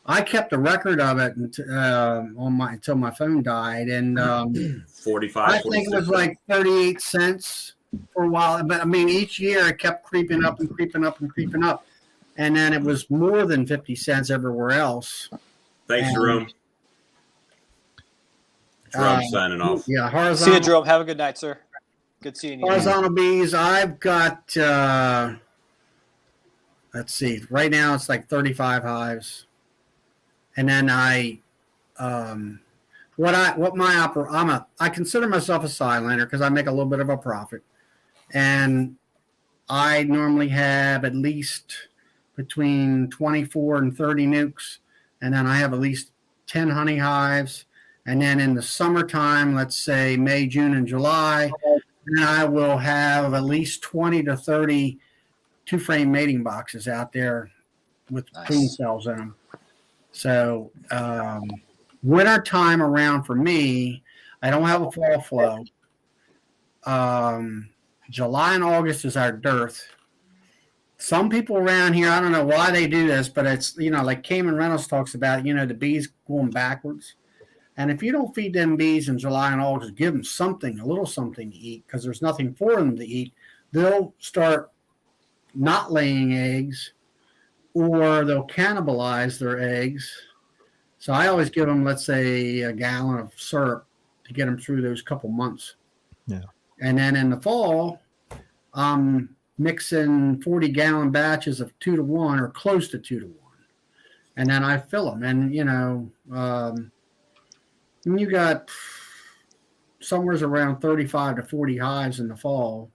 I kept a record of it until my phone died, and 45. I think it was 46. like 38 cents for a while. But I mean, each year it kept creeping up and creeping up and creeping up, and then it was more than 50 cents everywhere else. Thanks, and- Jerome. Jerome signing off. Yeah, See you, horizontal. Jerome. Have a good night, sir. Good seeing you. Horizontal bees, I've got, let's see, right now it's like 35 hives. And then I consider myself a silenter because I make a little bit of a profit. And I normally have at least between 24 and 30 nukes. And then I have at least 10 honey hives. And then in the summertime, let's say May, June, and July, then I will have at least 20 to 30 two-frame mating boxes out there with Nice. queen cells in them. So winter time around for me, I don't have a fall flow. July and August is our dearth. Some people around here, I don't know why they do this, but it's, like Cayman Reynolds talks about, the bees going backwards. And if you don't feed them bees in July and August, give them something, a little something to eat, because there's nothing for them to eat, they'll start not laying eggs, or they'll cannibalize their eggs. So I always give them, let's say, a gallon of syrup to get them through those couple months. Yeah. And then in the fall, I'm mixing 40-gallon batches of 2 to 1 or close to 2 to 1. And then I fill them. And, you got somewhere around 35 to 40 hives in the fall.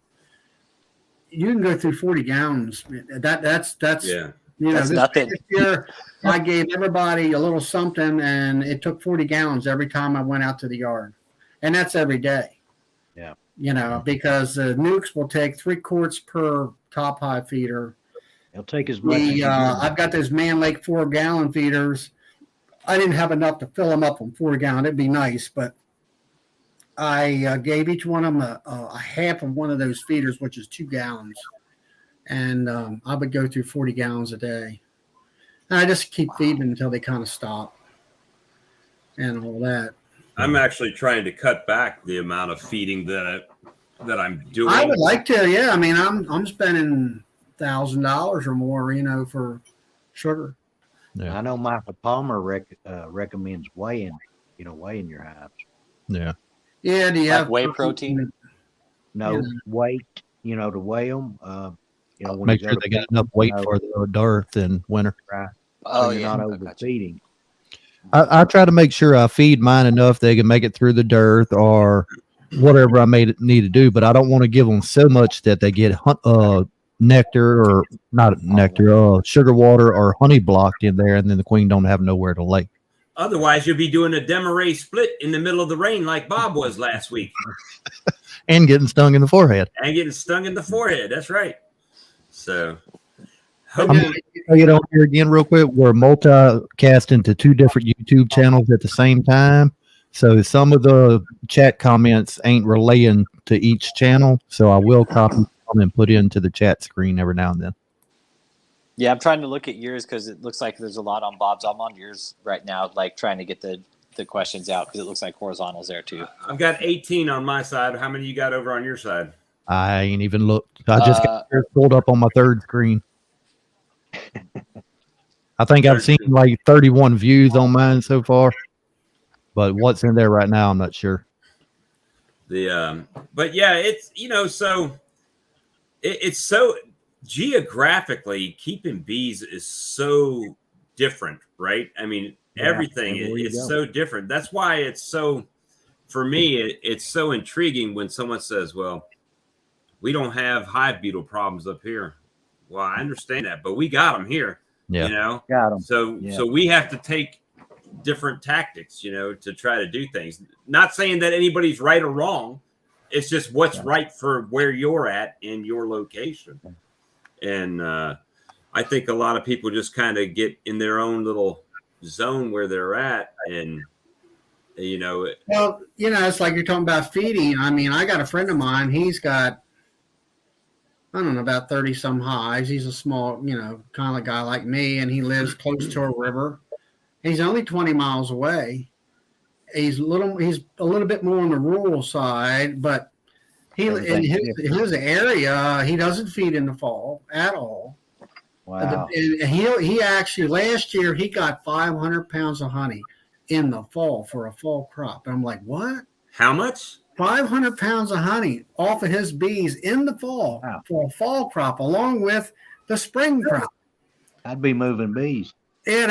You can go through 40 gallons. That's Yeah. That's nothing. This year, I gave everybody a little something, and it took 40 gallons every time I went out to the yard. And that's every day. Yeah. Because nukes will take 3 quarts per top hive feeder. They'll take as much. As you need. I've got those Man Lake 4-gallon feeders. I didn't have enough to fill them up on 4-gallon. It'd be nice, but I gave each one of them a half of one of those feeders, which is 2 gallons. And I would go through 40 gallons a day. And I just keep feeding until they kind of stop and all that. I'm actually trying to cut back the amount of feeding that I'm doing. I would like to, yeah. I mean, I'm spending $1,000 or more, for sugar. Yeah. I know Michael Palmer recommends weighing your hives. Yeah. Yeah, do you Like have whey protein? No Yeah. weight, to weigh them. When Make you sure go they to got feed, enough weight for the dearth in winter. right, Oh, so you're yeah. not I got you. overfeeding. I try to make sure I feed mine enough they can make it through the dearth or whatever I need to do, but I don't want to give them so much that they get nectar or not nectar, sugar water or honey blocked in there, and then the queen don't have nowhere to lay. Otherwise, you'll be doing a Demarest split in the middle of the rain like Bob was last week. And getting stung in the forehead. And getting stung in the forehead. That's right. So, I'm going to tell you on here again real quick. We're multicasting to 2 different YouTube channels at the same time. So some of the chat comments ain't relaying to each channel. So I will copy them and put into the chat screen every now and then. Yeah, I'm trying to look at yours because it looks like there's a lot on Bob's. I'm on yours right now, like trying to get the questions out because it looks like horizontals there too. I've got 18 on my side. How many you got over on your side? I ain't even looked. I just got yours pulled up on my third screen. I think I've seen like 31 views on mine so far, but what's in there right now, I'm not sure. But yeah, it's so it's so geographically keeping bees is so different, right? I mean, everything is so different. That's why it's so, for me, it's so intriguing when someone says, "Well, we don't have hive beetle problems up here." Well, I understand that, but we got them here. Yeah. Got 'em. So we have to take different tactics, to try to do things. Not saying that anybody's right or wrong. It's just what's right for where you're at in your location. And I think a lot of people just kind of get in their own little zone where they're at. And, Well, it's like you're talking about feeding. I mean, I got a friend of mine. He's got, I don't know, about 30 some hives. He's a small, kind of guy like me, and he lives close to a river. He's only 20 miles away. He's a little bit more on the rural side, but in his area, he doesn't feed in the fall at all. Wow. And he actually, last year, he got 500 pounds of honey in the fall for a fall crop. And I'm like, what? how much? 500 pounds of honey off of his bees in the fall for a fall crop, along with the spring crop. I'd be moving bees. And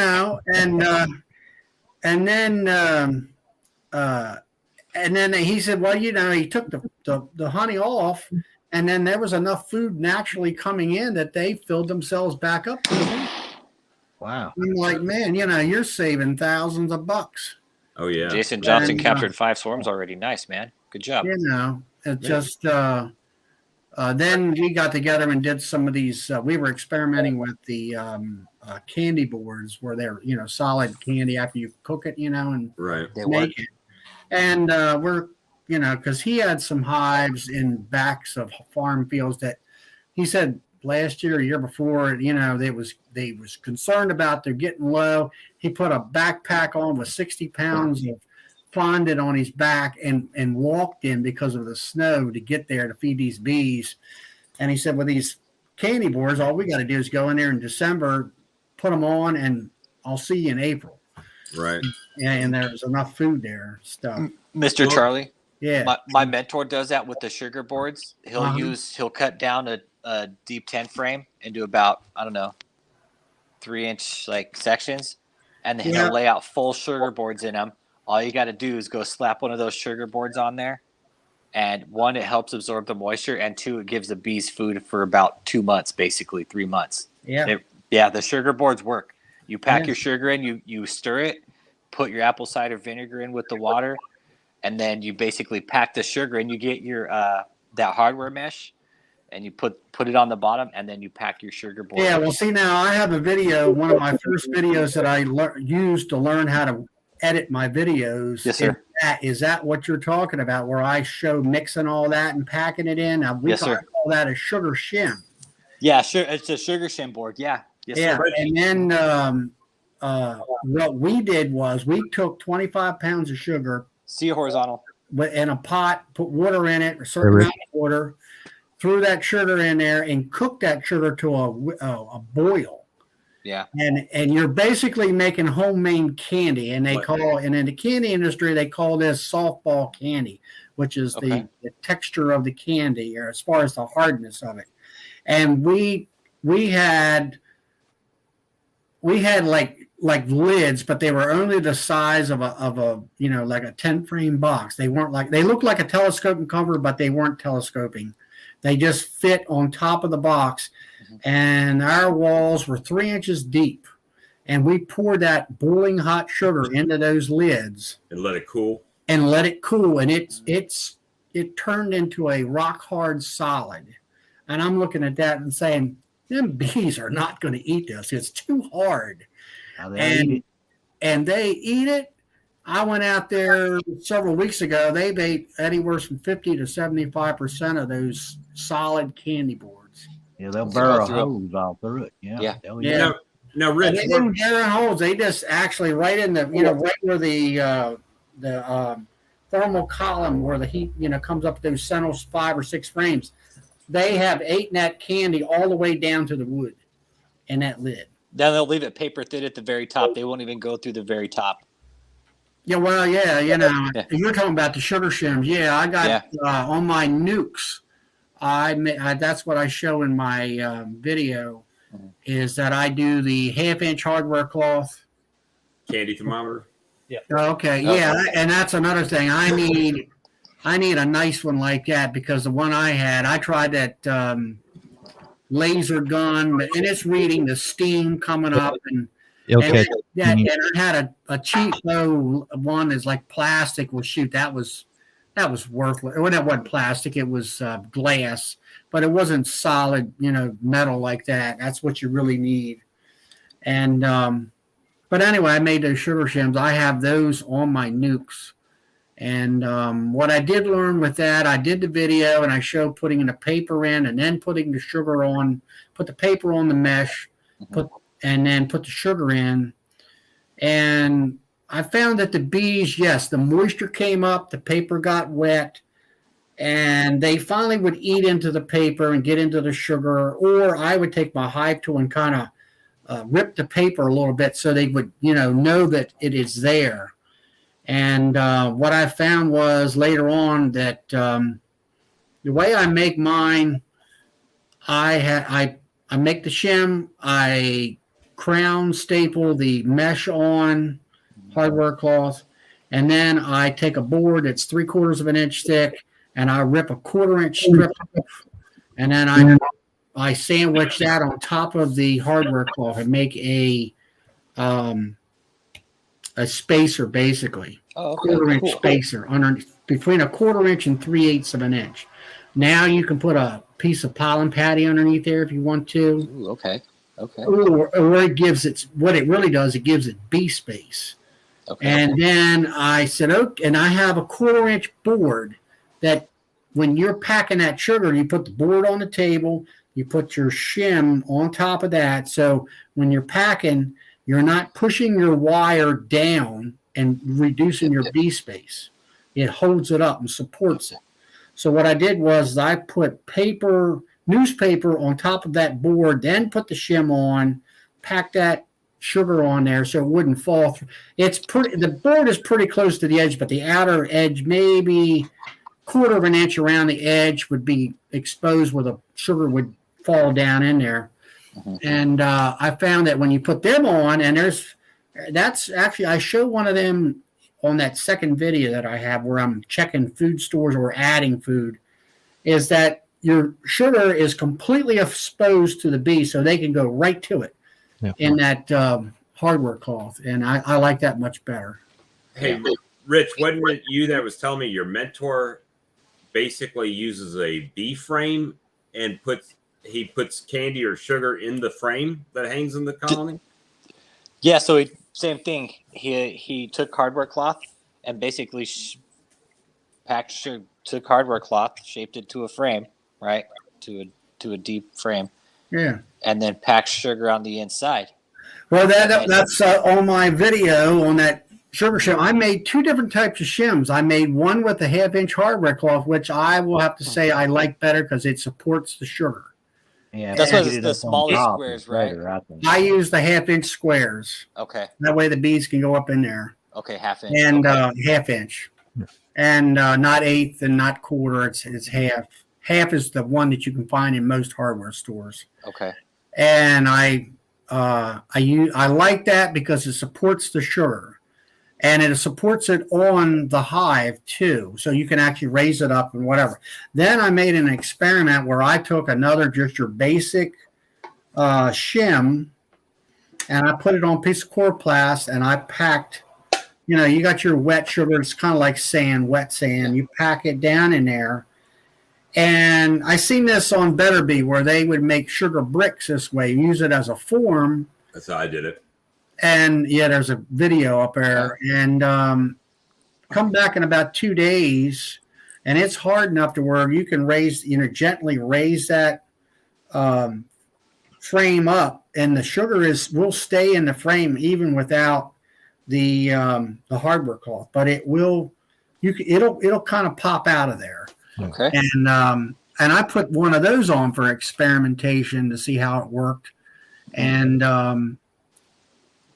then he said, well, he took the honey off, and then there was enough food naturally coming in that they filled themselves back up. Wow. I'm like, man, you're saving thousands of bucks. Oh, yeah. Jason Johnson And, captured 5 swarms already. Nice, man. Good job. It just then we got together and did some of these. We were experimenting with the candy boards where they're solid candy after you cook it, and Right. They work. make it. And we're because he had some hives in backs of farm fields that he said last year, or year before, they was concerned about they're getting low. He put a backpack on with 60 pounds fondant on his back and walked in because of the snow to get there to feed these bees. And he said, with these candy boards, all we got to do is go in there in December, put them on, and I'll see you in April. Right. And there's enough food there, stuff. Mr. Well, Charlie, Yeah. my mentor does that with the sugar boards. Uh-huh. He'll cut down a deep 10 frame into about, I don't know, 3-inch like sections, and then Yeah. he'll lay out full sugar boards in them. All you got to do is go slap one of those sugar boards on there, and one, it helps absorb the moisture, and two, it gives the bees food for about 2 months, basically 3 months. Yeah. Yeah, the sugar boards work. You pack Yeah. your sugar in, you stir it, put your apple cider vinegar in with the water, and then you basically pack the sugar in. You get your that hardware mesh, and you put it on the bottom, and then you pack your sugar board. Yeah, well, see, now I have a video, one of my first videos that I used to learn how to edit my videos. Yes, sir. Is that what you're talking about, where I show mixing all that and packing it in? Now, Yes, sir. call that a sugar shim. Yeah, sure. It's a sugar shim board. Yeah. Yes, Yeah, sir. and then what we did was we took 25 pounds of sugar See a horizontal. in a pot, put water in it, a certain amount of water, threw that sugar in there, and cooked that sugar to a boil. Yeah. And you're basically making homemade candy, and and in the candy industry they call this softball candy, which is Okay. the texture of the candy, or as far as the hardness of it. And we had like lids, but they were only the size of a like a 10 frame box. They looked like a telescoping cover, but they weren't telescoping. They just fit on top of the box. And our walls were 3 inches deep, and we poured that boiling hot sugar into those lids And let it cool. and let it cool. And it turned into a rock hard solid. And I'm looking at that and saying, them bees are not going to eat this. It's too hard. Now they eat it. And they eat it. I went out there several weeks ago. They ate anywhere from 50 to 75% of those solid candy boards. Yeah, they'll Let's burrow go through it. holes all through it. Yeah. Yeah. They'll Yeah. eat it. Now, And Rich, they didn't tear in holes. They just actually right in the right where the thermal column where the heat comes up those central 5 or 6 frames. They have ate that candy all the way down to the wood in that lid. Then they'll leave it paper thin at the very top. They won't even go through the very top. Yeah, well, yeah, Yeah. you're talking about the sugar shims. Yeah, I got on my nukes. That's what I show in my video. Is that I do the 1/2 inch hardware cloth. candy thermometer. Okay, yeah, and that's another thing. I need a nice one like that, because the one I had, I tried that laser gun, and it's reading the steam coming up, and Okay. and I had a cheap one that's like plastic. Well, shoot, that was worthless. Well, that wasn't plastic; it was glass, but it wasn't solid, metal like that. That's what you really need. And but anyway, I made those sugar shims. I have those on my nukes. And what I did learn with that, I did the video and I showed putting the paper in and then putting the sugar on, put the paper on the mesh, and then put the sugar in. And I found that the bees, yes, the moisture came up, the paper got wet, and they finally would eat into the paper and get into the sugar, or I would take my hive tool and kind of rip the paper a little bit so they would, know that it is there. And what I found was later on that the way I make mine, I make the shim, I crown staple the mesh on hardware cloth, and then I take a board that's 3/4 of an inch thick, and I rip a 1/4 inch strip off, and then I sandwich that on top of the hardware cloth and make a spacer, basically. Oh, okay. 1/4 inch Cool. spacer between a 1/4 inch and 3/8 of an inch. Now you can put a piece of pollen patty underneath there if you want to. Ooh, okay. Okay. Or it gives what it really does, it gives it bee space. Okay. And then I said, okay, and I have a 1/4 inch board that when you're packing that sugar, you put the board on the table, you put your shim on top of that. So when you're packing, you're not pushing your wire down and reducing your bee space. It holds it up and supports it. So what I did was I put newspaper on top of that board, then put the shim on, pack that sugar on there so it wouldn't fall through. The board is pretty close to the edge, but the outer edge, maybe quarter of an inch around the edge, would be exposed where the sugar would fall down in there. And I found that when you put them on, and that's actually, I show one of them on that second video that I have where I'm checking food stores or adding food, is that your sugar is completely exposed to the bee so they can go right to it in that hardware cloth. And I like that much better. Hey, Rich, wasn't it you that was telling me your mentor basically uses a bee frame and puts candy or sugar in the frame that hangs in the colony? Yeah, so same thing. He took cardboard cloth and basically took cardboard cloth, shaped it to a frame, right? To a deep frame. Yeah. And then packed sugar on the inside. Well, that's on my video on that sugar shim. I made two different types of shims. I made one with a 1/2-inch hardware cloth, which I will have to say I like better because it supports the sugar. Yeah, That's get what it the up on smaller top squares, is better, right? I think. I use the 1/2-inch squares. Okay. That way the bees can go up in there. Okay, 1/2 inch. And okay. 1/2 inch. And not 1/8 and not quarter. It's half. Half is the one that you can find in most hardware stores. Okay. And I like that because it supports the sugar, and it supports it on the hive too, so you can actually raise it up and whatever. Then I made an experiment where I took just your basic shim, and I put it on a piece of chloroplast, and I packed. You got your wet sugar. It's kind of like sand, wet sand. You pack it down in there. And I seen this on Better Bee where they would make sugar bricks this way, use it as a form. That's how I did it. And yeah, there's a video up there. And come back in about 2 days, and it's hard enough to where you can gently raise that frame up, and the sugar will stay in the frame even without the hardware cloth, but it'll kind of pop out of there. Okay. And I put one of those on for experimentation to see how it worked. And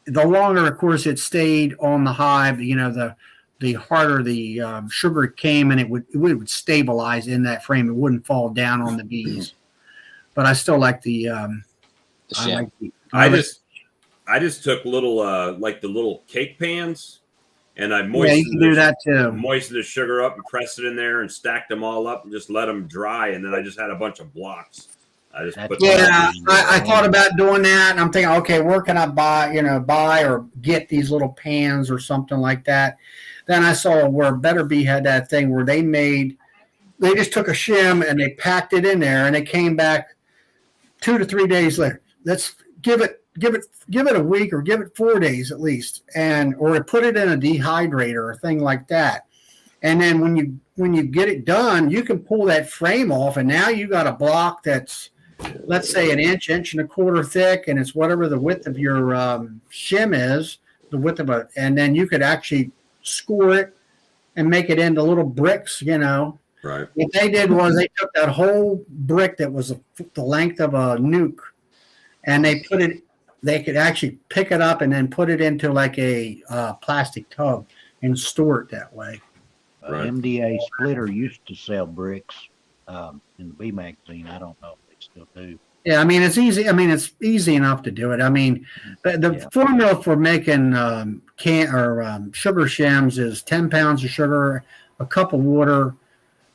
the longer, of course, it stayed on the hive, the harder the sugar came, and it would stabilize in that frame. It wouldn't fall down on the bees. But I still like the shim. I just took little like the little cake pans, and I Yeah, you can do that too. moistened the sugar up and pressed it in there and stacked them all up and just let them dry. And then I just had a bunch of blocks. I just put I thought about doing that, and I'm thinking, okay, where can I buy or get these little pans or something like that? Then I saw where Better Bee had that thing where they just took a shim and they packed it in there, and they came back 2 to 3 days later. Let's give it a week, or give it 4 days at least, or put it in a dehydrator or a thing like that. And then when you get it done, you can pull that frame off, and now you got a block that's, let's say, an inch and a quarter thick, and it's whatever the width of your shim is, the width of it, and then you could actually score it and make it into little bricks. Right. What they did was they took that whole brick that was the length of a nuke, and they could actually pick it up and then put it into like a plastic tub and store it that way. Right. MDA Splitter used to sell bricks in the Bee magazine. I don't know if they still do. Yeah, I mean, it's easy. I mean, it's easy enough to do it. I mean, the formula for making sugar shims is 10 pounds of sugar, a cup of water,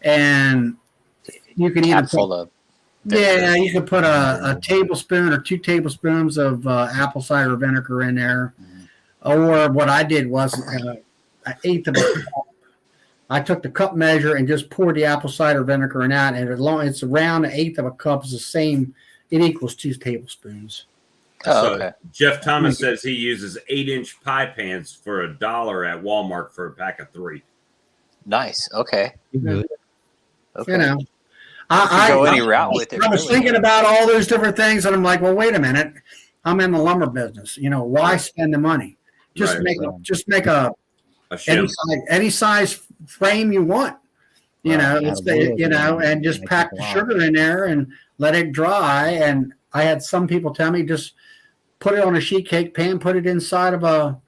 and you can either you could put a tablespoon or 2 tablespoons of apple cider vinegar in there. Or what I did was an eighth of a cup. I took the cup measure and just poured the apple cider vinegar in that, and as long as it's around an eighth of a cup, is the same. It equals 2 tablespoons. Oh, okay. Jeff Thomas says he uses 8-inch pie pans for $1 at Walmart for a pack of 3. Nice. Okay. Good. Okay. I go any route with it. I was thinking about all those different things, and I'm like, well, wait a minute. I'm in the lumber business. Why spend the money? Just Right. make a A shim. Any size frame you want. You know, Right, it's out of wood, you know, yeah, and just makes pack it the a lot. sugar in there and let it dry. And I had some people tell me just put it on a sheet cake pan, put it inside of a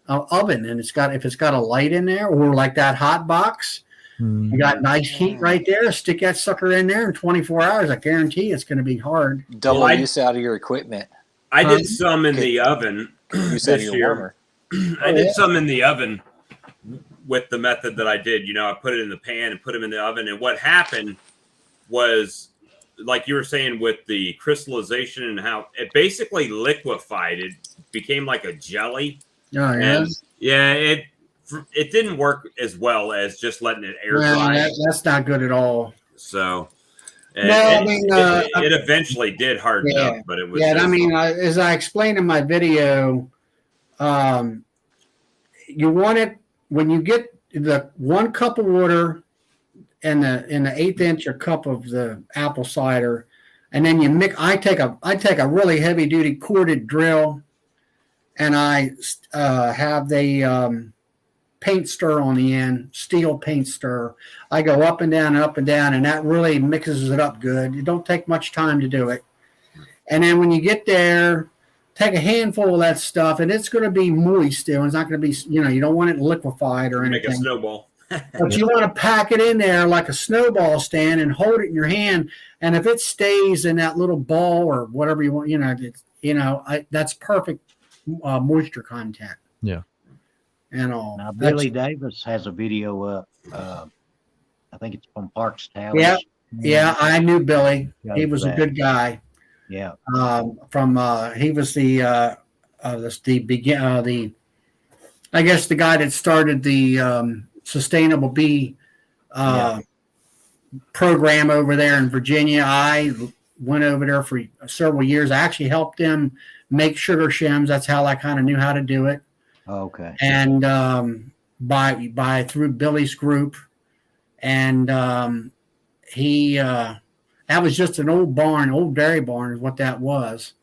oven, and if it's got a light in there, or like that hot box, you got nice heat right there. Stick that sucker in there in 24 hours. I guarantee it's going to be hard. Double Well, use out of your equipment. I did some in the oven Use out of this your year. warmer. I did some in the oven with the method that I did. You know, I put it in the pan and put them in the oven. And what happened was, like you were saying, with the crystallization and how it basically liquefied, it became like a jelly. Oh, yeah. And yeah, it didn't work as well as just letting it air No, dry. that's not good at all. So No, it eventually did harden Yeah. up, but it was Yeah, and I just- mean, as I explained in my video, you want it when you get the 1 cup of water and the 1/8 inch a cup of the apple cider, and then you mix. I take a really heavy duty corded drill, and I have the paint stir on the end, steel paint stir. I go up and down, and that really mixes it up good. It don't take much time to do it. And then when you get there, take a handful of that stuff, and it's going to be moist still. It's not going to be, you don't want it liquefied or make a anything. snowball. But you want to pack it in there like a snowball stand and hold it in your hand. And if it stays in that little ball or whatever you want, that's perfect moisture content. Yeah. And all. Now, Billy Davis has a video up. I think it's from Parks Towers. Yeah. Yeah, I knew Billy. He was a that. good guy. Yeah. He was the I guess the guy that started the Sustainable Bee program over there in Virginia. I went over there for several years. I actually helped him make sugar shims. That's how I kind of knew how to do it. Okay. And by through Billy's group, and that was just an old dairy barn is what that was,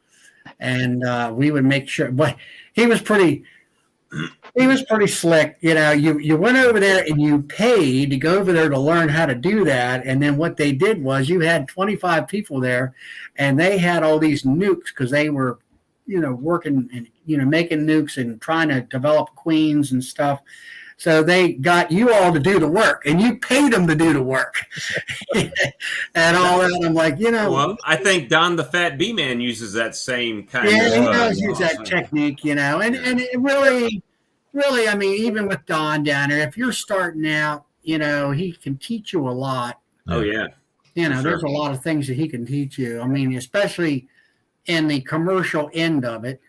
and we would make sure. But he was pretty slick. You went over there and you paid to go over there to learn how to do that, and then what they did was you had 25 people there, and they had all these nukes because they were, working and making nukes and trying to develop queens and stuff. So they got you all to do the work, and you paid them to do the work, and all that. I'm like, Well, I think Don the Fat Bee Man uses that same kind yeah, of. he does use that technique, and it really, I mean, even with Don down there, if you're starting out, he can teach you a lot. Oh yeah. There's a lot of things that he can teach you. I mean, especially in the commercial end of it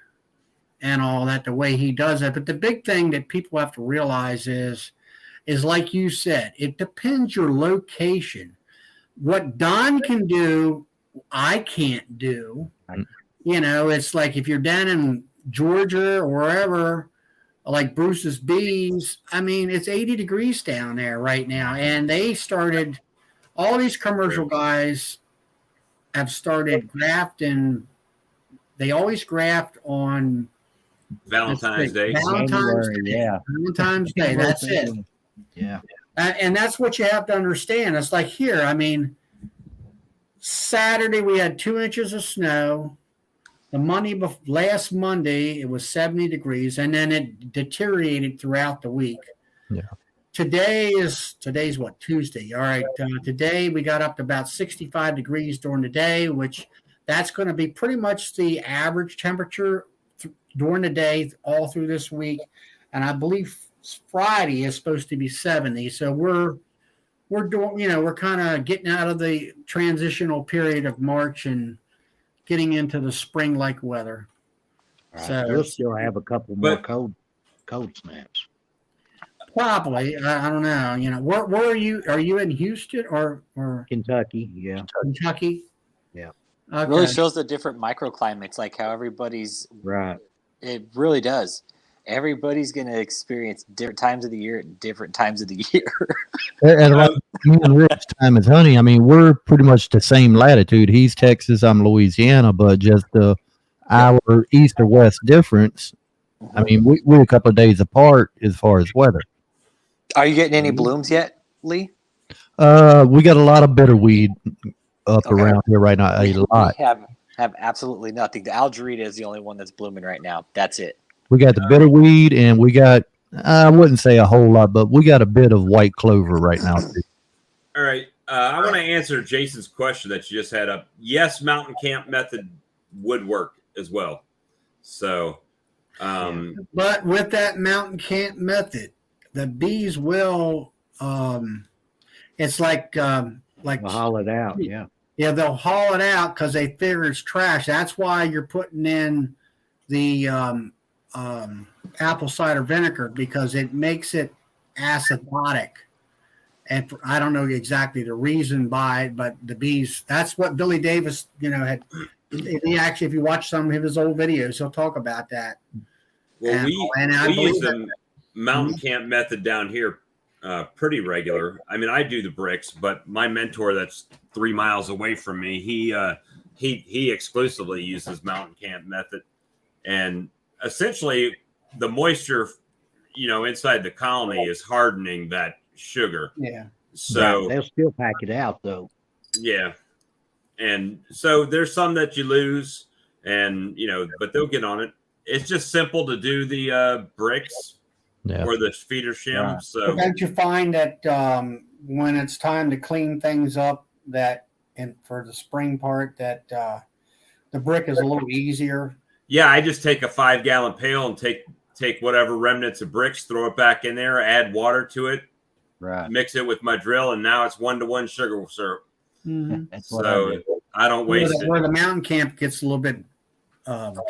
and all that, the way he does it. But the big thing that people have to realize is like you said, it depends your location. What Don can do, I can't do. Right. It's like if you're down in Georgia or wherever, like Bruce's Bees, I mean, it's 80 degrees down there right now. And they started, all these commercial guys have started grafting. They always graft on Valentine's Day. Valentine's Day. Yeah. Valentine's Day. That's it. Yeah. And that's what you have to understand. It's like here, I mean, Saturday we had 2 inches of snow. Last Monday it was 70 degrees, and then it deteriorated throughout the week. Yeah. Today's what, Tuesday? All right. Today we got up to about 65 degrees during the day, which that's going to be pretty much the average temperature during the day all through this week. And I believe Friday is supposed to be 70. So we're doing, we're kind of getting out of the transitional period of March and getting into the spring-like weather. Right. So We'll still have a couple more But- cold snaps. probably, I don't know. Where are you? Are you in Houston or Kentucky, yeah. Kentucky? Yeah. Okay. Really shows the different microclimates, like how everybody's. Right. It really does. Everybody's going to experience different times of the year at different times of the year. And like me and Rich time is honey. I mean, we're pretty much the same latitude. He's Texas, I'm Louisiana, but just the hour east or west difference. I mean, we're a couple of days apart as far as weather. Are you getting any blooms yet, Lee? We got a lot of bitterweed up Okay. around here right now. A lot. We have absolutely nothing. The algerita is the only one that's blooming right now. That's it. We got the bitterweed, and we got, I wouldn't say a whole lot, but we got a bit of white clover right now, too. All right. I want to answer Jason's question that you just had up. Yes, mountain camp method would work as well. So, But with that mountain camp method, the bees will. It's like We'll haul it out. Yeah. Yeah, they'll haul it out because they figure it's trash. That's why you're putting in the apple cider vinegar, because it makes it acidotic. And I don't know exactly the reason by it, but the bees, that's what Billy Davis, had. He actually, if you watch some of his old videos, he'll talk about that. well, we use the mountain Mhm. camp method down here pretty regular. I mean, I do the bricks, but my mentor that's 3 miles away from me, he exclusively uses mountain camp method. And essentially the moisture, inside the colony is hardening that sugar. Yeah. So Right. They'll still pack it out though. yeah. And so there's some that you lose, and but they'll get on it. It's just simple to do the bricks Yeah. or the feeder shim. Right. So But don't you find that when it's time to clean things up, and for the spring part, that the brick is a little easier? yeah, I just take a 5-gallon pail and take whatever remnants of bricks, throw it back in there, add water to it, Right. mix it with my drill, and now it's 1-to-1 sugar syrup. That's what I So do. I don't Where waste the, it. where the mountain camp gets a little bit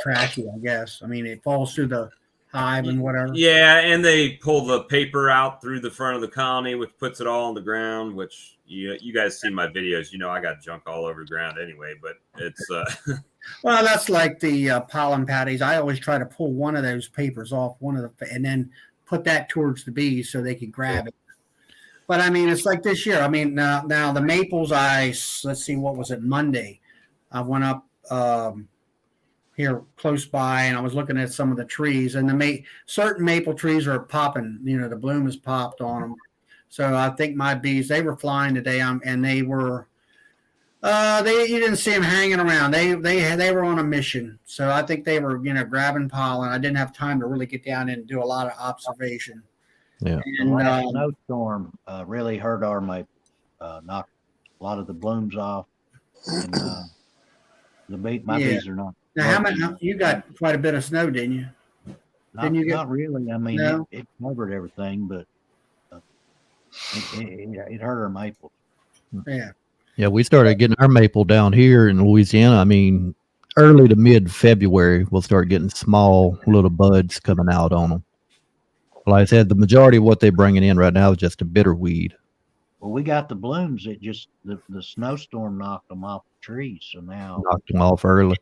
trashy, I guess. I mean, it falls through the hive and whatever. Yeah, and they pull the paper out through the front of the colony, which puts it all on the ground. Which you guys see my videos, I got junk all over the ground anyway. But it's Well, that's like the pollen patties. I always try to pull one of those papers off and then put that towards the bees so they can grab it. But I mean, it's like this year. I mean, now the maples. Let's see, what was it? Monday, I went up here close by, and I was looking at some of the trees, and certain maple trees are popping. The bloom has popped on them. So I think my bees, they were flying today, and they were. You didn't see them hanging around. They were on a mission. So I think they were grabbing pollen. I didn't have time to really get down and do a lot of observation. Yeah. The And last snowstorm really hurt our maple. Knocked a lot of the blooms off. And my Yeah. bees are not. now, how much you got? Quite a bit of snow, didn't you? Not, you get- not really. I mean, No? it covered everything, but it hurt our maple. Yeah. Yeah, we started getting our maple down here in Louisiana. I mean, early to mid February, we'll start getting small little buds coming out on them. Like I said, the majority of what they're bringing in right now is just a bitter weed. Well, we got the blooms. It just the snowstorm knocked them off the trees, so now Knocked them off early.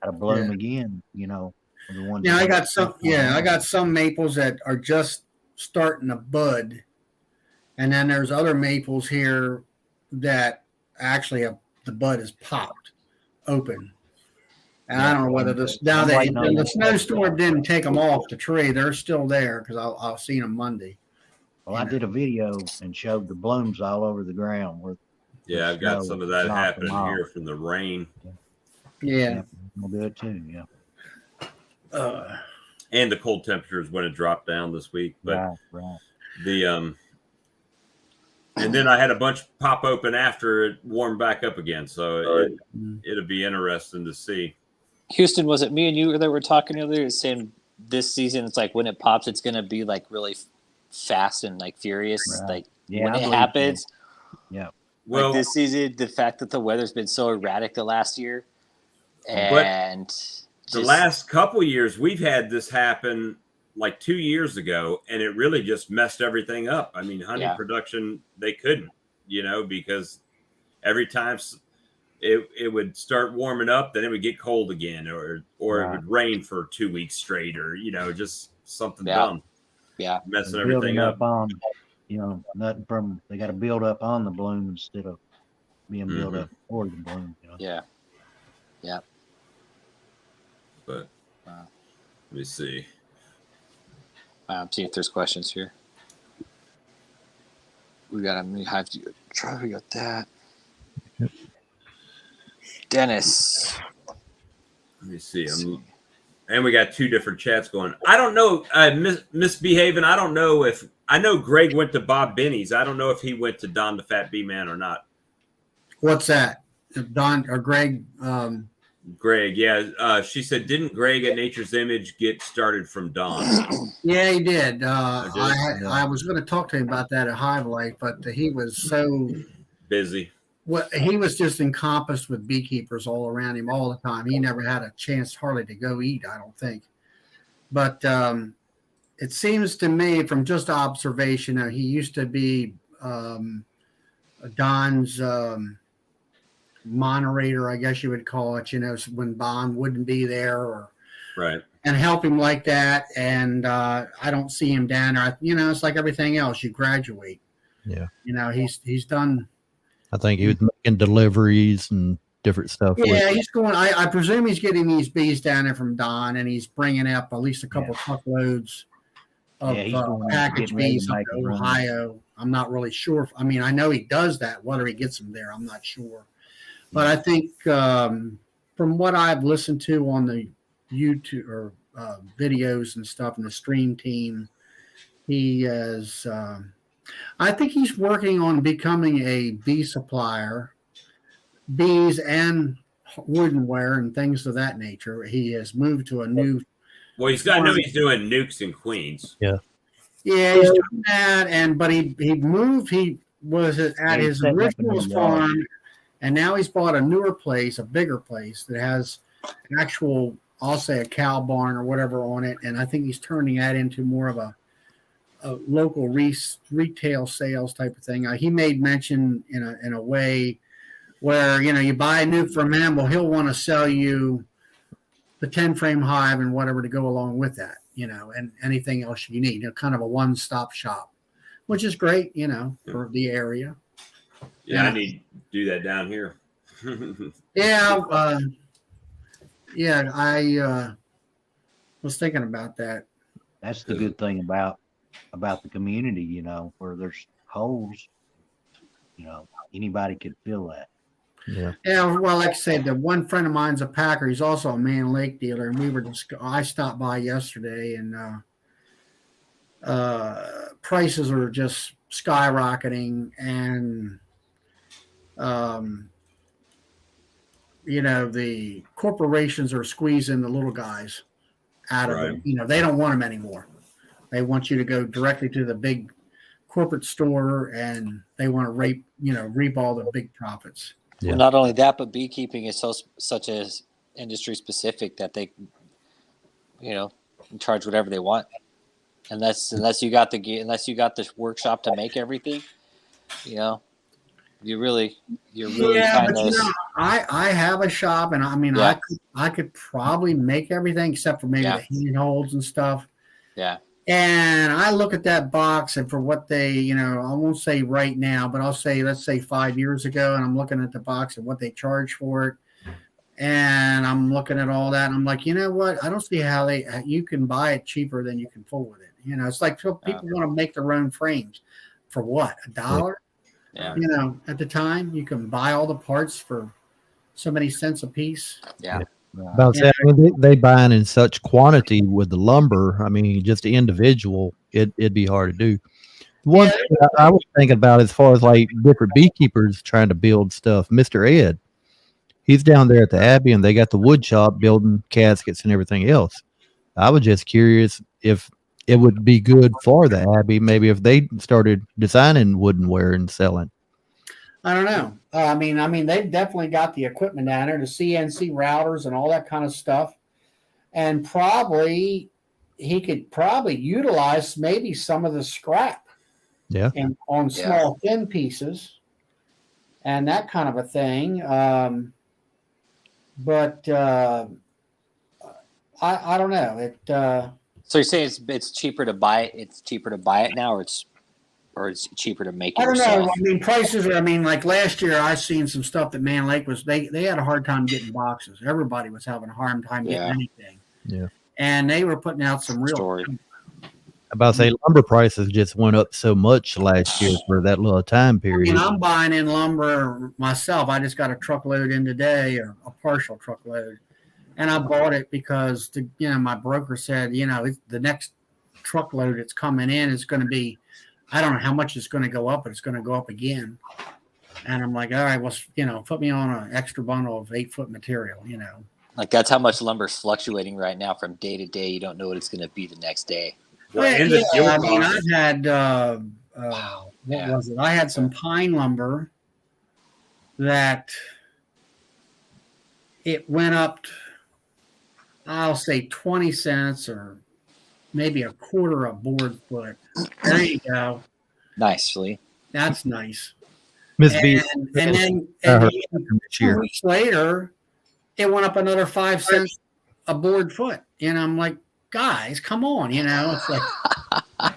got to bloom again. The ones. Now that I got got some. stuff Yeah, on I them. got some maples that are just starting to bud, and then there's other maples here that actually the bud is popped open. And I don't know whether I'm waiting on the that. snowstorm didn't take them off the tree. They're still there because I'll see them Monday. Well, I did a video and showed the blooms all over the ground. Where yeah, I've got some of that knocked them happening off. here from the rain Yeah. We'll do it too. Yeah. and the cold temperatures when it dropped down this week. But Right. the and then I had a bunch pop open after it warmed back up again. So it'll be interesting to see. Houston, was it me and you that were talking earlier saying this season it's like when it pops it's going to be like really fast and like furious Right. like Yeah, when I it believe so. happens. Well, Like this season, the fact that the weather's been so erratic the last year, and the last couple years we've had this happen like 2 years ago, and it really just messed everything up. I mean, honey production, they couldn't, because every time it would start warming up, then it would get cold again, or it would rain for 2 weeks straight, or just something dumb. Yeah, messing They're everything building up. on, nothing from. They got to build up on the bloom instead of being built up for the bloom. yeah. But Wow. let me see. See if there's questions here. We got a mini hive try. We got that. Dennis. Let me see. And we got two different chats going. I don't know, misbehaving. I don't know if I know Greg went to Bob Benny's. I don't know if he went to Don the Fat Bee Man or not. What's that? Don or Greg? Greg, yeah. She said, didn't Greg at Nature's Image get started from Don? Yeah, he did. did? I was going to talk to him about that at Hive Life, but he was so Busy. he was just encompassed with beekeepers all around him all the time. He never had a chance hardly to go eat, I don't think. But it seems to me from just observation, he used to be Don's moderator, I guess you would call it, when Don wouldn't be there or Right. and help him like that. And I don't see him down there. It's like everything else. You graduate. Yeah. He's done. I think he was making deliveries and different stuff. Yeah, he's going. I presume he's getting these bees down there from Don, and he's bringing up at least a couple truckloads of Yeah, he's going package getting ready bees to up make to a run. Ohio. I'm not really sure. I mean, I know he does that. Whether he gets them there, I'm not sure. But I think from what I've listened to on the YouTube or videos and stuff in the stream team, he is. I think he's working on becoming a bee supplier, bees and woodenware and things of that nature. He has moved to a new. Well, he's got. I know he's doing nukes and queens. Yeah, he's doing that, but he moved. He was at his set up a original new farm, and now he's bought a newer place, a bigger place that has an actual, I'll say, a cow barn or whatever on it. And I think he's turning that into more of a local retail sales type of thing. He made mention in a way where you buy a nuke from him, well, he'll want to sell you the 10-frame hive and whatever to go along with that, and anything else you need. Kind of a one-stop shop, which is great, for the area. Yeah, I need to do that down here. Yeah, I was thinking about that. That's the good thing about the community, where there's holes, anybody could fill that. Yeah. Yeah, well, like I said, the one friend of mine's a packer. He's also a Man Lake dealer, and I stopped by yesterday, and prices are just skyrocketing, and the corporations are squeezing the little guys out of it. They don't want them anymore. They want you to go directly to the big corporate store, and they want to reap all the big profits. Yeah. Well, not only that, but beekeeping is such as industry specific that they, can charge whatever they want, unless you got the workshop to make everything, you're really kind of. I have a shop, and I mean, Yeah. I could probably make everything except for maybe the handholds and stuff. Yeah. And I look at that box, and for what they, I won't say right now, but I'll say, let's say 5 years ago, and I'm looking at the box and what they charge for it. And I'm looking at all that, and I'm like, you know what? I don't see how you can buy it cheaper than you can fool with it. It's like people want to make their own frames for what? $1? Yeah. At the time you can buy all the parts for so many cents a piece. Yeah. About that, they buying in such quantity with the lumber. I mean, just individual, it'd be hard to do. One thing I was thinking about as far as like different beekeepers trying to build stuff, Mr. Ed, he's down there at the Abbey, and they got the wood shop building caskets and everything else. I was just curious if it would be good for the Abbey, maybe if they started designing woodenware and selling. I don't know. I mean, they've definitely got the equipment down there, the CNC routers and all that kind of stuff. And he could probably utilize maybe some of the scrap. Yeah. On small thin pieces and that kind of a thing. But I don't know. So you're saying it's cheaper to buy it? It's cheaper to buy it now, or it's cheaper to make it I don't yourself? know. I mean, prices are. I mean, like last year, I seen some stuff that Man Lake was. They had a hard time getting boxes. Everybody was having a hard time getting anything. Yeah. And they were putting out some real. Story. About to say lumber prices just went up so much last year for that little time I period. mean, I'm buying in lumber myself. I just got a truckload in today, or a partial truckload, and I bought it because my broker said, the next truckload that's coming in is going to be, I don't know how much it's going to go up, but it's going to go up again. And I'm like, all right, well, put me on an extra bundle of 8-foot material, Like that's how much lumber's fluctuating right now from day to day. You don't know what it's going to be the next day. Well, and the fuel I mean, costs. I've had Wow. what Yeah. was it? I had some pine lumber that it went up, I'll say 20 cents or maybe a quarter a board foot. There you go. Nicely. That's nice. Miss B, And then this 2 year. weeks later, it went up another 5 cents a board foot. And I'm like, guys, come on, it's like,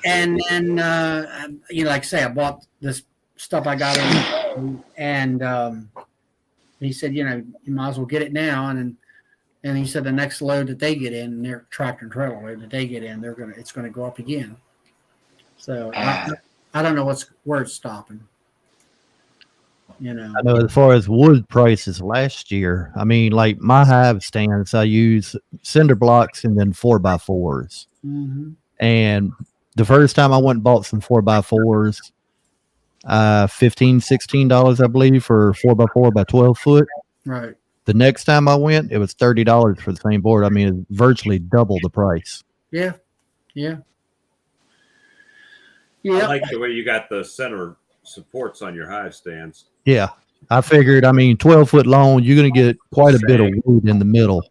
and then, like I say, I bought this stuff I got in, and he said, you might as well get it now. And he said the next load that they get in, their tractor and trailer load that they get in, it's going to go up again. So I don't know where it's stopping. I know as far as wood prices last year, I mean, like my hive stands, I use cinder blocks and then 4x4s. Mm-hmm. And the first time I went and bought some 4x4s, $15, $16, I believe, for 4x4 by 12 foot. Right. The next time I went, it was $30 for the same board. I mean, it's virtually double the price. Yeah. Yeah. I Yeah. like the way you got the center supports on your hive stands. Yeah. I figured, 12 foot long, you're going to get quite a bit of wood in the middle.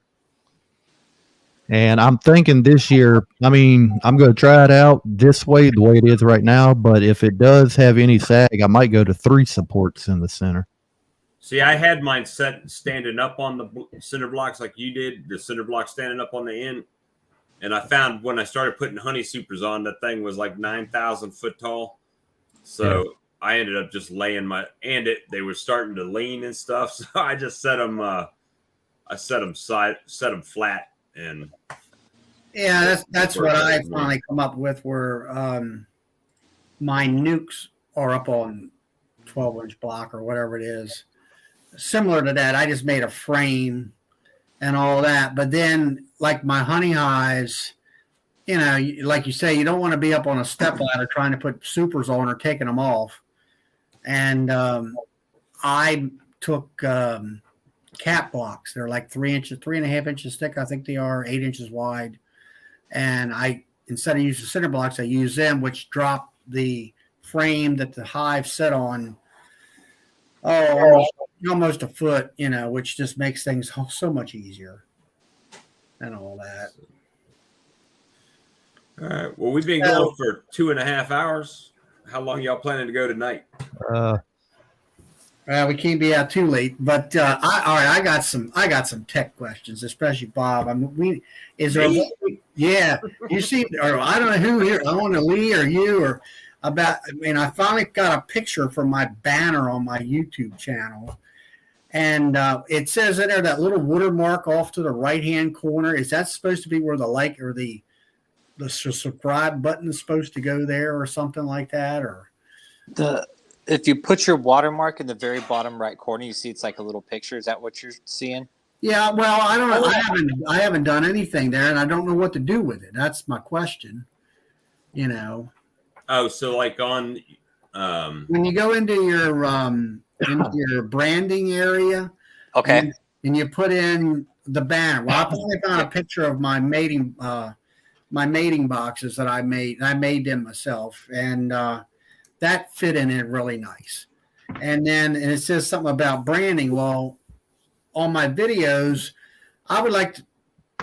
And I'm thinking this year, I'm going to try it out this way, the way it is right now. But if it does have any sag, I might go to 3 supports in the center. See, I had mine set standing up on the cinder blocks like you did, the cinder block standing up on the end. And I found when I started putting honey supers on, that thing was like 9,000 foot tall. So I ended up just laying they were starting to lean and stuff. So I just set them, set them flat. And Yeah, that's what I finally come up with, where my nukes are up on 12-inch block or whatever it is. Similar to that, I just made a frame and all that. But then, like my honey hives, like you say, you don't want to be up on a step ladder trying to put supers on or taking them off. And I took cap blocks. They're like 3.5 inches thick. I think they are 8 inches wide. And instead of using cinder blocks, I use them, which drop the frame that the hive set on almost a foot, which just makes things so much easier and all that. all right. Well, we've been going for 2.5 hours. How long y'all planning to go tonight? We can't be out too late, but all right. I got some tech questions, especially Bob. Yeah, you see, or I don't know who here. I want to Lee or you or about. I finally got a picture from my banner on my YouTube channel, and it says in there that little watermark off to the right-hand corner. Is that supposed to be where the like or the subscribe button is supposed to go there, or something like that, or If you put your watermark in the very bottom right corner, you see it's like a little picture. Is that what you're seeing? Yeah, well, I don't know. I haven't done anything there, and I don't know what to do with it. That's my question. Oh, so like on When you go into your branding area, Okay. and you put in the banner. Well, I finally found a picture of my mating boxes that I made. I made them myself, and that fit in it really nice. And it says something about branding. Well, on my videos, I would like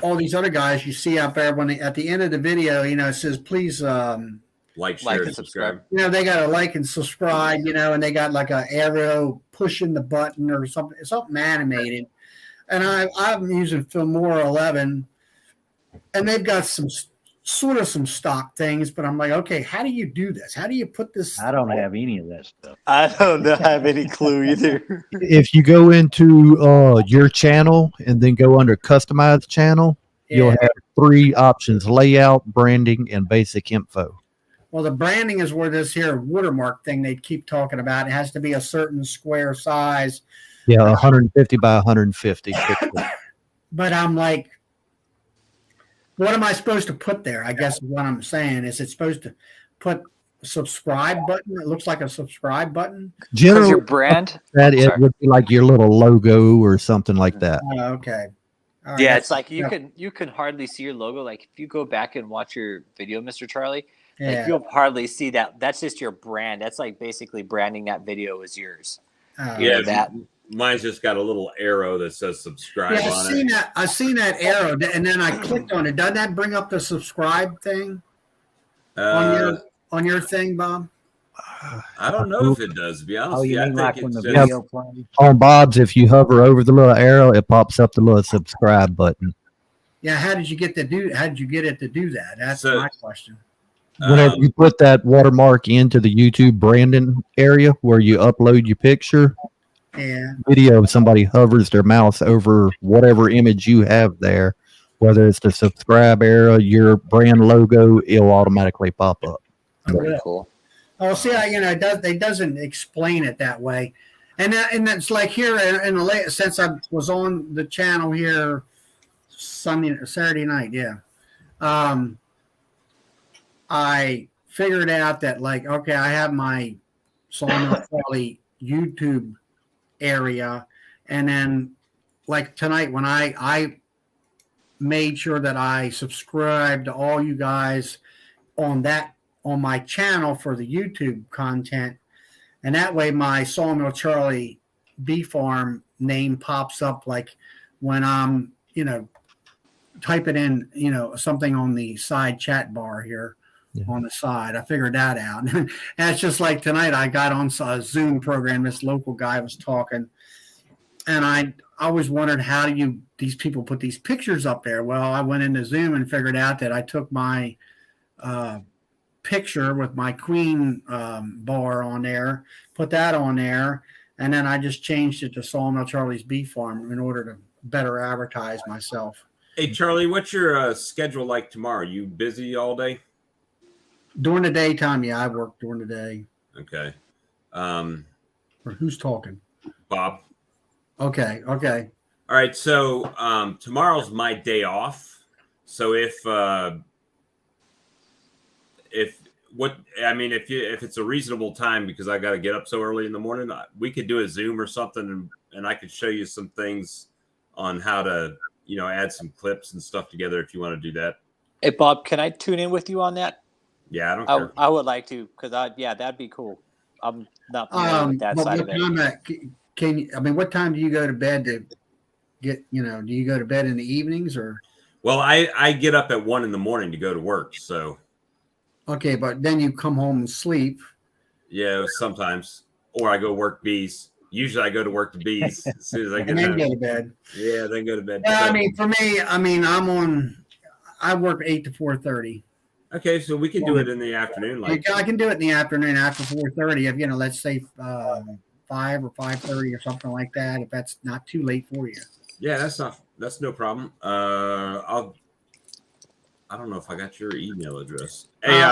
all these other guys you see out there, at the end of the video, it says, please, like, share, and subscribe. they got to like and subscribe, and they got like a arrow pushing the button or something animated. And I'm using Filmora 11, and they've got some stock things, but I'm like, okay, how do you do this? How do you put this? I don't have any of that stuff. I don't have any clue either. If you go into your channel and then go under customized channel, you'll have three options: layout, branding, and basic info. Well, the branding is where this here watermark thing they keep talking about. It has to be a certain square size. Yeah, 150 by 150. But I'm like, what am I supposed to put there? I guess what I'm saying is it's supposed to put a subscribe button. It looks like a subscribe button. Because Generally, your brand. that Oh, it sorry. would be like your little logo or something like that. Oh, okay. All right, Yeah, that's- it's like you yeah. can hardly see your logo. Like if you go back and watch your video, Mr. Charlie, like Yeah. you'll hardly see that. That's just your brand. That's like basically branding that video as yours. Oh, Yeah, that. mine's just got a little arrow that says subscribe Yeah, on it. I've seen that arrow, and then I clicked on it. Doesn't that bring up the subscribe thing on your thing, Bob? I don't know if it does. To be honest, Oh, with you you, I mean think like when it's the just, video plays? On Bob's, if you hover over the little arrow, it pops up the little subscribe button. Yeah. How did you get it to do that? That's So- my question. Whenever you put that watermark into the YouTube branding area where you upload your picture, Yeah. video, somebody hovers their mouse over whatever image you have there, whether it's the subscribe arrow, your brand logo, it'll automatically pop up. Very cool. Oh, see, it doesn't explain it that way, and it's like here in the late since I was on the channel here Saturday night, yeah. I figured out that like, okay, I have my Sawmill Charlie YouTube area, and then like tonight when I made sure that I subscribed to all you guys on my channel for the YouTube content, and that way my Sawmill Charlie Bee Farm name pops up like when I'm typing in something on the side chat bar here. Yeah. On the side, I figured that out. And it's just like tonight I got on a Zoom program, this local guy was talking, and I always wondered how these people put these pictures up there. Well, I went into Zoom and figured out that I took my picture with my queen bar on there, put that on there, and then I just changed it to Sawmill Charlie's Bee Farm in order to better advertise myself. Hey, Charlie, what's your schedule like tomorrow? You busy all day? During the daytime, yeah, I work during the day. Okay. Or who's talking? Bob. Okay. All right. So tomorrow's my day off. So if it's a reasonable time, because I got to get up so early in the morning, we could do a Zoom or something, and I could show you some things on how to, add some clips and stuff together if you want to do that. Hey, Bob, can I tune in with you on that? Yeah, I don't care. I would like to, because that'd be cool. I'm not familiar with that side of it. What time do you go to bed to get, do you go to bed in the evenings or? Well, I get up at 1 a.m. to go to work. So. Okay. But then you come home and sleep. Yeah, sometimes, or I go work bees. Usually I go to work the bees as soon as I get and then home. go to bed. Yeah, then go to bed. Yeah. For me, I work 8 to 4:30. Okay, so we can do it in the afternoon. I can do it in the afternoon after 4:30. If let's say 5 or 5:30 or something like that. If that's not too late for you. Yeah, that's no problem. I don't know if I got your email address. Hey,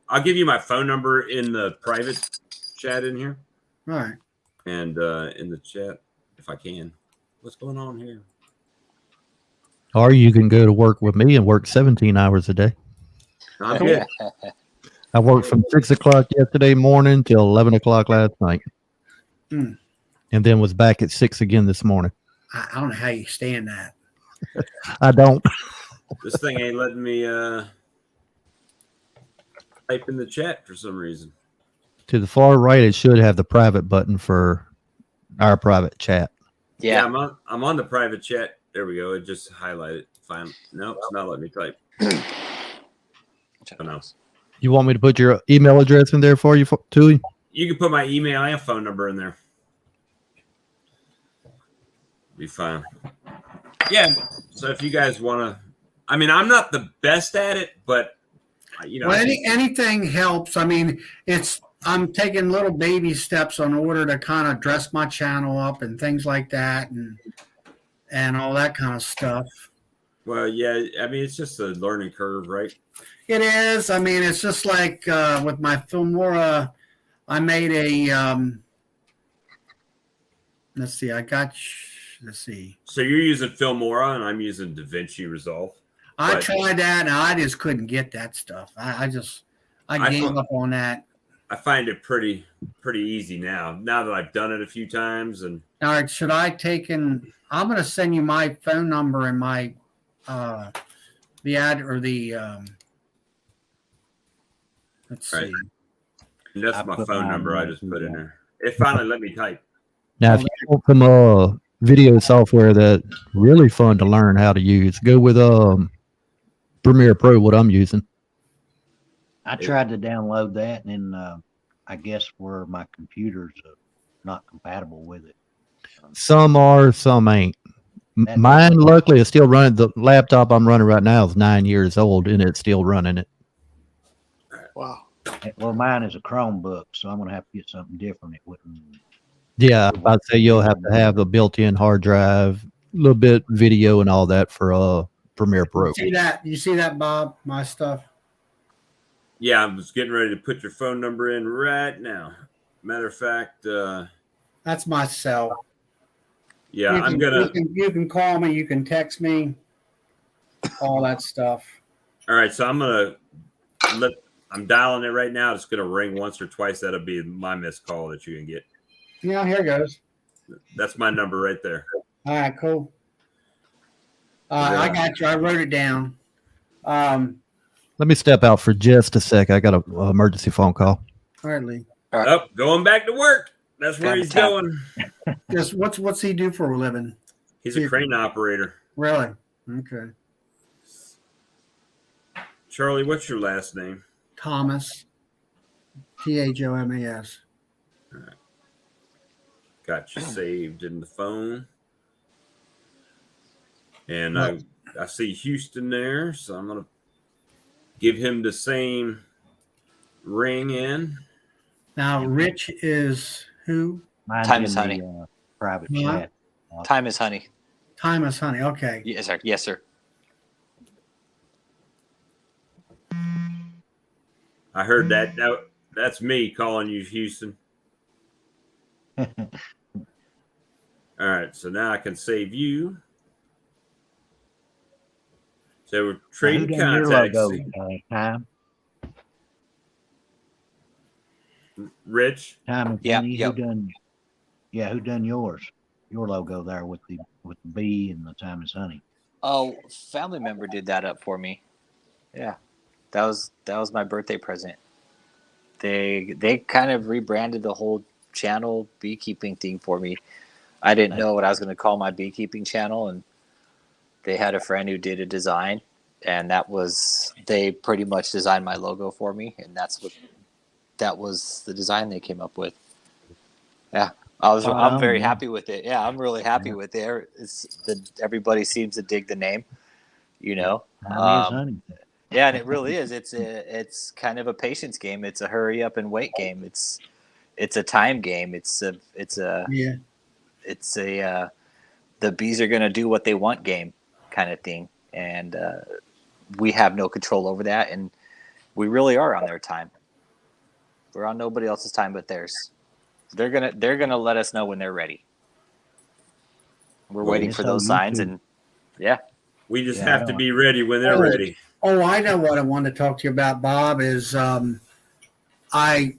I'll give you my phone number in the private chat in here. All right. And in the chat, if I can. What's going on here? Or you can go to work with me and work 17 hours a day. I'm good. I worked from 6 o'clock yesterday morning till 11 o'clock last night. And then was back at 6 again this morning. I don't know how you stand that. I don't. This thing ain't letting me type in the chat for some reason. To the far right, it should have the private button for our private chat. Yeah, I'm on the private chat. There we go. It just highlighted. Fine. No, it's not letting me type. Oh, no. You want me to put your email address in there for you, Tui? You can put my email and phone number in there. Be fine. Yeah. So if you guys want to, I'm not the best at it, but Well, anything helps. I'm taking little baby steps in order to kind of dress my channel up and things like that, and all that kind of stuff. Well, yeah. I mean, it's just a learning curve, right? It is. I mean, it's just like with my Filmora, I made a. Let's see. Let's see. So you're using Filmora, and I'm using DaVinci Resolve. I But- tried that, and I just couldn't get that stuff. I gave thought- up on that. I find it pretty easy now. Now that I've done it a few times, and All right, should I take in? I'm going to send you my phone number and my the ad or the let's Right. see. that's I my put phone mine number. I there just too, put in yeah. there. It finally let me type. Now, if you want some video software that really fun to learn how to use, go with Premiere Pro. What I'm using. I tried to download that, and then I guess where my computer's not compatible with it. Some are, some ain't. That- Mine, luckily, is still running. The laptop I'm running right now is 9 years old, and it's still running it. Wow. Well, mine is a Chromebook, so I'm gonna have to get something different. It wouldn't. Yeah, I'd say you'll have to have a built-in hard drive, a little bit video, and all that for Premiere Pro. You see that? You see that, Bob? My stuff. Yeah, I was getting ready to put your phone number in right now. Matter of fact, That's my cell. yeah, I'm gonna. You can call me. You can text me. All that stuff. All right, so I'm dialing it right now. It's gonna ring once or twice. That'll be my missed call that you can get. Yeah, here goes. That's my number right there. All right, cool. I got you. I wrote it down. Let me step out for just a sec. I got an emergency phone call. Hardly. Oh, going back to work. That's where Got he's the tap. going. Just what's he do for a living? He's a crane operator. Really? Okay. Charlie, what's your last name? Thomas. Thomas. Got you saved in the phone. And Right. I see Houston there, so I'm gonna give him the same ring in. Now, Rich is who? Mine's Time in is the, honey. Private Yeah. chat. Time is honey. Thomas Honey. Okay. Yes, sir. Yes, sir. I heard that. That's me calling you, Houston. All right, so now I can save you. So we're Who trading done your contacts. logo, Time? Rich, Time and Yeah, Penny, yep. who done? Yeah, who done yours? Your logo there with the bee and the Time is Honey. Oh, family member did that up for me. Yeah, that was my birthday present. They kind of rebranded the whole channel beekeeping thing for me. I didn't know what I was going to call my beekeeping channel, and they had a friend who did a design, and they pretty much designed my logo for me, and that was the design they came up with. Yeah, I'm very happy with it. Yeah, I'm really happy with it. Everybody seems to dig the name, you know. Time is Honey. Yeah, and it really is. It's kind of a patience game. It's a hurry up and wait game. It's a time game. Yeah. The bees are going to do what they want game kind of thing, and we have no control over that, and we really are on their time. We're on nobody else's time but theirs. They're gonna let us know when they're ready. We're waiting for those signs, and yeah. we just Yeah, have to be ready when they're ready. Oh, I know what I wanted to talk to you about, Bob. Is I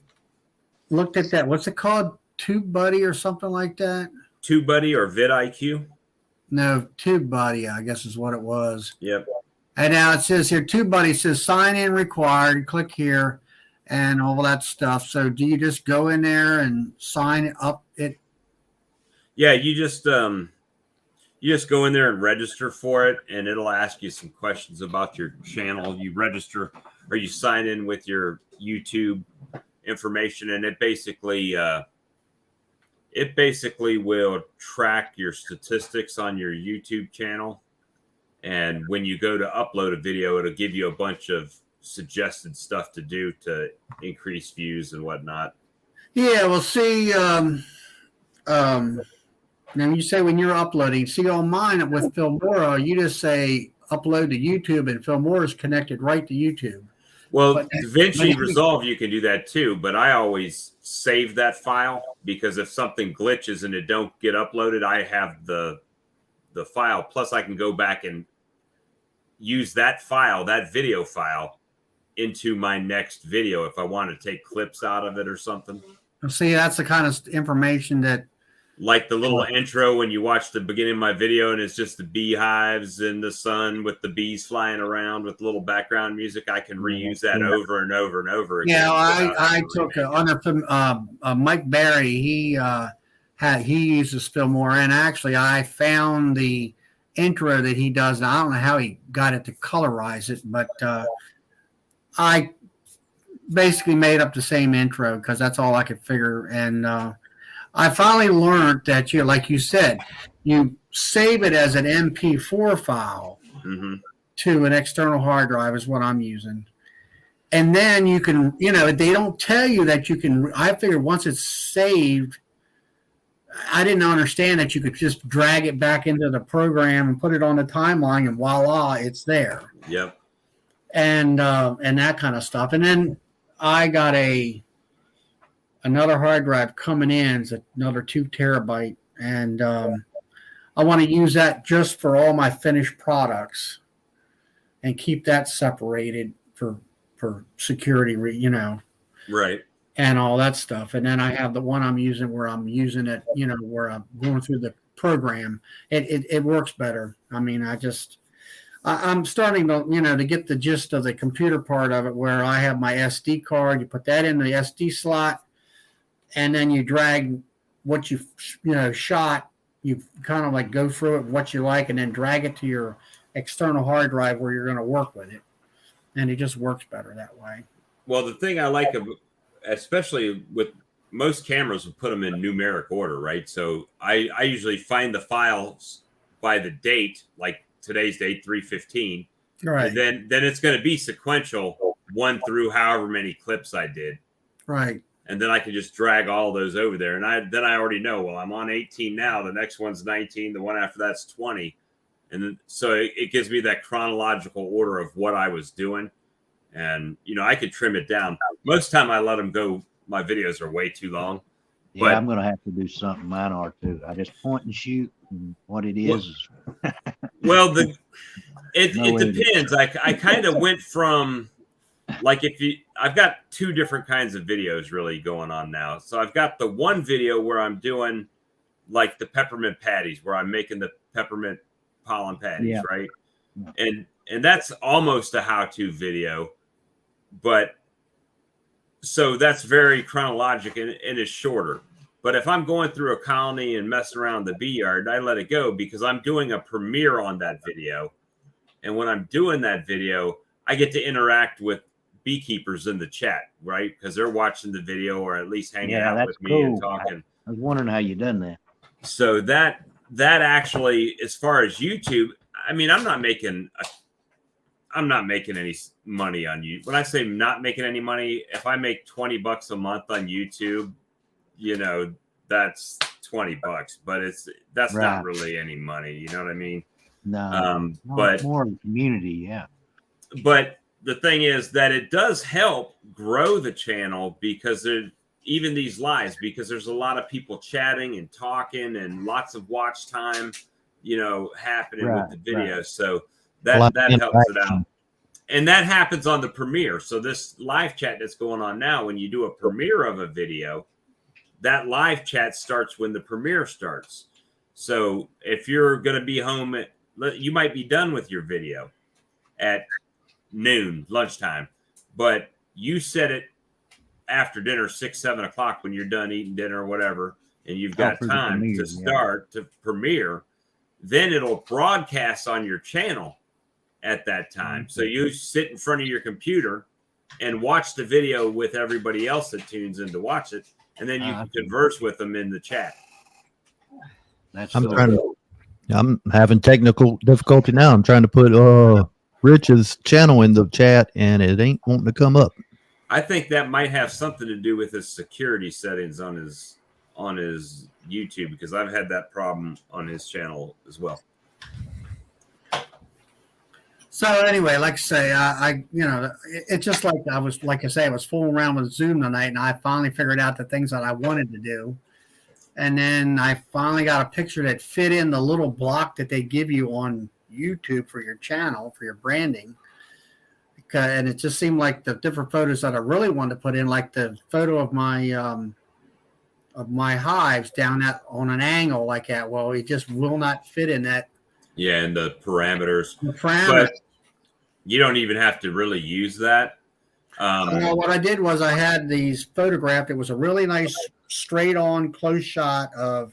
looked at that. What's it called? TubeBuddy or something like that? TubeBuddy or vidIQ. No, TubeBuddy, I guess is what it was. Yep. And now it says here, TubeBuddy says sign in required. Click here, and all that stuff. So do you just go in there and sign up? It Yeah, you just go in there and register for it, and it'll ask you some questions about your channel. You register or you sign in with your YouTube information, and it basically will track your statistics on your YouTube channel. And when you go to upload a video, it'll give you a bunch of suggested stuff to do to increase views and whatnot. Yeah, well, see, now you say when you're uploading, see on mine with Filmora, you just say upload to YouTube, and Filmora is connected right to YouTube. Well, But- DaVinci but- Resolve, you can do that too, but I always save that file because if something glitches and it don't get uploaded, I have the file. Plus, I can go back and use that file, that video file, into my next video if I want to take clips out of it or something. See, that's the kind of information that Like the little intro when you watch the beginning of my video and it's just the beehives in the sun with the bees flying around with little background music. I can reuse that over and over and over again. Yeah, without I having to took remake it. Mike Barry. He uses Filmora, and actually, I found the intro that he does. Now, I don't know how he got it to colorize it, but I basically made up the same intro because that's all I could figure. And I finally learned that like you said, you save it as an MP4 file Mhm. to an external hard drive is what I'm using. And then you can, they don't tell you that you can. I figured once it's saved, I didn't understand that you could just drag it back into the program and put it on the timeline, and voila, it's there. Yep. And that kind of stuff. And then I got another hard drive coming in. It's another 2 terabyte, and I want to use that just for all my finished products, and keep that separated for security, Right. and all that stuff. And then I have the one I'm using where I'm using it, where I'm going through the program. It works better. I mean, I'm starting to, to get the gist of the computer part of it, where I have my SD card. You put that in the SD slot, and then you drag what you shot. You kind of like go through it, what you like, and then drag it to your external hard drive where you're going to work with it. And it just works better that way. Well, the thing I like, especially with most cameras, will put them in numeric order, right? So I usually find the files by the date, like today's date, 3/15. Right. And then it's going to be sequential, 1 through however many clips I did. Right. And then I can just drag all those over there. And I already know, well, I'm on 18 now. The next one's 19. The one after that's 20. And then, so it gives me that chronological order of what I was doing. And, I could trim it down. Most of the time I let them go. My videos are way too long. Yeah, But- I'm going to have to do something. Mine are too. I just point and shoot, and what it is. Well, it No way to depends. I kind of went from, like, I've got 2 different kinds of videos really going on now. So I've got the one video where I'm doing like the peppermint patties, where I'm making the peppermint pollen patties, Yeah. right? Yeah. And that's almost a how-to video, but so that's very chronologic and it's shorter. But if I'm going through a colony and messing around the bee yard, I let it go because I'm doing a premiere on that video. And when I'm doing that video, I get to interact with beekeepers in the chat, right? Because they're watching the video or at least hanging Yeah, out that's with me and cool. talking. I was wondering how you done that. So that actually, as far as YouTube, I mean, I'm not making any money on you. When I say not making any money, if I make $20 a month on YouTube, that's $20, but that's Right. not really any money. You know what I mean? No, But more of a community. Yeah. But the thing is that it does help grow the channel because even these lives, because there's a lot of people chatting and talking and lots of watch time, happening with the video. Right. So A lot that of helps it interaction. out. And that happens on the premiere. So this live chat that's going on now, when you do a premiere of a video, that live chat starts when the premiere starts. So if you're going to be home you might be done with your video at noon, lunchtime, but you set it after dinner, 6, 7 o'clock when you're done eating dinner or whatever, and you've got for the time premiere, to yeah. start to premiere, then it'll broadcast on your channel at that time. So you sit in front of your computer and watch the video with everybody else that tunes in to watch it, and then you can converse with them in the chat. That's I'm having technical difficulty now. I'm trying to put Rich's channel in the chat, and it ain't wanting to come up. I think that might have something to do with his security settings on his YouTube, because I've had that problem on his channel as well. So anyway, like I say, it's just like I was fooling around with Zoom tonight, and I finally figured out the things that I wanted to do. And then I finally got a picture that fit in the little block that they give you on YouTube for your channel, for your branding. And it just seemed like the different photos that I really wanted to put in, like the photo of my hives down on an angle like that. Well, it just will not fit in that. Yeah, and the parameters. But you don't even have to really use that. What I did was I had these photographed. It was a really nice straight on close shot of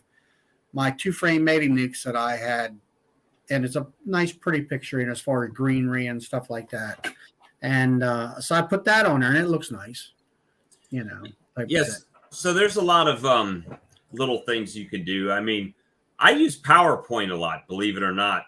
my 2-frame mating nukes that I had. And it's a nice, pretty picture as far as greenery and stuff like that. And so I put that on there, and it looks nice, Yes. So there's a lot of little things you can do. I mean, I use PowerPoint a lot, believe it or not,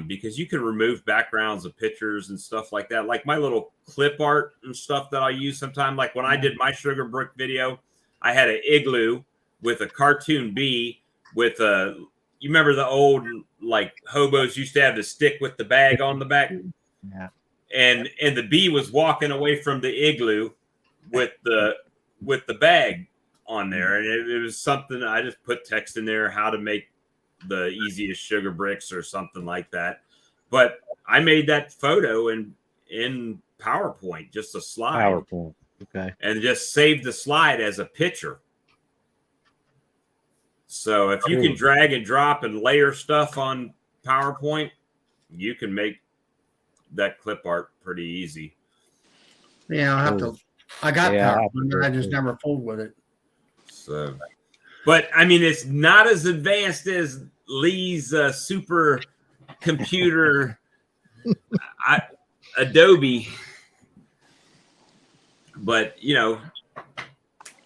because you can remove backgrounds of pictures and stuff like that. Like my little clip art and stuff that I use sometimes. Like when I did my sugar brick video, I had an igloo with a cartoon bee with a. You remember the old like hobos used to have the stick with the bag on the back? Yeah. And the bee was walking away from the igloo with the bag on there, and it was something. I just put text in there how to make the easiest sugar bricks or something like that. But I made that photo in PowerPoint, just a slide. PowerPoint. Okay. And just saved the slide as a picture. So if you can drag and drop and layer stuff on PowerPoint, you can make that clip art pretty easy. Yeah, I'll have to. I got PowerPoint, I just never fooled with it. So, but I mean, it's not as advanced as Lee's super computer, Adobe. But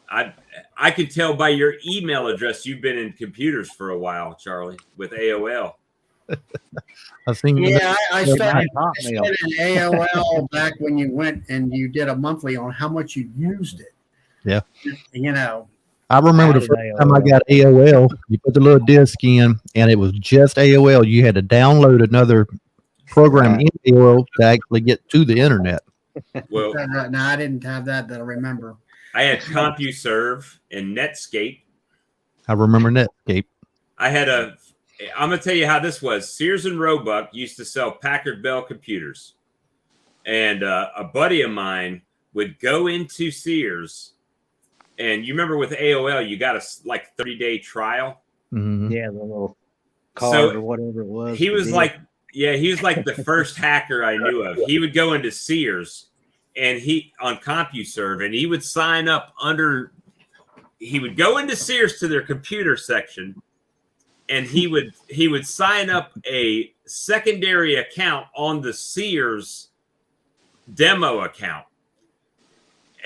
I could tell by your email address you've been in computers for a while, Charlie, with AOL. I've seen. Yeah, I started in AOL back when you went and you did a monthly on how much you used it. Yeah. I remember the first time I got AOL, you put the little disc in, and it was just AOL. You had to download another program in AOL to actually get to the internet. Well, no, I didn't have that I remember. I had CompuServe and Netscape. I remember Netscape. I'm going to tell you how this was. Sears and Roebuck used to sell Packard Bell computers. And a buddy of mine would go into Sears. And you remember with AOL, you got a 30-day trial. Mm-hmm. Yeah, the little card or whatever it was. He was like the first hacker I knew of. He would go into Sears and on CompuServe, and he would sign up he would go into Sears to their computer section, and he would sign up a secondary account on the Sears demo account.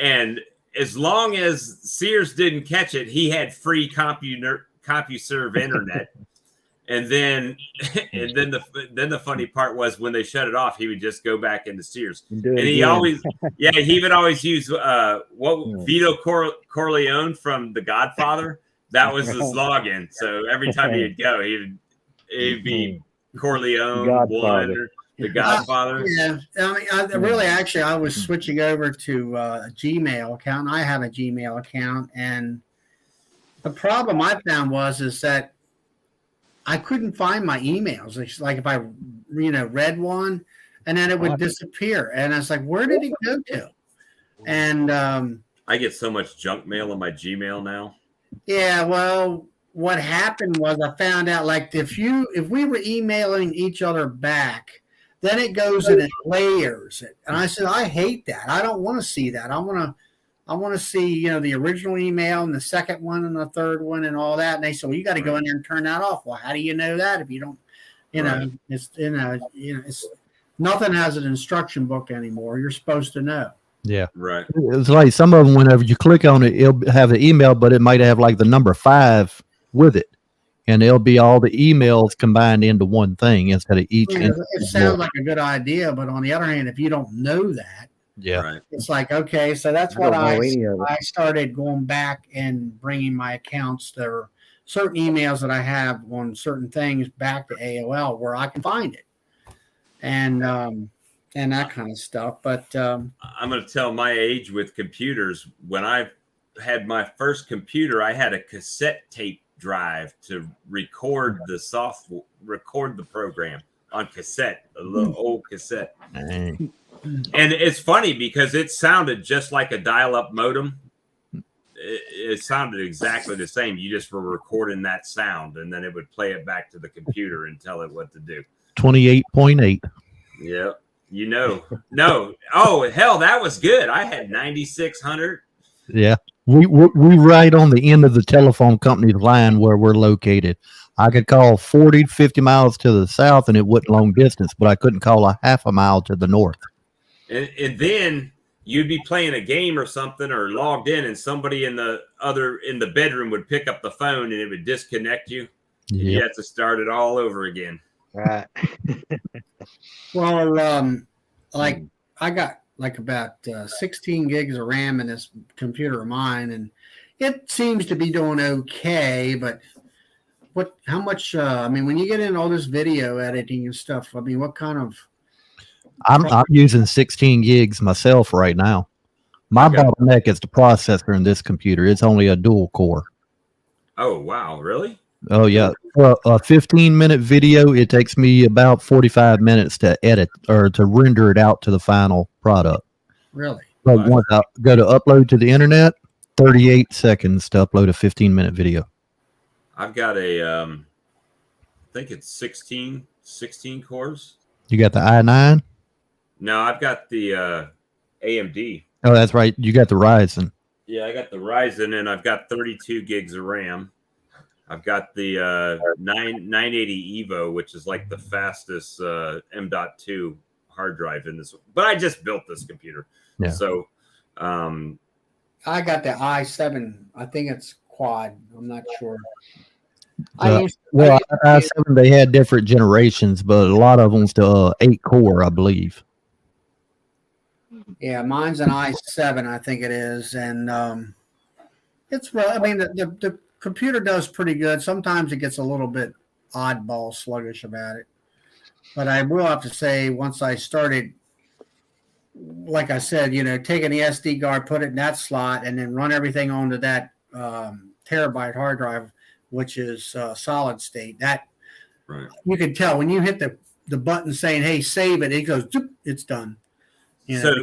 And as long as Sears didn't catch it, he had free CompuServe internet. And then the funny part was when they shut it off, he would just go back into Sears. And he would always use Vito Corleone from The Godfather. That was his login. So every time he'd go, he'd be Corleone Godfather. The Godfather. Yeah, I was switching over to a Gmail account. I have a Gmail account, and the problem I found is that I couldn't find my emails. It's like if I, read one, and then it would disappear, and I was like, "Where did it go to?" And I get so much junk mail on my Gmail now. Yeah, well, what happened was I found out if we were emailing each other back, then it goes in layers, and I said I hate that. I don't want to see that. I want to see, the original email and the second one and the third one and all that. And they said, well, you got to go in there and turn that off. Well, how do you know that if you don't, it's nothing has an instruction book anymore. You're supposed to know. Yeah. Right. It's like some of them, whenever you click on it, it'll have the email, but it might have like the number 5 with it. And it'll be all the emails combined into one thing instead of each. It sounds like a good idea, but on the other hand, if you don't know that, Right. it's like, okay, so that's what I started going back and bringing my accounts. There are certain emails that I have on certain things back to AOL where I can find it. And and that kind of stuff. But I'm going to tell my age with computers. When I had my first computer, I had a cassette tape drive to record the program on cassette, a little old cassette. Dang. And it's funny because it sounded just like a dial-up modem. It sounded exactly the same. You just were recording that sound, and then it would play it back to the computer and tell it what to do. 28.8. Yeah. No. Oh, hell, that was good. I had 9,600. Yeah. We right on the end of the telephone company's line where we're located. I could call 40, 50 miles to the south, and it wasn't long distance, but I couldn't call a half a mile to the north. And then you'd be playing a game or something or logged in, and somebody in the bedroom would pick up the phone and it would disconnect you. Yeah. You have to start it all over again. Right. well, like I got like about 16 gigs of RAM in this computer of mine, and it seems to be doing okay. But how much? I mean, when you get in all this video editing and stuff, I mean, what kind of? I'm using 16 gigs myself right now. My bottleneck is the processor in this computer. It's only a dual core. Oh, wow. Really? Oh, yeah. For a 15-minute video, it takes me about 45 minutes to edit or to render it out to the final product. Really? But once I go to upload to the internet, 38 seconds to upload a 15-minute video. I've got I think it's 16 cores. You got the i9? No, I've got the AMD. Oh, that's right. You got the Ryzen. Yeah, I got the Ryzen, and I've got 32 gigs of RAM. I've got the 980 Evo, which is like the fastest M.2 hard drive in this. But I just built this computer. Yeah. So I got the i7. I think it's quad. I'm not sure. I i7, they had different generations, but a lot of them's the 8-core, I believe. Yeah, mine's an i7, I think it is, and it's. I mean, the computer does pretty good. Sometimes it gets a little bit oddball sluggish about it, but I will have to say, once I started, like I said, taking the SD card, put it in that slot, and then run everything onto that terabyte hard drive, which is solid state. That right. You can tell when you hit the button saying, "Hey, save it," it goes, it's done. So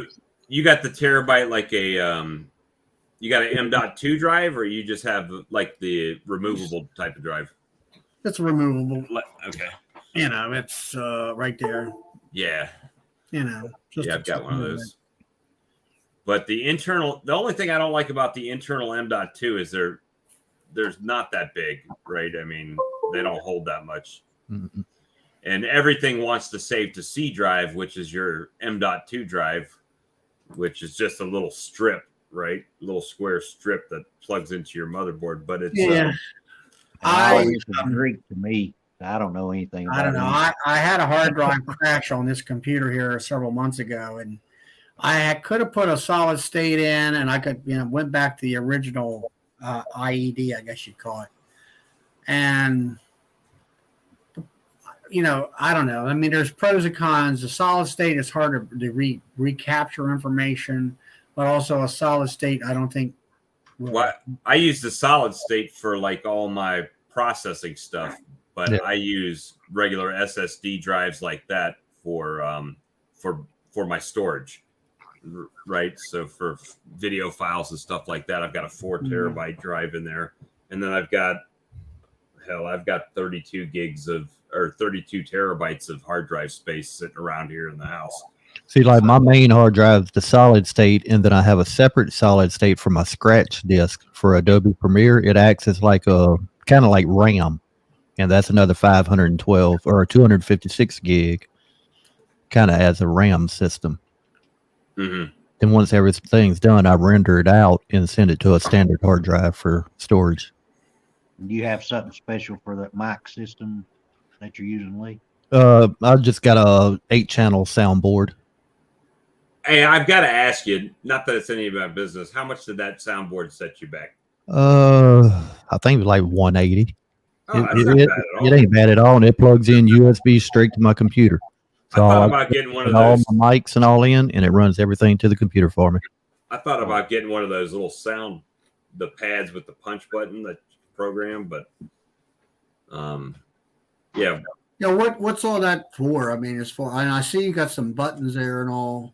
you got the terabyte like you got an M.2 drive, or you just have like the removable type of drive? It's removable. Okay. It's right there. Yeah. Just I've got one of those. But the only thing I don't like about the internal M.2 is there's not that big, right? I mean, they don't hold that much. Mm-hmm. And everything wants to save to C drive, which is your M.2 drive, which is just a little strip, right? A little square strip that plugs into your motherboard. But it's It's Greek to me. I don't know anything about it. I don't know. I had a hard drive crash on this computer here several months ago, and I could have put a solid state in, and I could, went back to the original IED, I guess you'd call it. And I don't know. I mean, there's pros and cons. The solid state is hard to recapture information, but also a solid state, I don't think. Well, I use the solid state for like all my processing stuff, but I use regular SSD drives like that for my storage, right? So for video files and stuff like that, I've got a 4 terabyte drive in there, and then I've got 32 terabytes of hard drive space sitting around here in the house. See, like my main hard drive is the solid state, and then I have a separate solid state for my scratch disk for Adobe Premiere. It acts as like a kind of like RAM, and that's another 512 or 256 gig, kind of as a RAM system. Mm-hmm. Then once everything's done, I render it out and send it to a standard hard drive for storage. Do you have something special for that mic system that you're using, Lee? I just got a 8-channel soundboard. Hey, I've got to ask you, not that it's any of my business, how much did that soundboard set you back? I think it was like 180. Oh, that's not bad at all. It ain't bad at all, and it plugs in USB straight to my computer. So thought I about getting one of put all those. my mics and all in, and it runs everything to the computer for me. I thought about getting one of those little the pads with the punch button that program, but yeah. Yeah, what's all that for? I mean, as far and I see you got some buttons there and all.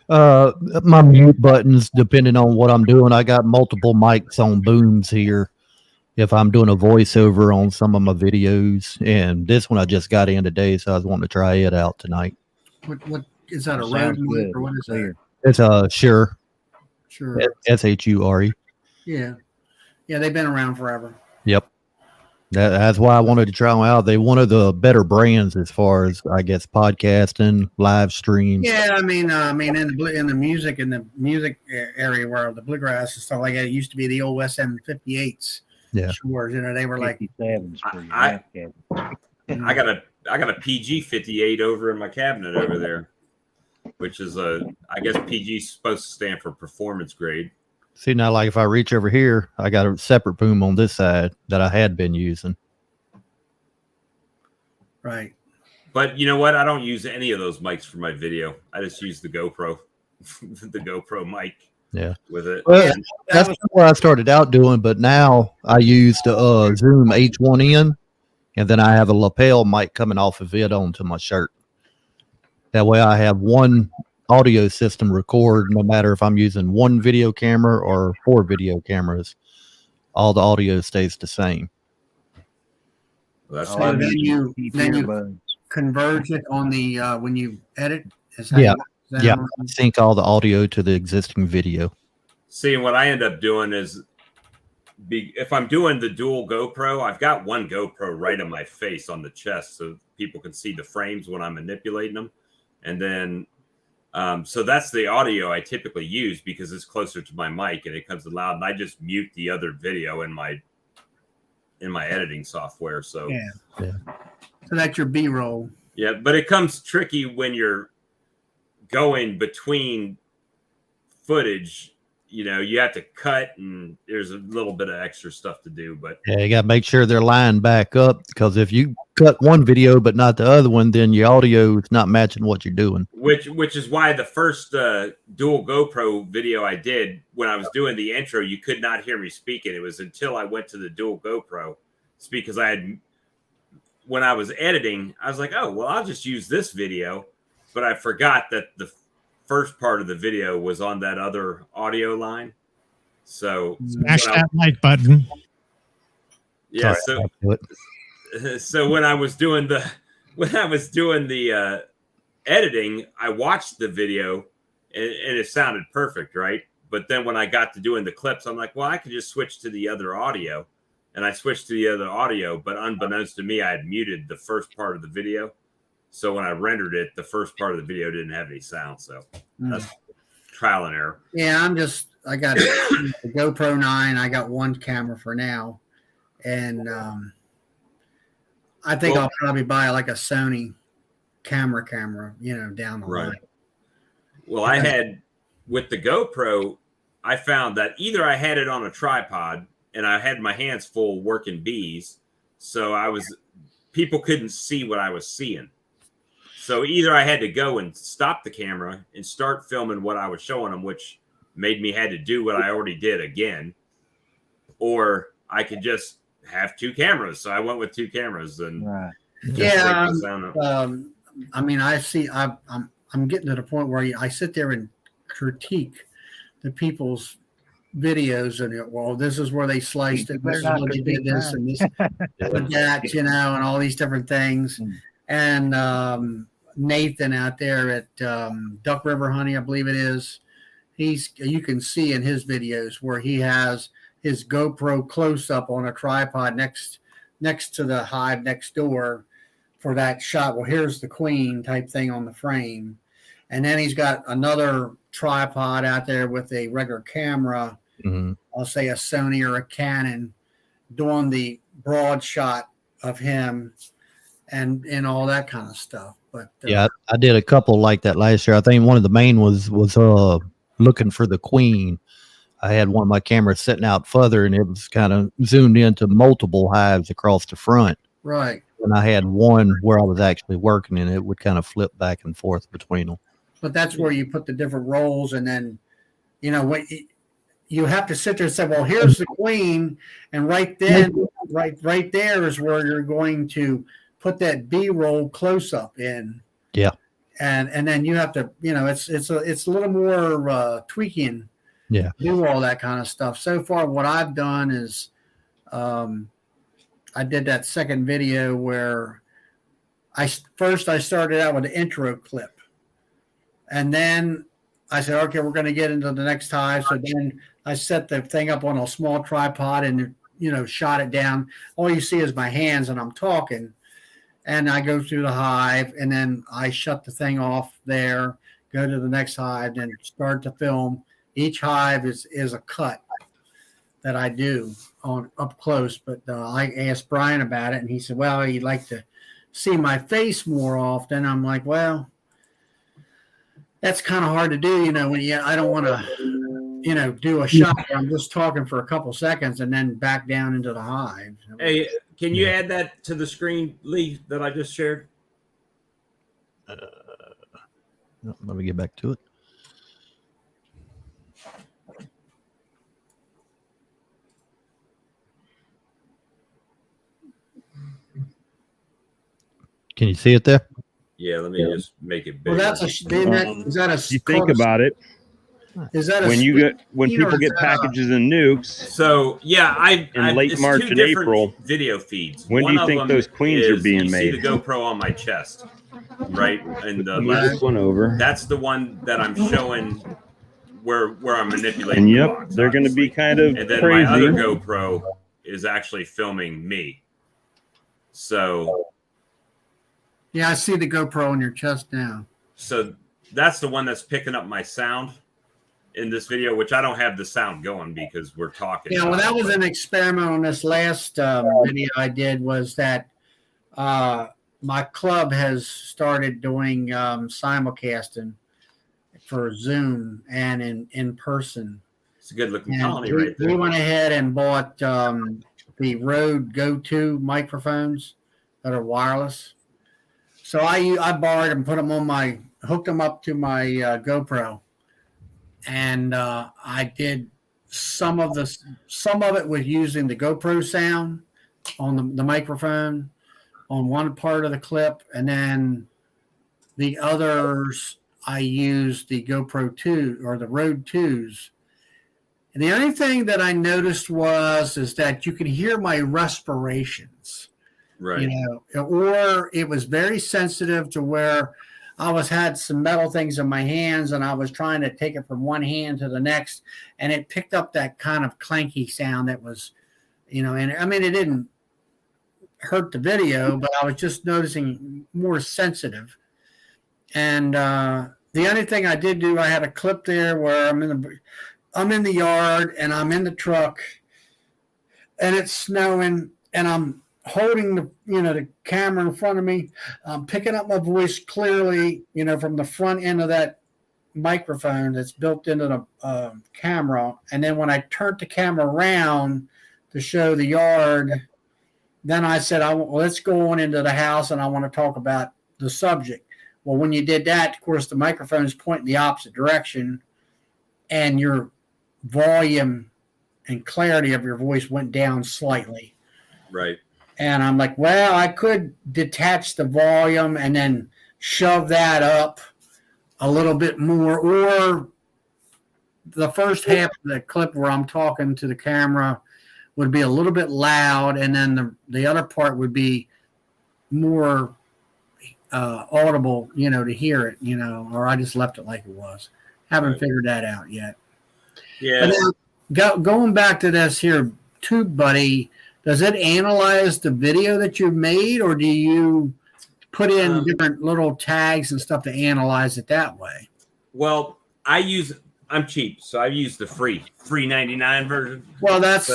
My mute buttons, depending on what I'm doing, I got multiple mics on booms here. If I'm doing a voiceover on some of my videos, and this one I just got in today, so I was wanting to try it out tonight. What is that, a Sounds road mic good. or what is that? Clear. It's Shure, Sure. SHURE. Yeah. Yeah, they've been around forever. Yep. That's why I wanted to try them out. They one of the better brands as far as I guess podcasting, live streams. Yeah, I mean, in the music area where the bluegrass and stuff like that, it used to be the old SM58s. Yeah. Sure. You know, they were like, 57s for your I- back cabin. I got a PG 58 over in my cabinet over there, which is I guess PG is supposed to stand for performance grade. See, now, like if I reach over here, I got a separate boom on this side that I had been using. right. But you know what? I don't use any of those mics for my video. I just use the GoPro, the GoPro mic. Yeah. With it. Well, And that's what I started out doing, but now I use the Zoom H1N, and then I have a lapel mic coming off of it onto my shirt. That way I have one audio system record, no matter if I'm using one video camera or 4 video cameras. All the audio stays the same. that's Oh, So I fine. then mean, you keep then you earbuds. converge it on the when you edit. Is that, Yeah. is that Yeah. right? Sync all the audio to the existing video. See, what I end up doing is, if I'm doing the dual GoPro, I've got one GoPro right on my face on the chest, so people can see the frames when I'm manipulating them, and then so that's the audio I typically use because it's closer to my mic and it comes in loud, and I just mute the other video in my editing software. So Yeah. So that's your B-roll. yeah, but it comes tricky when you're going between footage. You know, you have to cut, and there's a little bit of extra stuff to do. But Yeah, you got to make sure they're lined back up, because if you cut one video but not the other one, then your audio is not matching what you're doing. which is why the first dual GoPro video I did, when I was doing the intro, you could not hear me speaking. It was until I went to the dual GoPro. It's because when I was editing, I was like, oh, well, I'll just use this video. But I forgot that the first part of the video was on that other audio line. So Smash when I- that like button. yeah, Sorry, I'll do it. so when I was doing the editing, I watched the video and it sounded perfect, right? But then when I got to doing the clips, I'm like, well, I could just switch to the other audio, and I switched to the other audio. But unbeknownst to me, I had muted the first part of the video, so when I rendered it, the first part of the video didn't have any sound. So that's trial and error. Yeah, I got the GoPro 9. I got one camera for now. And I think Well- I'll probably buy like a Sony camera, down the Right. line. Well, I had with the GoPro, I found that either I had it on a tripod and I had my hands full working bees, so people couldn't see what I was seeing. So either I had to go and stop the camera and start filming what I was showing them, which made me had to do what I already did again, or I could just have 2 cameras. So I went with 2 cameras and Right. just Yeah, break the sound up. I mean, I'm getting to the point where I sit there and critique the people's videos and well, this is where they sliced it, this is where they did this and this and that, and all these different things. And Nathan out there at Duck River Honey, I believe it is, you can see in his videos where he has his GoPro close up on a tripod next to the hive next door for that shot. Well, here's the queen type thing on the frame. And then he's got another tripod out there with a regular camera, Mhm. I'll say a Sony or a Canon, doing the broad shot of him and all that kind of stuff. But Yeah, I did a couple like that last year. I think one of the main was looking for the queen. I had one of my cameras sitting out further, and it was kind of zoomed into multiple hives across the front. right. and I had one where I was actually working, and it would kind of flip back and forth between them. But that's where you put the different roles, and then, you know, what you have to sit there and say, well, here's the queen, and right then, right there is where you're going to put that B-roll close up in. Yeah. And then you have to, you know, it's a little more tweaking. Yeah. Do all that kind of stuff. So far, what I've done is, I did that second video where I started out with an intro clip, and then I said, okay, we're going to get into the next hive. So then I set the thing up on a small tripod and, you know, shot it down. All you see is my hands and I'm talking, and I go through the hive, and then I shut the thing off there, go to the next hive, and start to film. Each hive is a cut that I do on up close. But I asked Brian about it, and he said, well, he'd like to see my face more often. I'm like, well, that's kind of hard to do, you know, when I don't want to, you know, do a shot where I'm just talking for a couple seconds and then back down into the hive. Hey, can you add that to the screen, Lee, that I just shared? Let me get back to it. Can you see it there? Yeah, let me just make it bigger. Well, that's is that a You think about it. Is that a When screen or people is get that packages and nukes, So yeah, In late it's March two and different April, video feeds. when do One you of think them those queens are is, being you see made? the GoPro on my chest, right? And the move left, this one over. that's the one that I'm showing where I'm manipulating. And the yep, box, they're going to be obviously. kind of And then crazy. my other GoPro is actually filming me. So Yeah, I see the GoPro on your chest now. so that's the one that's picking up my sound in this video, which I don't have the sound going because we're talking. Yeah, well, that was an experiment on this last video I did, was that my club has started doing simulcasting for Zoom and in person. It's a good looking And colony we, right there. we went ahead and bought the Rode Go2 microphones that are wireless. So I borrowed and put them on hooked them up to my GoPro, and I did some of it with using the GoPro sound on the microphone on one part of the clip, and then the others I used the GoPro 2 or the Rode 2s. And the only thing that I noticed is that you can hear my respirations. Right. You know, or it was very sensitive to where I had some metal things in my hands and I was trying to take it from one hand to the next, and it picked up that kind of clanky sound that was, you know, and I mean, it didn't hurt the video, but I was just noticing more sensitive. And the only thing I did do, I had a clip there where I'm in the yard and I'm in the truck and it's snowing and I'm holding the camera in front of me. I'm picking up my voice clearly, from the front end of that microphone that's built into the camera. And then when I turned the camera around to show the yard, then I said, let's go on into the house and I want to talk about the subject. Well, when you did that, of course, the microphone is pointing the opposite direction and your volume and clarity of your voice went down slightly. Right. And I'm like, well, I could detach the volume and then shove that up a little bit more, or the first half of the clip where I'm talking to the camera would be a little bit loud, and then the other part would be more audible, to hear it, or I just left it like it was. Haven't figured that out yet. Yeah. But going back to this here TubeBuddy, does it analyze the video that you made, or do you put in different little tags and stuff to analyze it that way? Well, I'm cheap, so I use the free 99 version. Well, that's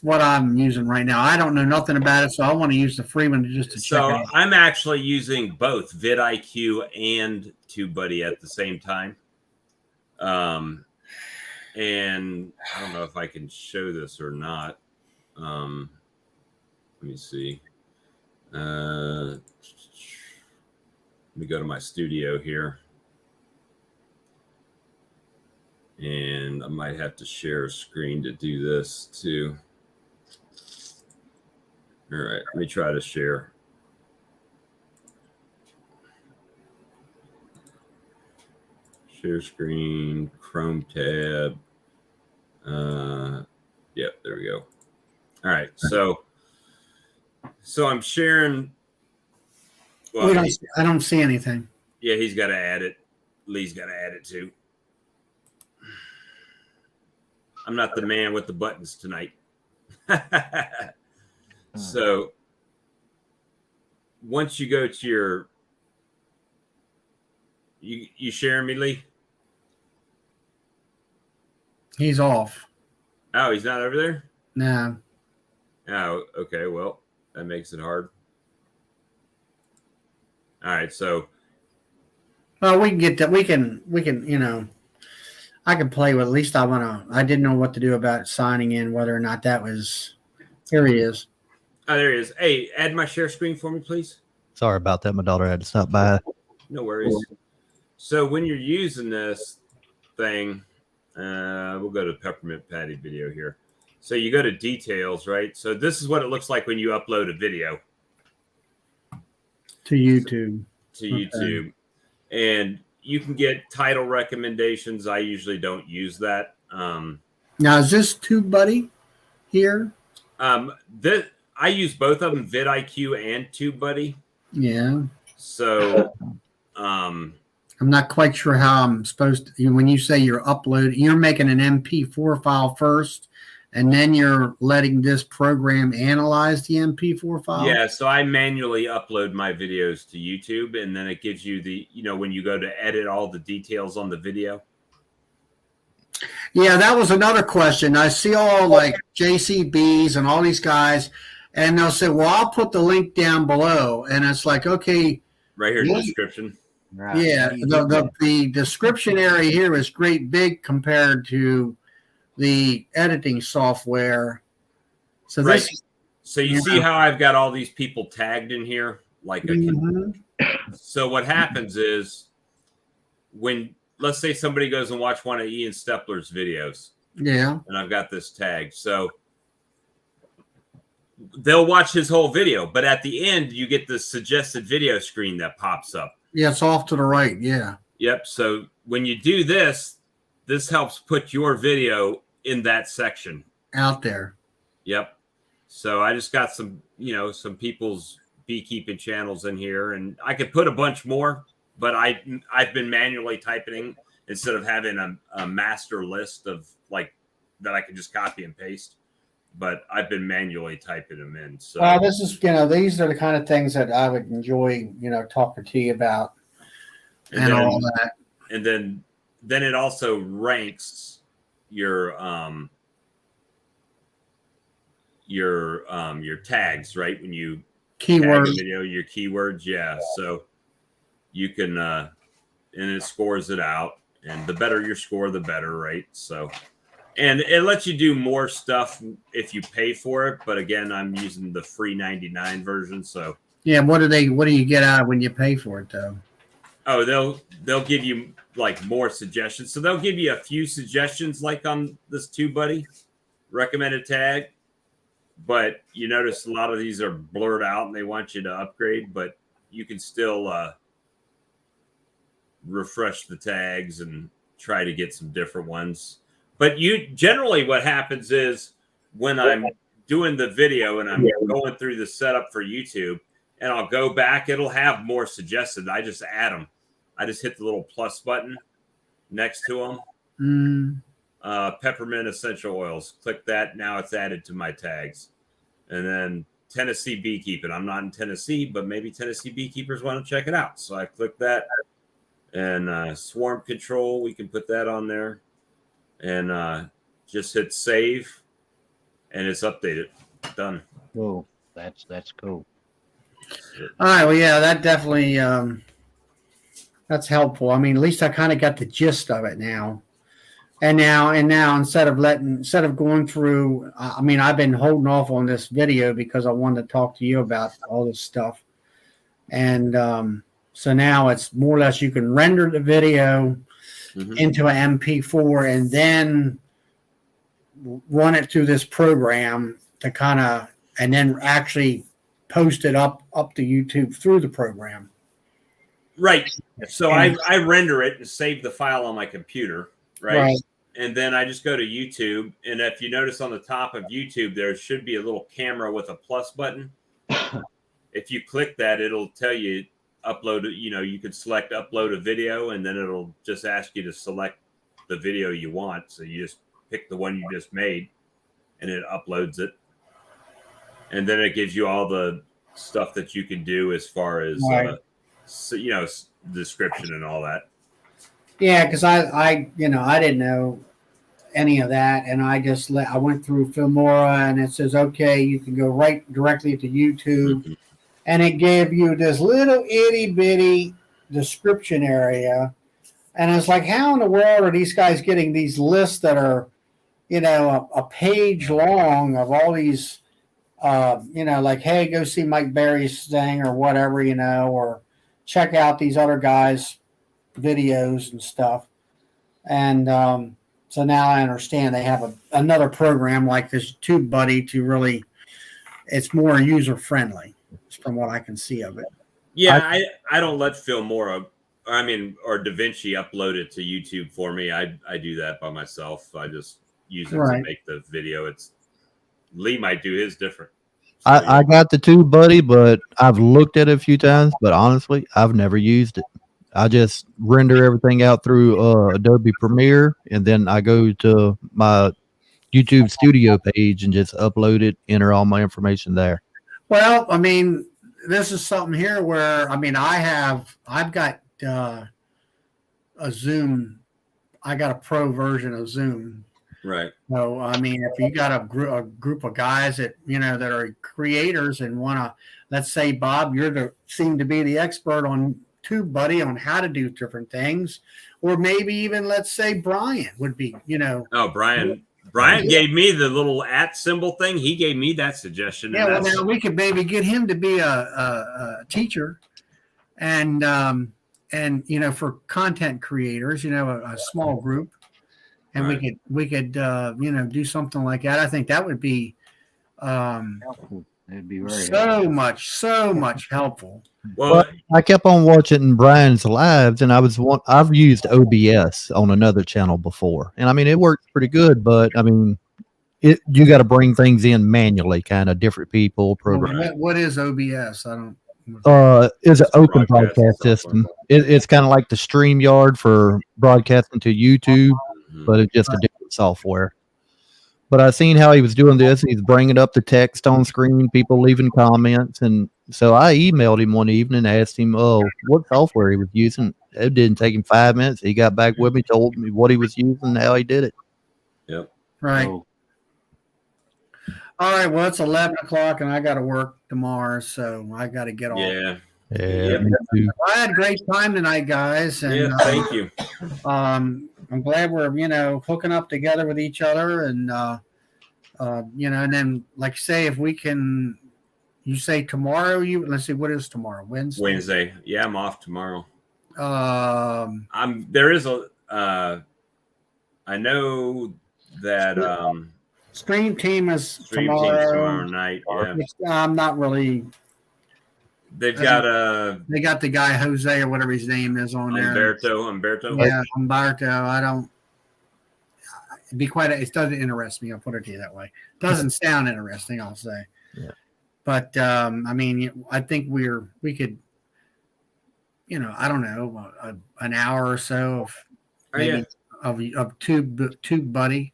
what I'm using right now. I don't know nothing about it, so I want to use the free one just to check it out. I'm actually using both vidIQ and TubeBuddy at the same time. And I don't know if I can show this or not. Let me see. Let me go to my studio here. And I might have to share a screen to do this too. All right, let me try to share. Share screen, Chrome tab. Yep, there we go. All right, so I'm sharing. Well, I don't see anything. yeah, he's got to add it. Lee's got to add it too. I'm not the man with the buttons tonight. So once you go to your, you sharing me, Lee? He's off. Oh, he's not over there? No. Oh, okay. Well, that makes it hard. All right. So, Well, we can get that. We can, I can play with, at least I didn't know what to do about signing in, whether or not that was, here he is. oh, there he is. Hey, add my share screen for me, please. Sorry about that. My daughter had to stop by. No worries. So when you're using this thing, we'll go to Peppermint Patty video here. So you go to details, right? So this is what it looks like when you upload a video To YouTube. to YouTube. And you can get title recommendations. I usually don't use that. Now, is this TubeBuddy here? I use both of them, vidIQ and TubeBuddy. Yeah. So, I'm not quite sure how I'm supposed to, when you say you're making an MP4 file first, and then you're letting this program analyze the MP4 file? yeah, so I manually upload my videos to YouTube, and then it gives you the, when you go to edit all the details on the video. Yeah, that was another question. I see all like JCBs and all these guys, and they'll say, well, I'll put the link down below. And it's like, okay, Right here in the description. Right. yeah, the description area here is great big compared to the editing software. So Right. this, So you see how I've got all these people tagged in here? Like, so what happens is when, let's say somebody goes and watch one of Ian Stepler's videos, yeah, and I've got this tagged. So they'll watch his whole video, but at the end, you get the suggested video screen that pops up. yeah, it's off to the right. Yeah. Yep. So when you do this, this helps put your video in that section. Out there. Yep. So I just got some, some people's beekeeping channels in here, and I could put a bunch more, but I've been manually typing instead of having a master list of like that I could just copy and paste. But I've been manually typing them in. So Well, this is, these are the kind of things that I would enjoy, talking to you about and all that. And then it also ranks your tags, right? When you Keywords. tag a video, your keywords, yeah. So you can and it scores it out, and the better your score, the better, right? So, and it lets you do more stuff if you pay for it. But again, I'm using the free 99 version. So Yeah, what do you get out when you pay for it though? oh, they'll give you like more suggestions. So they'll give you a few suggestions, like on this TubeBuddy recommended tag. But you notice a lot of these are blurred out, and they want you to upgrade. But you can still refresh the tags and try to get some different ones. But generally what happens is when I'm doing the video and I'm going through the setup for YouTube, and I'll go back, it'll have more suggested. I just add them. I just hit the little plus button next to them. Peppermint essential oils. Click that. Now it's added to my tags. And then Tennessee beekeeping. I'm not in Tennessee, but maybe Tennessee beekeepers want to check it out. So I click that. And swarm control, we can put that on there. And just hit save. And it's updated. Done. Cool. That's cool. All right. Well, yeah, that definitely that's helpful. I mean, at least I kind of got the gist of it now. And now instead of going through, I mean, I've been holding off on this video because I wanted to talk to you about all this stuff. And so now it's more or less you can render the video into an MP4 and then run it through this program to and then actually post it up to YouTube through the program. Right. So I render it and save the file on my computer. Right. And then I just go to YouTube. And if you notice on the top of YouTube, there should be a little camera with a plus button. If you click that, it'll tell you upload, you can select upload a video, and then it'll just ask you to select the video you want. So you just pick the one you just made and it uploads it. And then it gives you all the stuff that you can do as far as, description and all that. Yeah. Cause I didn't know any of that. And I went through Filmora and it says, okay, you can go right directly to YouTube. And it gave you this little itty bitty description area. And it's like, how in the world are these guys getting these lists that are, a page long of all these, like, hey, go see Mike Berry's thing or whatever, or check out these other guys' videos and stuff. And so now I understand they have another program like this TubeBuddy to really, it's more user friendly. From what I can see of it. Yeah, I don't let Filmora, or DaVinci upload it to YouTube for me. I do that by myself. I just use it to make the video. Lee might do his different. So, I got the TubeBuddy, but I've looked at it a few times, but honestly, I've never used it. I just render everything out through Adobe Premiere, and then I go to my YouTube Studio page and just upload it, enter all my information there. Well, I mean, this is something here where, I've got a Zoom. I got a pro version of Zoom. Right. So, I mean, if you got a group of guys that, that are creators and want to, let's say, Bob, seem to be the expert on TubeBuddy on how to do different things, or maybe even, let's say, Brian would be, Oh, Brian gave me the little @ symbol thing. He gave me that suggestion. Yeah, well, now we could maybe get him to be a teacher, and for content creators, a small group, and we could do something like that. I think that would be Helpful. It'd be very so much helpful. Well, I kept on watching Brian's lives, and I've used OBS on another channel before, and I mean it works pretty good, but I mean you got to bring things in manually, kind of different people program. What is OBS? I don't. It's an open broadcast system. It's kind of like the StreamYard for broadcasting to YouTube, but it's just a different software. But I seen how he was doing this. He's bringing up the text on screen, people leaving comments. And so I emailed him one evening, asked him, what software he was using. It didn't take him 5 minutes. He got back with me, told me what he was using, how he did it. Yep. Right. All right. Well, it's 11 o'clock and I got to work tomorrow. So I got to get off. Yeah. Yeah. Me too. I had a great time tonight, guys. And, thank you. I'm glad we're, hooking up together with each other and, and then like say, if we can, you say tomorrow, let's see, what is tomorrow? Wednesday. Yeah. I'm off tomorrow. There is I know that, Stream Team is tomorrow night. Yeah. I'm not really. They've got They got the guy Jose or whatever his name is on there. Umberto. Yeah, Umberto. I don't. It'd be it doesn't interest me. I'll put it to you that way. Doesn't sound interesting. I'll say. Yeah. But I mean, I think we could. I don't know, an hour or so of maybe of TubeBuddy.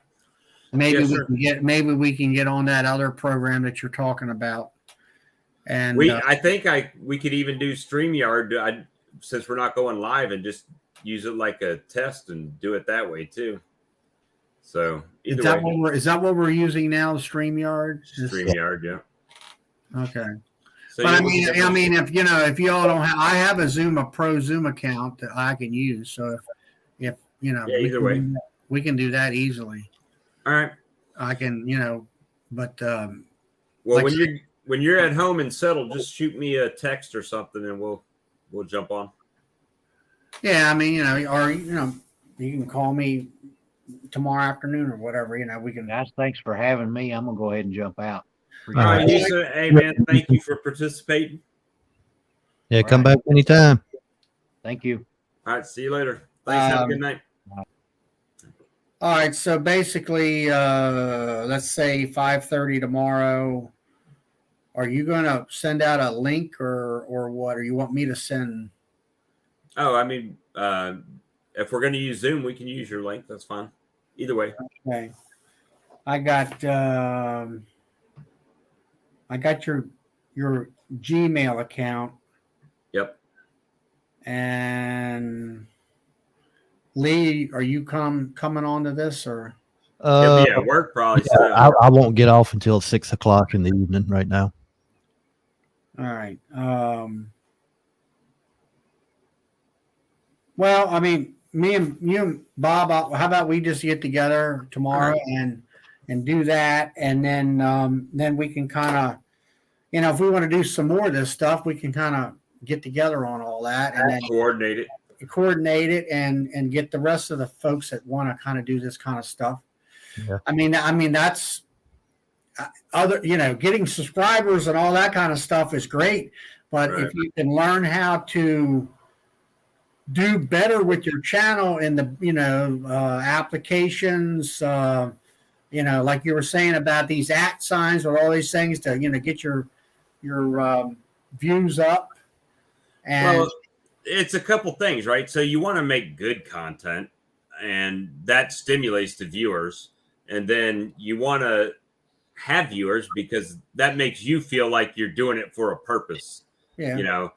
Maybe we can get on that other program that you're talking about. And I think we could even do StreamYard since we're not going live and just use it like a test and do it that way too. So is that what we're using now? The StreamYard. StreamYard, yeah. Okay. So but I mean, if you all don't have, I have a pro Zoom account that I can use. So if either way. we can do that easily. All right. I can, but Well, Like- when you're at home and settled, just shoot me a text or something, and we'll jump on. yeah, I mean, or you can call me tomorrow afternoon or whatever. We can. Guys, thanks for having me. I'm gonna go ahead and jump out. All right, Houston. Hey, man, thank you for participating. Yeah, come All back anytime. Thank you. All right, see you later. Thanks. Have a good night. All right, so basically, let's say 5:30 tomorrow. Are you going to send out a link or what? Or you want me to send? Oh, I mean, if we're going to use Zoom, we can use your link. That's fine. Either way. Okay, I got your Gmail account, Yep. and Lee, are you coming on to this or? He'll be at work probably. Yeah, I won't get off until 6 o'clock in the evening right now. All right. Well, I mean, you and Bob, how about we just get together tomorrow and do that, and then we can kind of, if we want to do some more of this stuff, we can kind of get together on all that and then coordinate it and get the rest of the folks that want to kind of do this kind of stuff. Yeah. I mean that's other, getting subscribers and all that kind of stuff is great, but Right. if you can learn how to do better with your channel in the applications, like you were saying about these @ signs or all these things to get your views up. And well, it's a couple things, right? So you want to make good content, and that stimulates the viewers, and then you want to have viewers because that makes you feel like you're doing it for a purpose. yeah.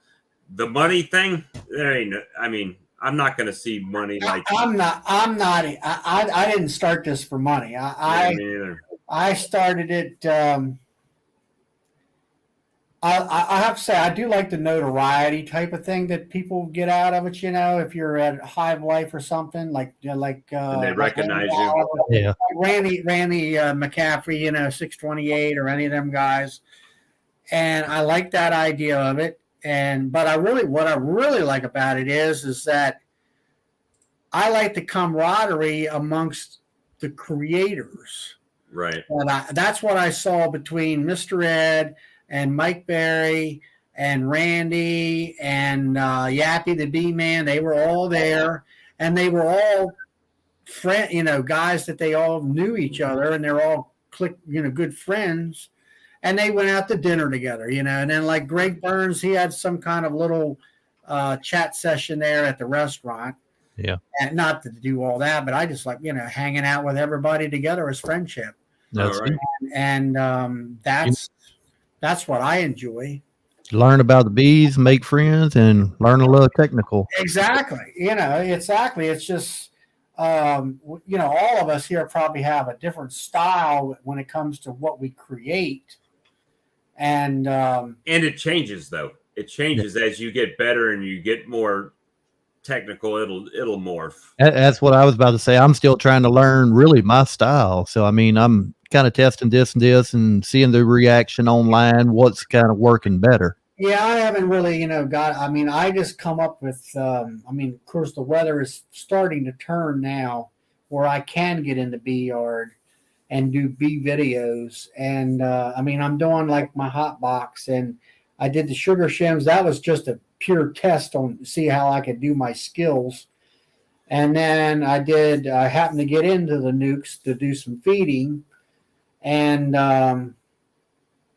The money thing, there ain't. I mean, I'm not going to see money like. I'm not. I didn't start this for money. Me neither. I started it. I have to say, I do like the notoriety type of thing that people get out of it. If you're at Hive Life or something like And they recognize you. Yeah. Randy McCaffrey, 628 or any of them guys, and I like that idea of it. But what I really like about it is that I like the camaraderie amongst the creators. Right. And that's what I saw between Mr. Ed and Mike Berry and Randy and Yappy the B-Man. They were all there, and they were all guys that they all knew each other, and they're all good friends. And they went out to dinner together, and then like Greg Burns, he had some kind of little chat session there at the restaurant. Yeah. And not to do all that, but I just like, hanging out with everybody together as friendship. That's All right. And that's what I enjoy. Learn about the bees, make friends, and learn a little technical. Exactly. Exactly. It's just, all of us here probably have a different style when it comes to what we create. And it changes though. It changes as you get better and you get more technical. It'll morph. That's what I was about to say. I'm still trying to learn really my style. So, I mean, I'm kind of testing this and seeing the reaction online, what's kind of working better. yeah, I haven't really, I just come up with, of course, the weather is starting to turn now where I can get in the bee yard and do bee videos. And, I'm doing like my hot box, and I did the sugar shims. That was just a pure test on see how I could do my skills. And then I happened to get into the nukes to do some feeding. And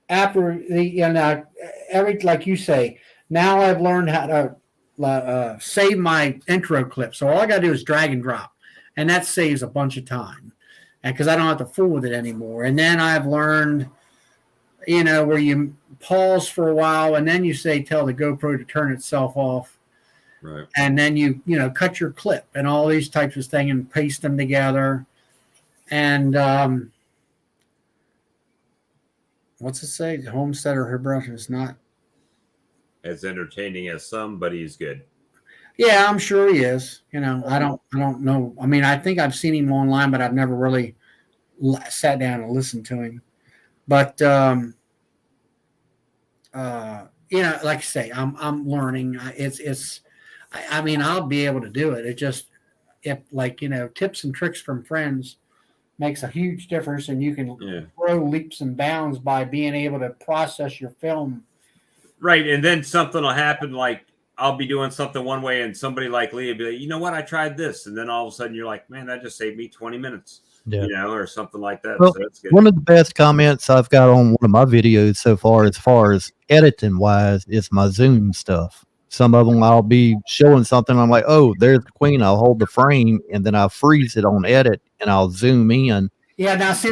after like you say, now I've learned how to save my intro clip. So all I got to do is drag and drop, and that saves a bunch of time, and because I don't have to fool with it anymore. And then I've learned, where you pause for a while, and then you tell the GoPro to turn itself off. Right. And then you cut your clip and all these types of things and paste them together. And what's it say? Homestead or her brush is not As entertaining as some, but he's good. Yeah, I'm sure he is. You know, I don't know. I mean, I think I've seen him online, but I've never really sat down and listened to him. But you know, like I say, I'm learning. I mean, I'll be able to do it. It just, if like, you know, tips and tricks from friends makes a huge difference, and you can Yeah. grow leaps and bounds by being able to process your film. Right. And then something will happen, like I'll be doing something one way and somebody like Lee will be like, you know what, I tried this. And then all of a sudden you're like, man, that just saved me 20 minutes. Yeah. You know, or something like that. Well, So that's good. one of the best comments I've got on one of my videos so far as editing wise, is my Zoom stuff. Some of them I'll be showing something. I'm like, oh, there's the queen. I'll hold the frame and then I'll freeze it on edit and I'll zoom in. Yeah, now see,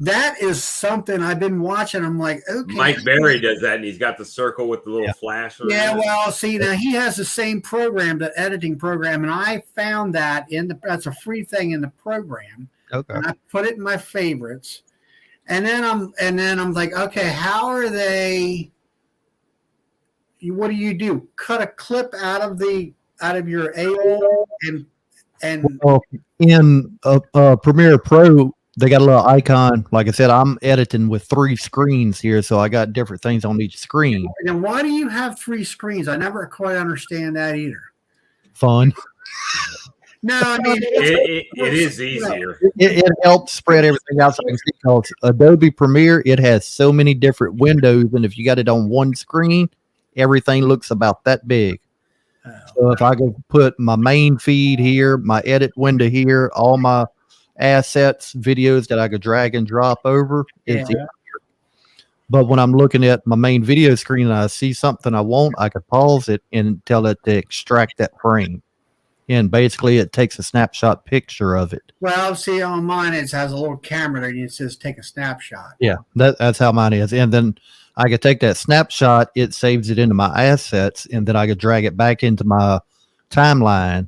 that is something I've been watching. I'm like, okay. Mike Berry does that, and he's got the circle with the little flash. Yeah, well, see, now he has the same program, the editing program, and I found that that's a free thing in the program. Okay. And I put it in my favorites, and then I'm like, okay, how are they? What do you do? Cut a clip out of your AO and Well, in Premiere Pro, they got a little icon. Like I said, I'm editing with 3 screens here, so I got different things on each screen. and why do you have 3 screens? I never quite understand that either. Fun. No, I mean It is easier. It helps spread everything out. So I can see, because Adobe Premiere, it has so many different windows, and if you got it on one screen, everything looks about that big. So if I go put my main feed here, my edit window here, all my assets, videos that I could drag and drop over, it's easier. But when I'm looking at my main video screen and I see something I want, I could pause it and tell it to extract that frame. And basically it takes a snapshot picture of it. Well, see, on mine it has a little camera there and it says take a snapshot. Yeah, that's how mine is. And then I could take that snapshot, it saves it into my assets, and then I could drag it back into my timeline,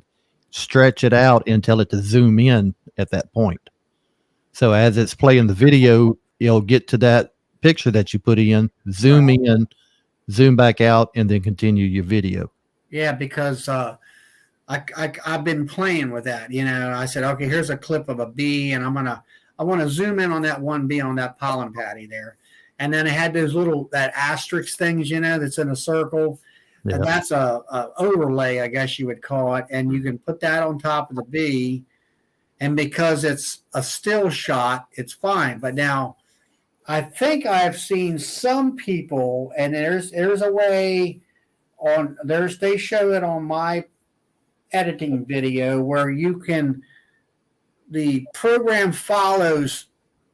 stretch it out, and tell it to zoom in at that point. So as it's playing the video, it'll get to that picture that you put in, zoom in, zoom back out, and then continue your video. Yeah, because I've been playing with that. You know, I said, okay, here's a clip of a bee, and I want to zoom in on that one bee on that pollen patty there. And then it had those that asterisk things, you know, that's in a circle. Yeah. And that's a overlay, I guess you would call it. And you can put that on top of the bee. And because it's a still shot, it's fine. But now I think I've seen some people, and there's a way they show it on my editing video where the program follows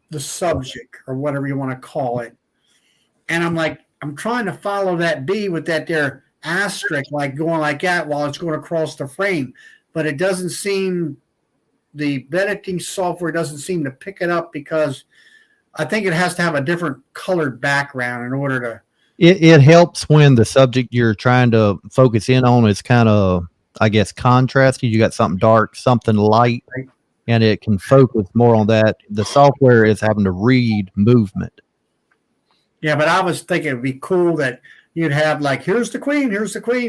the subject or whatever you want to call it. And I'm trying to follow that bee with that there asterisk, like going like that while it's going across the frame, but it doesn't seem, the editing software doesn't seem to pick it up, because I think it has to have a different colored background in order to. It helps when the subject you're trying to focus in on is kind of, I guess, contrasty. You got something dark, something light, and it can focus more on that. The software is having to read movement. Yeah, but I was thinking it'd be cool that you'd have like, here's the queen,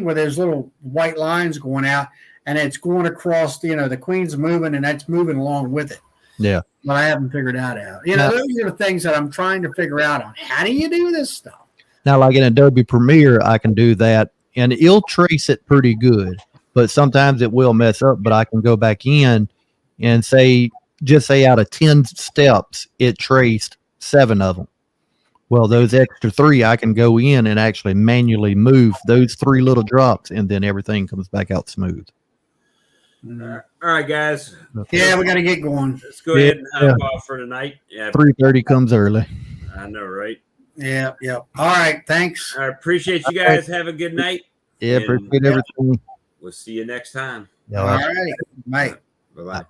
where there's little white lines going out, and it's going across, you know, the queen's moving and that's moving along with it. Yeah. But I haven't figured that out. You know, those are the things that I'm trying to figure out on. How do you do this stuff? Now, like in Adobe Premiere, I can do that, and it'll trace it pretty good, but sometimes it will mess up. But I can go back in and say out of 10 steps, it traced 7 of them. Well, those extra 3, I can go in and actually manually move those 3 little drops, and then everything comes back out smooth. All right, guys. Yeah, we got to get going. Let's go ahead and hop off for tonight. Yeah, 3:30 comes early. I know, right? Yeah. All right. Thanks. I appreciate you guys. Have a good night. Yeah, appreciate everything. We'll see you next time. Yeah, All right. Bye. Bye-bye.